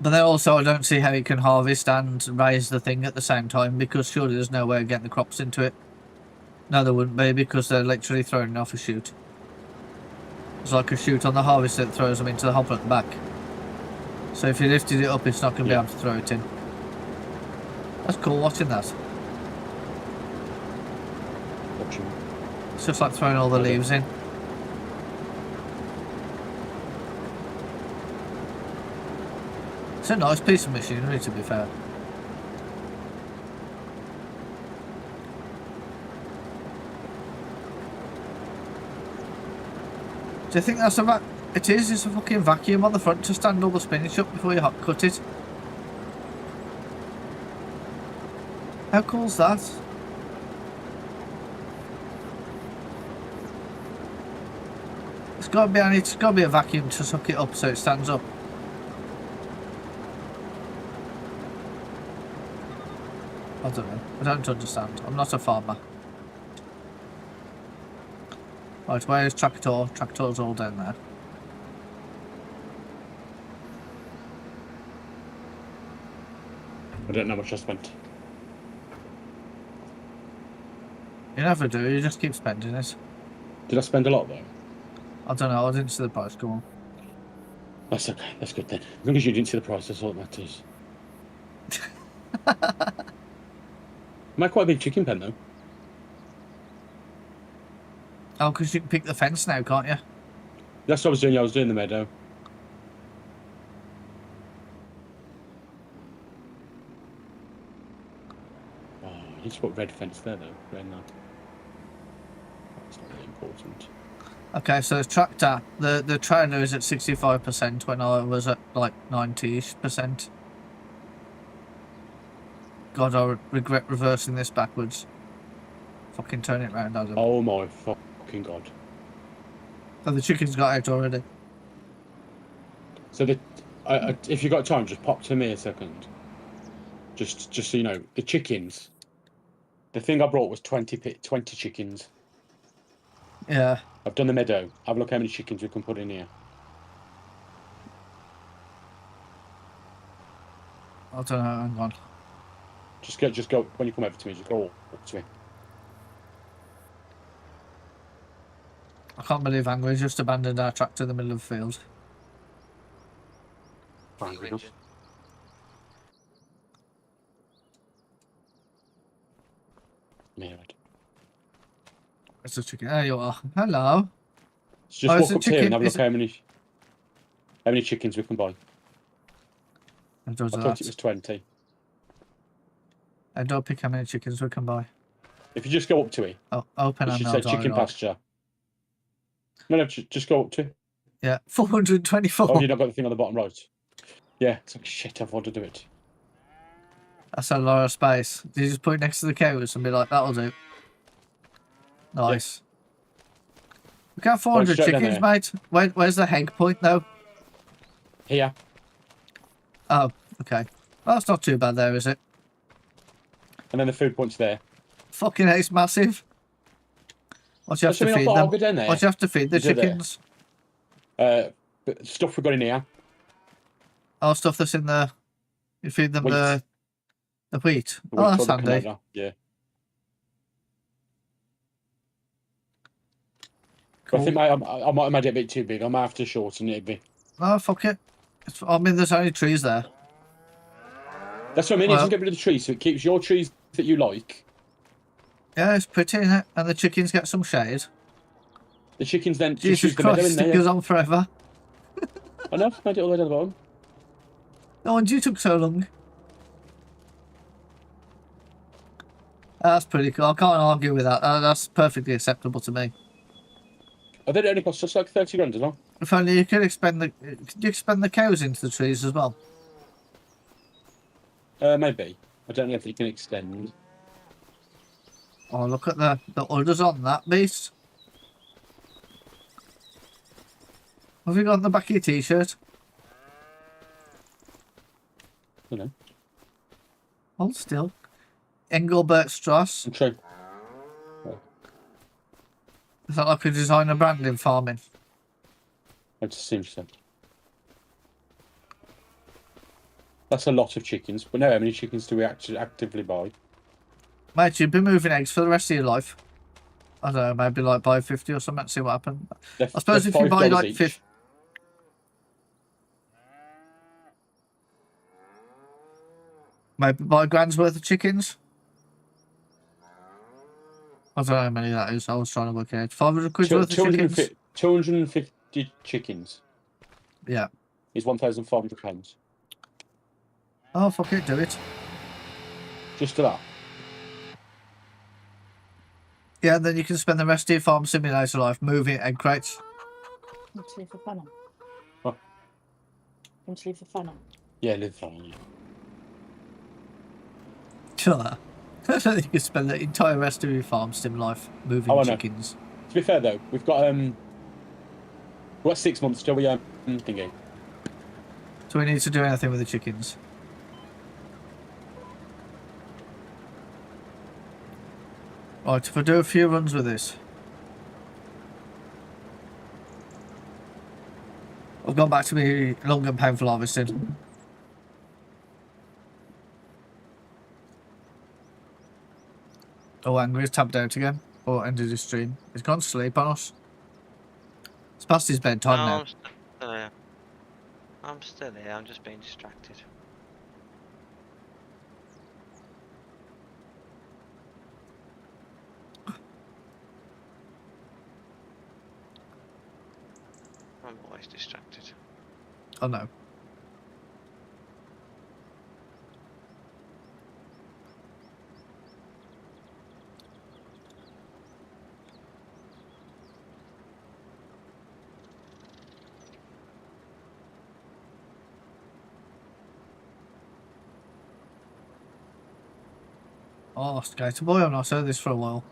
But then also, I don't see how you can harvest and raise the thing at the same time, because surely there's no way of getting the crops into it. No, there wouldn't be, because they're literally throwing off a chute. It's like a chute on the harvester that throws them into the hopper at the back. So if you lifted it up, it's not going to be able to throw it in. That's cool watching that. Watching. It's just like throwing all the leaves in. It's a nice piece of machinery, to be fair. Do you think that's a it is, it's a fucking vacuum on the front to stand all the spinach up before you hot cut it. How cool's that? It's got to be a vacuum to suck it up so it stands up. I don't know. I don't understand. I'm not a farmer. Right, where's tractor? Tractor's all down there. I don't know how much I spent. You never do. You just keep spending it. Did I spend a lot though? I don't know. I didn't see the price. Go on. That's okay. That's good then. As long as you didn't see the price, that's all that matters. Am I quite a big chicken pen though? Oh, because you can pick the fence now, can't you? That's what I was doing. I was doing the meadow. Oh, I need to put red fence there though. Red now. That's not really important. Okay, so the tractor, the trailer is at 65% when I was at like 90-ish%. God, I regret reversing this backwards. Fucking turn it round, Adam. Oh my fucking god. Oh, the chicken's got out already. So if you got time, just pop to me a second. Just so you know, the chickens. The thing I brought was 20 chickens. Yeah. I've done the meadow. Have a look how many chickens we can put in here. I don't know, hang on. Just go when you come over to me. Just go up to me. I can't believe Angry's just abandoned our tractor in the middle of the field. Angry enough. Mad. It's a chicken. There you are. Hello. So just Oh, it's walk a up here chicken, and have a look is how many chickens we can buy. And does I that. thought it was 20. And don't pick how many chickens we can buy. If you just go up to it, Oh, open it and should no say dialogue. chicken pasture. No, just go up to it. Yeah, 424. Oh, you not got the thing on the bottom right. Yeah, it's like shit. I've wanted to do it. That's a lot of space. You just put it next to the cows and be like, that'll do. Nice. We got 400 straight down chickens, there. mate. Where's the heg point, though? Here. Oh, okay. Well, that's not too bad there, is it? And then the food point's there. Fucking hell, it's massive. What do you have to feed I'll them? go down there. What do you have to feed the Is it there? chickens? But stuff we've got in here. Oh, stuff that's in the... You feed them Wheat. the wheat. The Oh, wheat that's or the handy. canola. Yeah. But I think I might have made it a bit too big. I might have to shorten it a bit. Oh, fuck it. I mean, there's only trees there. That's what I mean. Well- You just get rid of the trees, so it keeps your trees that you like. Yeah, it's pretty, isn't it? And the chickens get some shade. The chickens then just Jesus use the meadow Christ, in there. it goes on forever. I know, made it all the way down the bottom. No wonder you took so long. That's pretty cool. I can't argue with that. That's perfectly acceptable to me. I think it only costs just like 30 grand as well. If only you could expend the cows into the trees as well. Maybe. I don't know if you can extend. Oh, look at the udders on that beast. What have you got on the back of your t-shirt? You know. Hold still. Engelbert Strauss. True. Is that like a designer brand in farming? It just seems so. That's a lot of chickens. But now, how many chickens do we actually actively buy? Mate, you've been moving eggs for the rest of your life. I don't know, maybe like buy 50 or something, see what happens. I suppose if you buy $5 like each. 50. Maybe buy a grand's worth of chickens. I don't know how many that is. I was trying to work it out. 500 quid's worth of chickens. 250 chickens Yeah. is £1,500. Oh, fuck it, do it. Just to that. Yeah, and then you can spend the rest of your farm simulator life moving egg crates. Want to leave the fan on? What? Want to leave the fan on? Yeah, live fine. Yeah. Sure. You can spend the entire rest of your farm sim life moving Oh, I know. chickens. To be fair though, we've got 6 months till we thingy. Do we need to do anything with the chickens? Right, if I do a few runs with this. I've gone back to my long and painful harvesting. Oh, Angry's tabbed out again. Or ended his stream. He's gone to sleep on us. It's past his bedtime No, now. I'm still here. I'm still here. I'm just being distracted. I'm always distracted. Oh no. Oh, Skater Boy, I've not heard this for a while.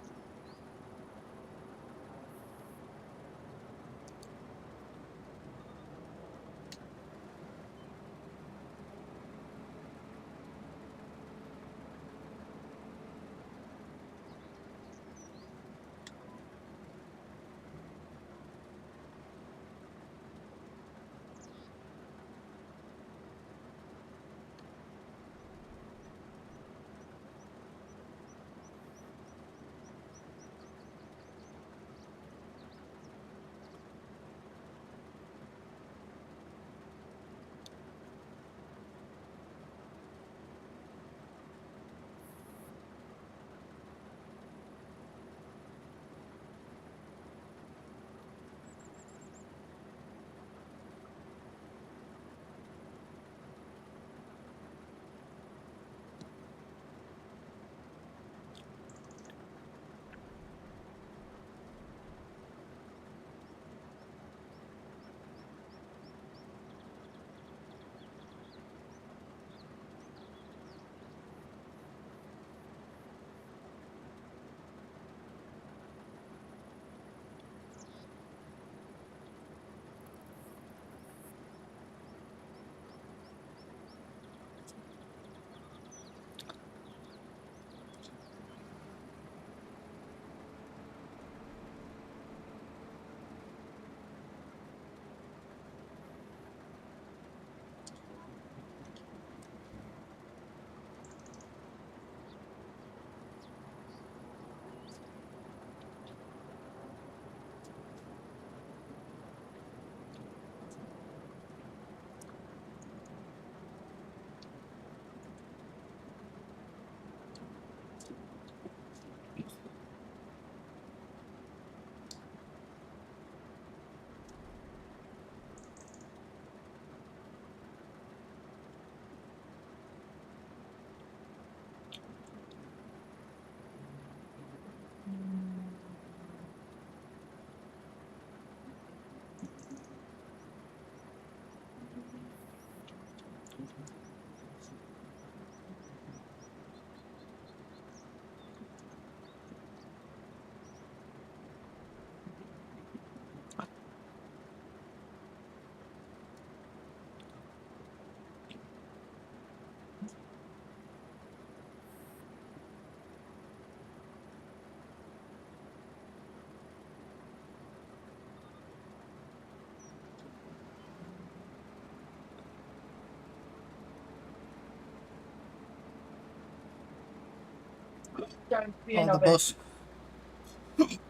Don't be on the another. bus.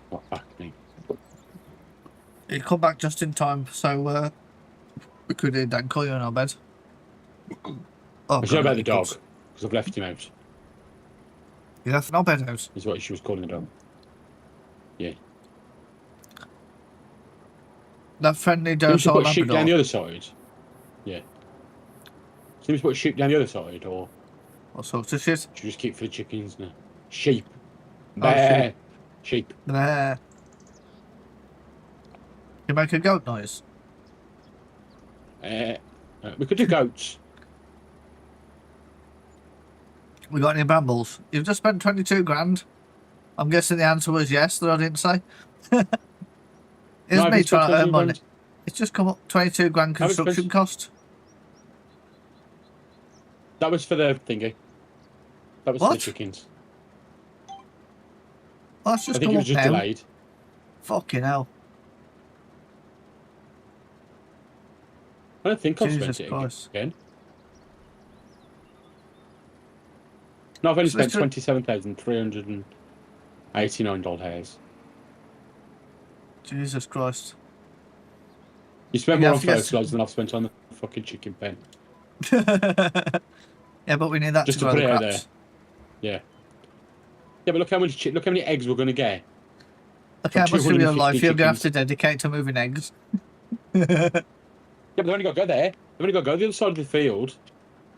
What fuck me? He come back just in time, so we could hear Dan call you in our bed. Oh, I should know God, about the he dog comes. because I've left him out. You left in our bedhouse. Is what she was calling the dog. That friendly Seems to docile put sheep down the Labrador. other side. Yeah. Seems to put sheep down the other side, or What sorts of shit? should we just keep for the chickens now? Sheep. Oh, Bear. Sheep. There. You make a goat noise. We could do goats. We got any brambles? You've just spent 22 grand. I'm guessing the answer was yes, that I didn't say. It's No, me it's got trying to earn 22 money. grand. It's just come up 22 grand How much construction was- cost. That was for the thingy. That was for What? the chickens. Oh, that's I just think come it up was just now. delayed. Fucking hell. I don't think I've Jesus spent it Christ. again. No, I've only So spent it's a- $27,389. Jesus Christ. You spent You more have on to get fertilizer than I've spent on the fucking chicken pen. Yeah, but we need that Just to to grow put the it out crops. Yeah, but look how many eggs we're gonna get. Look how much of your 250 life you're going to have chickens. to dedicate to moving eggs. Yeah, but they've only got to go there. They've only got to go to the other side of the field.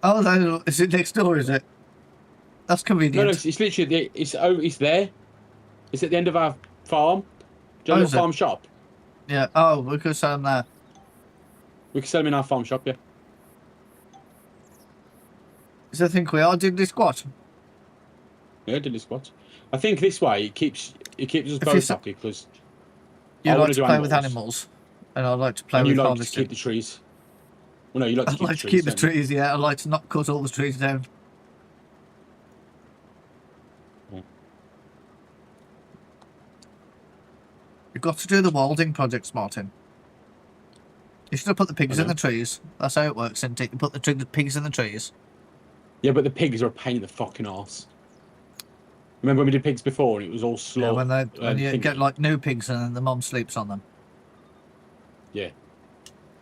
Oh, no, is it next door, is it? That's convenient. No, it's literally it's there. It's at the end of our farm. Do you Oh, know is the it? farm shop? Yeah. Oh, we could sell them there. We can sell them in our farm shop. Yeah. Is I think we are diddly squat. Yeah, diddly squat. I think this way it keeps us you both s- happy because You I like wanna to do play with animals, and I like to play and you with like to harvesting. keep the trees. Well, no, you like I to keep like the to trees. keep the don't you? trees, yeah. I like to not cut all the trees down. Yeah. You've got to do the wilding projects, Martin. You should have put the pigs in know. the trees. That's how it works, isn't it? You put the pigs in the trees. Yeah, but the pigs are a pain in the fucking arse. Remember when we did pigs before and it was all slow? Yeah, when you get like new pigs and then the mom sleeps on them. Yeah.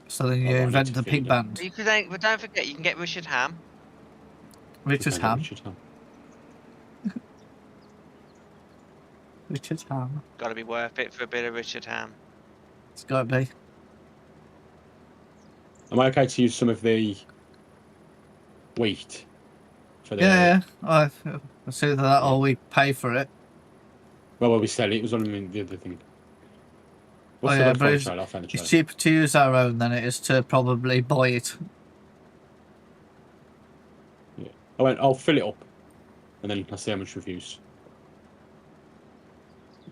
So then Oh, you I need invent to the feed pig them. band. But don't forget, you can get Richard Ham. Richard's Okay, ham. Richard Ham. Richard's ham. Got to be worth it for a bit of Richard Ham. It's got to be. Am I okay to use some of the wheat for the? Yeah, it's either that or we pay for it. Well, we sell it. It was on the other thing. What's Oh, the yeah, other but phone it's- trailer? I found the It's trailer. cheaper to use our own than it is to probably buy it. I'll fill it up, and then I'll see how much reviews.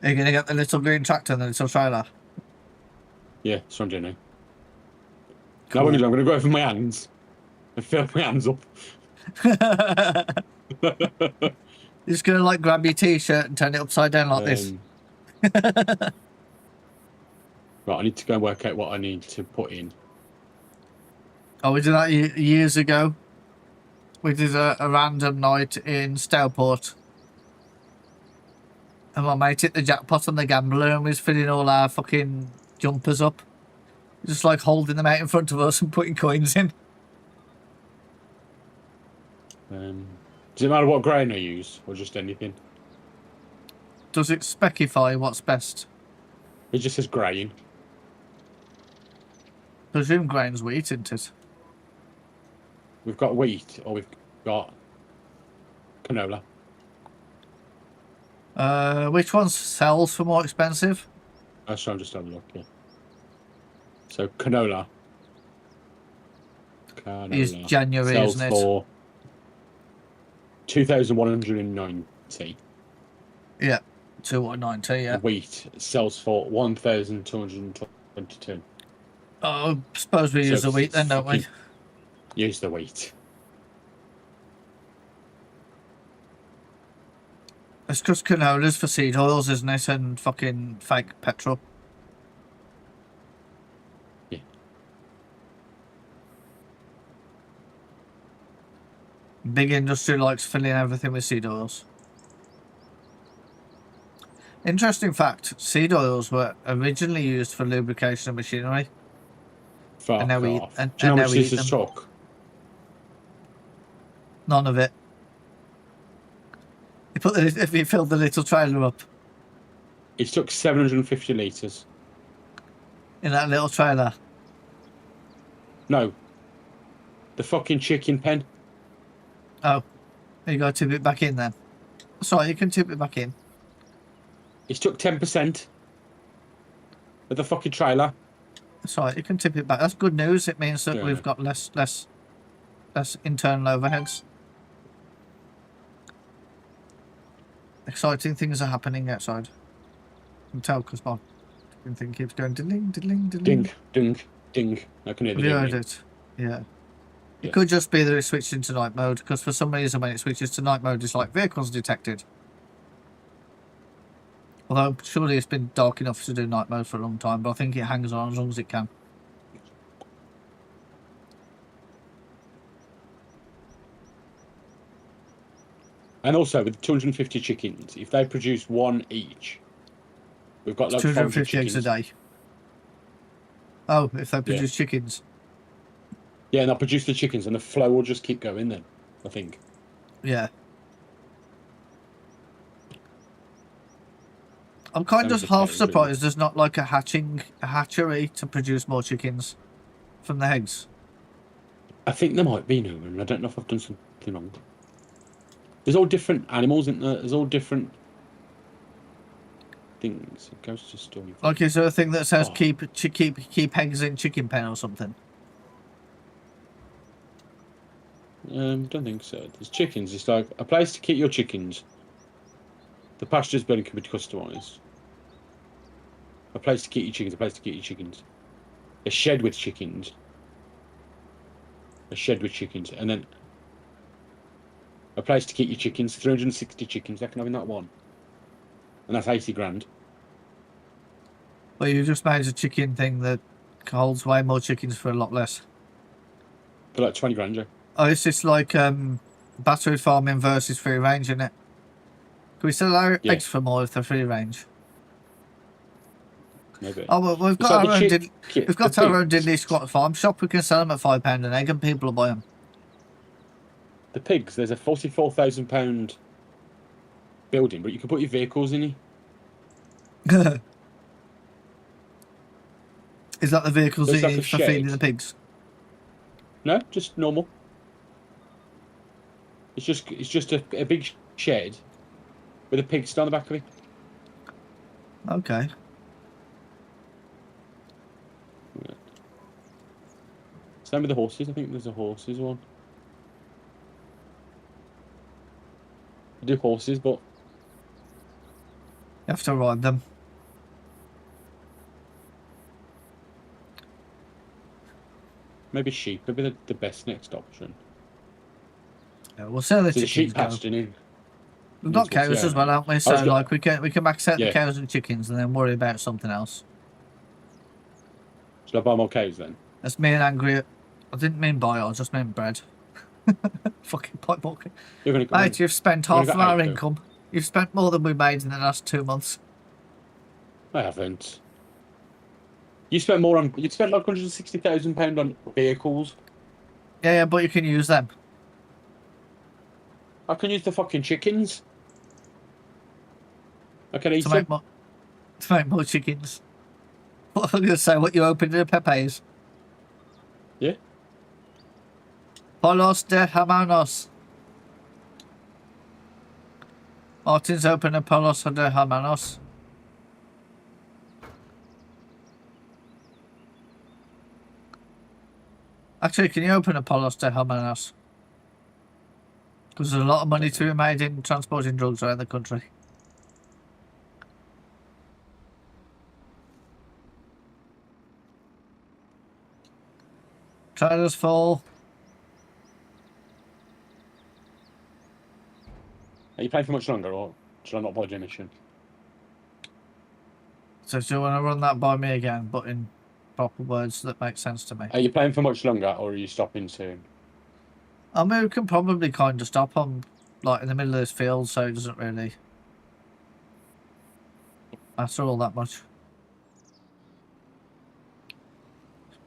Are you going to get the little green tractor and the little trailer? Yeah, that's what I'm doing now. Cool. Now what I'm going to go over my hands and fill my hands up. You're just going to like grab your t-shirt and turn it upside down like this. Right, I need to go and work out what I need to put in. Oh, we did that years ago. We did a random night in Stourport. And my mate hit the jackpot on the gambler and was filling all our fucking jumpers up. Just like holding them out in front of us and putting coins in. Does it matter what grain I use, or just anything? Does it specify what's best? It just says grain. Presume grain's wheat, isn't it? We've got wheat, or we've got canola. Which one sells for more expensive? That's what I'm just having a look. Yeah. So canola. Is January, sells isn't it? for 2,190. Yeah, 290, yeah. Wheat sells for 1,222. Oh, I suppose we use the wheat then, don't we? Use the wheat. It's just canolas for seed oils, isn't it? And fucking fake petrol. Yeah. Big industry likes filling everything with seed oils. Interesting fact: seed oils were originally used for lubrication of machinery. Fuck now we- off. and- Do you know and how now much we this eat has them. took? None of it. If you filled the little trailer up It took 750 litres. in that little trailer. No. The fucking chicken pen. Oh, you got to tip it back in then. Sorry, you can tip it back in. It took 10% of the fucking trailer. Sorry, you can tip it back. That's good news. It means that Yeah. we've got less internal overheads. Exciting things are happening outside. I can tell because my fucking thing keeps going ding, ding, ding. Ding, ding, ding. I can hear the Have you heard ding. it? Yeah. It Yeah. could just be that it switched into night mode, because for some reason when it switches to night mode, it's like vehicles detected. Although surely it's been dark enough to do night mode for a long time, but I think it hangs on as long as it can. And also with 250 chickens, if they produce one each, we've got like 250 eggs a day. Oh, if they produce chickens. Yeah, and they'll produce the chickens, and the flow will just keep going. Then I think. Yeah. I'm kind That of was half okay, really. surprised there's not like a hatchery to produce more chickens from the eggs. I think there might be no, and I don't know if I've done something wrong. There's all different animals, isn't there? There's all different things. It goes to story. Like, is there a thing that says Oh. keep eggs in chicken pen or something? Don't think so. There's chickens. It's like a place to keep your chickens. The pasture's building can be customised. A place to keep your chickens. A place to keep your chickens. A shed with chickens. A shed with chickens, and then a place to keep your chickens. 360 chickens. They can have in that one, and that's 80 grand. Well, you just made a chicken thing that holds way more chickens for a lot less. For like 20 grand, yeah. Oh, it's just like battery farming versus free range, isn't it? Can we sell our Yeah. eggs for more if they're free range? Maybe. Oh, well, we've It's got like our the own. chick- We've got the our own pigs. diddly squat farm shop. We can sell them at £5 an egg, and people will buy them. The pigs. There's a £44,000 building, but you can put your vehicles in it. Is that the vehicles Looks that like you a need for feeding shed. the pigs? No, just normal. It's just a big shed with a pigsty on the back of it. Okay. Same with the horses. I think there's a horses one. I do horses, but You have to ride them. maybe sheep. Maybe the best next option. Yeah, we'll sell the So the chickens. sheep Go. pasturing in. We've got That's what's cows as there. well, haven't we? So was go- like we can max out the Yeah. cows and chickens, and then worry about something else. Should I buy more cows then? That's me and angry. I didn't mean buy. I just meant bread. Fucking pipe walking. You're gonna come. Mate, you've spent We've half got of our eight, though. income. You've spent more than we made in the last 2 months. I haven't. You spent more on. You spent like £160,000 on vehicles. Yeah, but you can use them. I can use the fucking chickens. I can eat to them. make more chickens. What I'm gonna say? What you opened in Pepe's? Yeah. Polos de Hermanos. Martin's opened a Polos de Hermanos. Actually, can you open a Polos de Hermanos? Because there's a lot of money to be made in transporting drugs around the country. Trailers full. Are you playing for much longer, or should I not buy your mission? So do you want to run that by me again, but in proper words that make sense to me? Are you playing for much longer, or are you stopping soon? I mean, we can probably kind of stop on, like, in the middle of this field, so it doesn't really... matter all that much.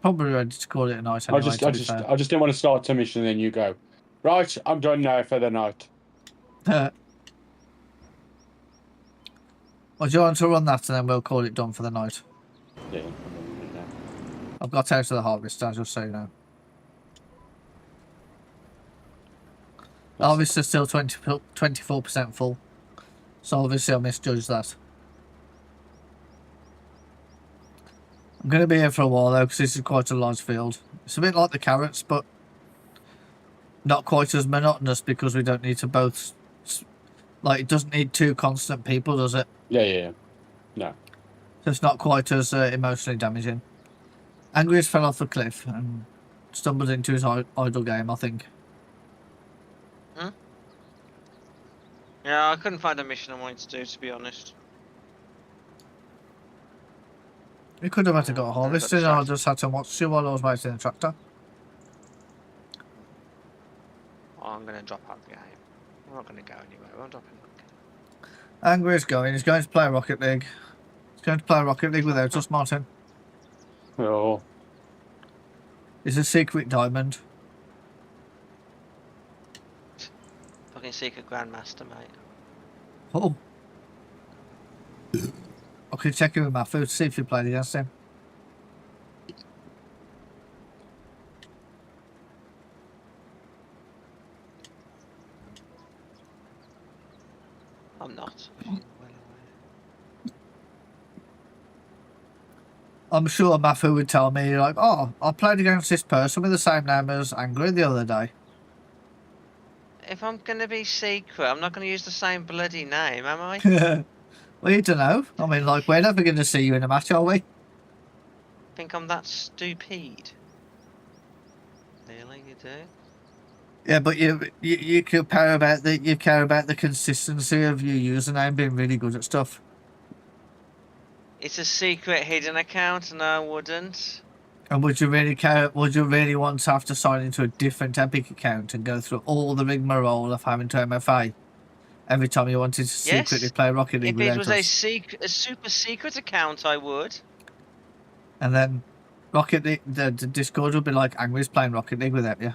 Probably ready to call it a night anyway, to be fair. I just didn't want to start a mission and then you go, right, I'm done now for the night. Well, do you want to run that and then we'll call it done for the night? Yeah. I'm running it now. I've got out of the harvester, just so you know. The harvester's still 24% full. So obviously I misjudged that. I'm going to be here for a while though, because this is quite a large field. It's a bit like the carrots, but not quite as monotonous because we don't need to both... Like, it doesn't need two constant people, does it? Yeah. No. So it's not quite as emotionally damaging. Angriest fell off the cliff and stumbled into his idle game, I think. Yeah, I couldn't find a mission I wanted to do, to be honest. We could have had to go got harvesting and I distracted. just had to watch you while I was waiting the tractor. Oh, I'm going to drop out the game. I'm not going to go anywhere. I'm dropping out the game. Angry is going. He's going to play Rocket League. He's going to play Rocket League without us, Martin. Oh. He's a secret diamond. Fucking secret grandmaster, mate. Oh. I could check in with Matthew to see if you played against him. I'm not. Well aware. I'm sure Matthew would tell me, like, oh, I played against this person with the same name as Angry the other day. If I'm going to be secret, I'm not going to use the same bloody name, am I? Well, you don't know. I mean, like, we're never going to see you in a match, are we? Think I'm that stupid? Really, you do? Yeah, but you care about the consistency of your username being really good at stuff. It's a secret hidden account, and I wouldn't. And would you really care? Would you really want to have to sign into a different Epic account and go through all the rigmarole of having to MFA every time you wanted to secretly play Rocket League If it without was us? a super secret account, I would. And then Rocket League, the Discord would be like, Angry's playing Rocket League without you.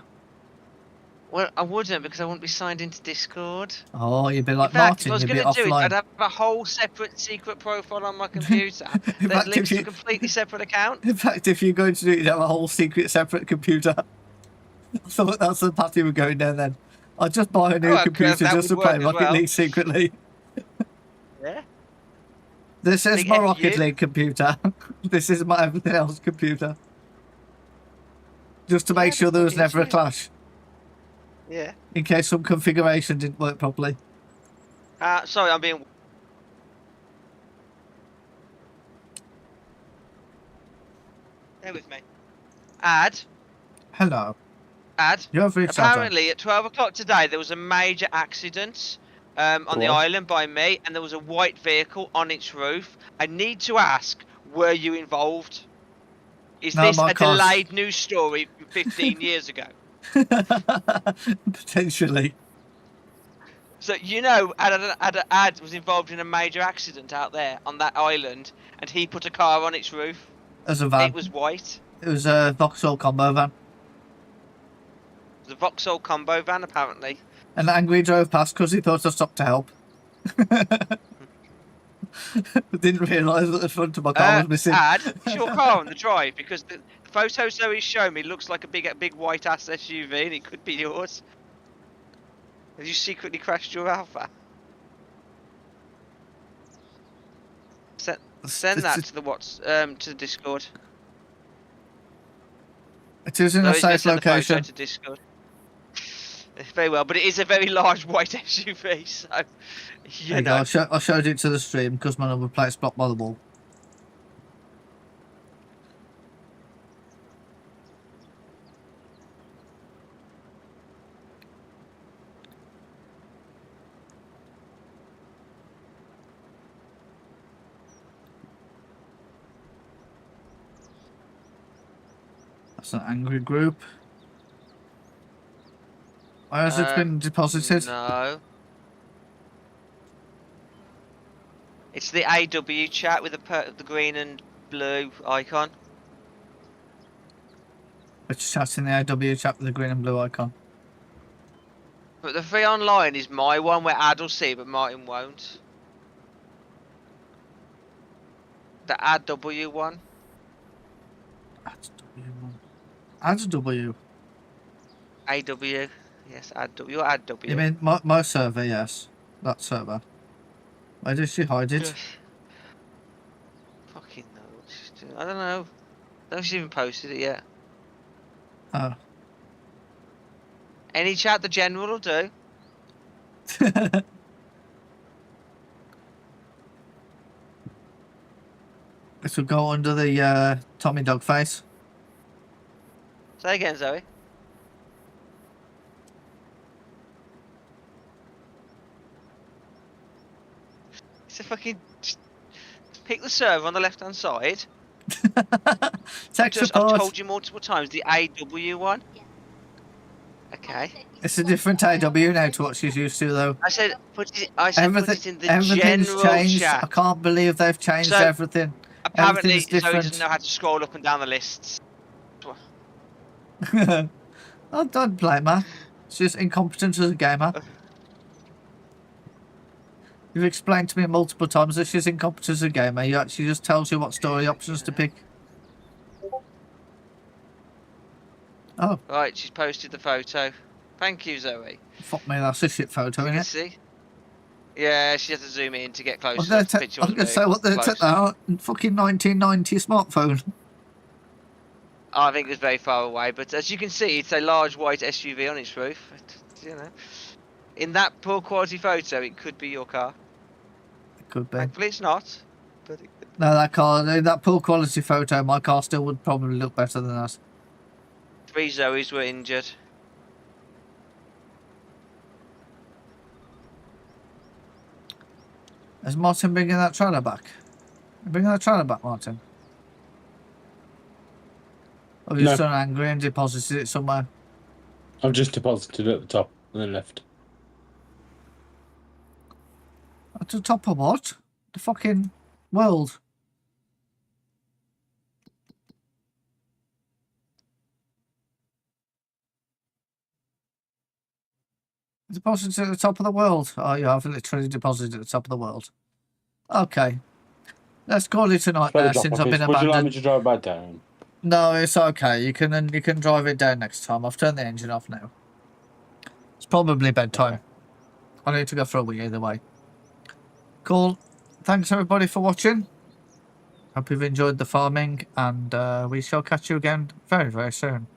Well, I wouldn't because I wouldn't be signed into Discord. Oh, you'd be In like fact, if Martin. I was You'd be going to do it, I'd offline. have a whole separate secret profile on my computer In that fact, links if to you, a completely separate account. in fact, if you're going to do it, you'd have a whole secret separate computer. So that's the path you were going down then. I'd just buy a new Oh, computer that just to would play work as Rocket well. League secretly. Yeah. This is Big my F Rocket you. League computer. This is my everything else computer. Just to make Yeah, sure there was fucking never a shit. clash. Yeah. In case some configuration didn't work properly. Sorry, I'm being. Bear with me. Ad. Hello. Ad. You have reached out. Apparently, at 12 o'clock today, there was a major accident on the What? island by me, and there was a white vehicle on its roof. I need to ask, were you involved? Is No, this my a car's- delayed news story from 15 years ago? Potentially. So, you know, Ad was involved in a major accident out there on that island, and he put a car on its roof. As a van. It was white. It was a Vauxhall combo van. The Vauxhall combo van, apparently. And Angry drove past because he thought I stopped to help. Didn't realise that the front of my car was missing. Ad, is your car on the drive? Because the photo so he's shown me looks like a big white ass SUV, and it could be yours. Have you secretly crashed your Alpha? Send that to the to the Discord. It is in No, a he's gonna safe send the photo location. to Discord. Very well, but it is a very large white SUV, so There you you go. know. I showed it to the stream because my number plate's blocked by the wall. That's an angry group. Where has it been deposited? No. It's the AW chat with the green and blue icon. Which chat's in the AW chat with the green and blue icon? But the free online is my one where Ad will see, but Martin won't. The AW one. Add W. Add W. AW. Yes, AW. Your AW. You mean my server? Yes, that server. Where did she hide it? Yes. Fucking know what she's doing. I don't know. I don't know if she's even posted it yet. Oh. Any chat the general will do. This will go under the Tommy Dog face. Say again, Zoe. It's a fucking. Just pick the server on the left hand side. Tech I've support. told you multiple times the AW one. Okay. It's a different AW now to what she's used to, though. I said put it in the Everything's general changed. I chat. can't believe they've changed So, everything. Apparently, everything's Zoe different. doesn't know how to scroll up and down the lists. I don't blame her. She's incompetent as a gamer. You've explained to me multiple times that she's incompetent as a gamer. She just tells you what story options to pick. Oh, Right, she's posted the photo. Thank you, Zoe. fuck me, that's a shit photo, You can isn't it? see. Yeah, she has to zoom in to get closer. I'm going The picture wasn't to very say what they took close. that out. Fucking 1990 smartphone. I think it was very far away, but as you can see, it's a large white SUV on its roof. You know, in that poor quality photo, it could be your car. It could be. Thankfully, it's not. But it could. No, that car, that poor quality photo, my car still would probably look better than that. 3 Zoes were injured. Is Martin bringing that trailer back? You bringing that trailer back, Martin? Or have you No. just done angry and deposited it somewhere? I've just deposited it at the top and then left. At the top of what? The fucking world. Deposited at the top of the world. Oh, you have literally deposited at the top of the world. Okay. Let's call it a night Play there the since drop I've been office. Would you like me abandoned. to drive back down? No, it's okay. You can drive it down next time. I've turned the engine off now. It's probably bedtime. Okay. I need to go for a wee either way. Cool. Thanks everybody for watching. Hope you've enjoyed the farming, and we shall catch you again very, very soon.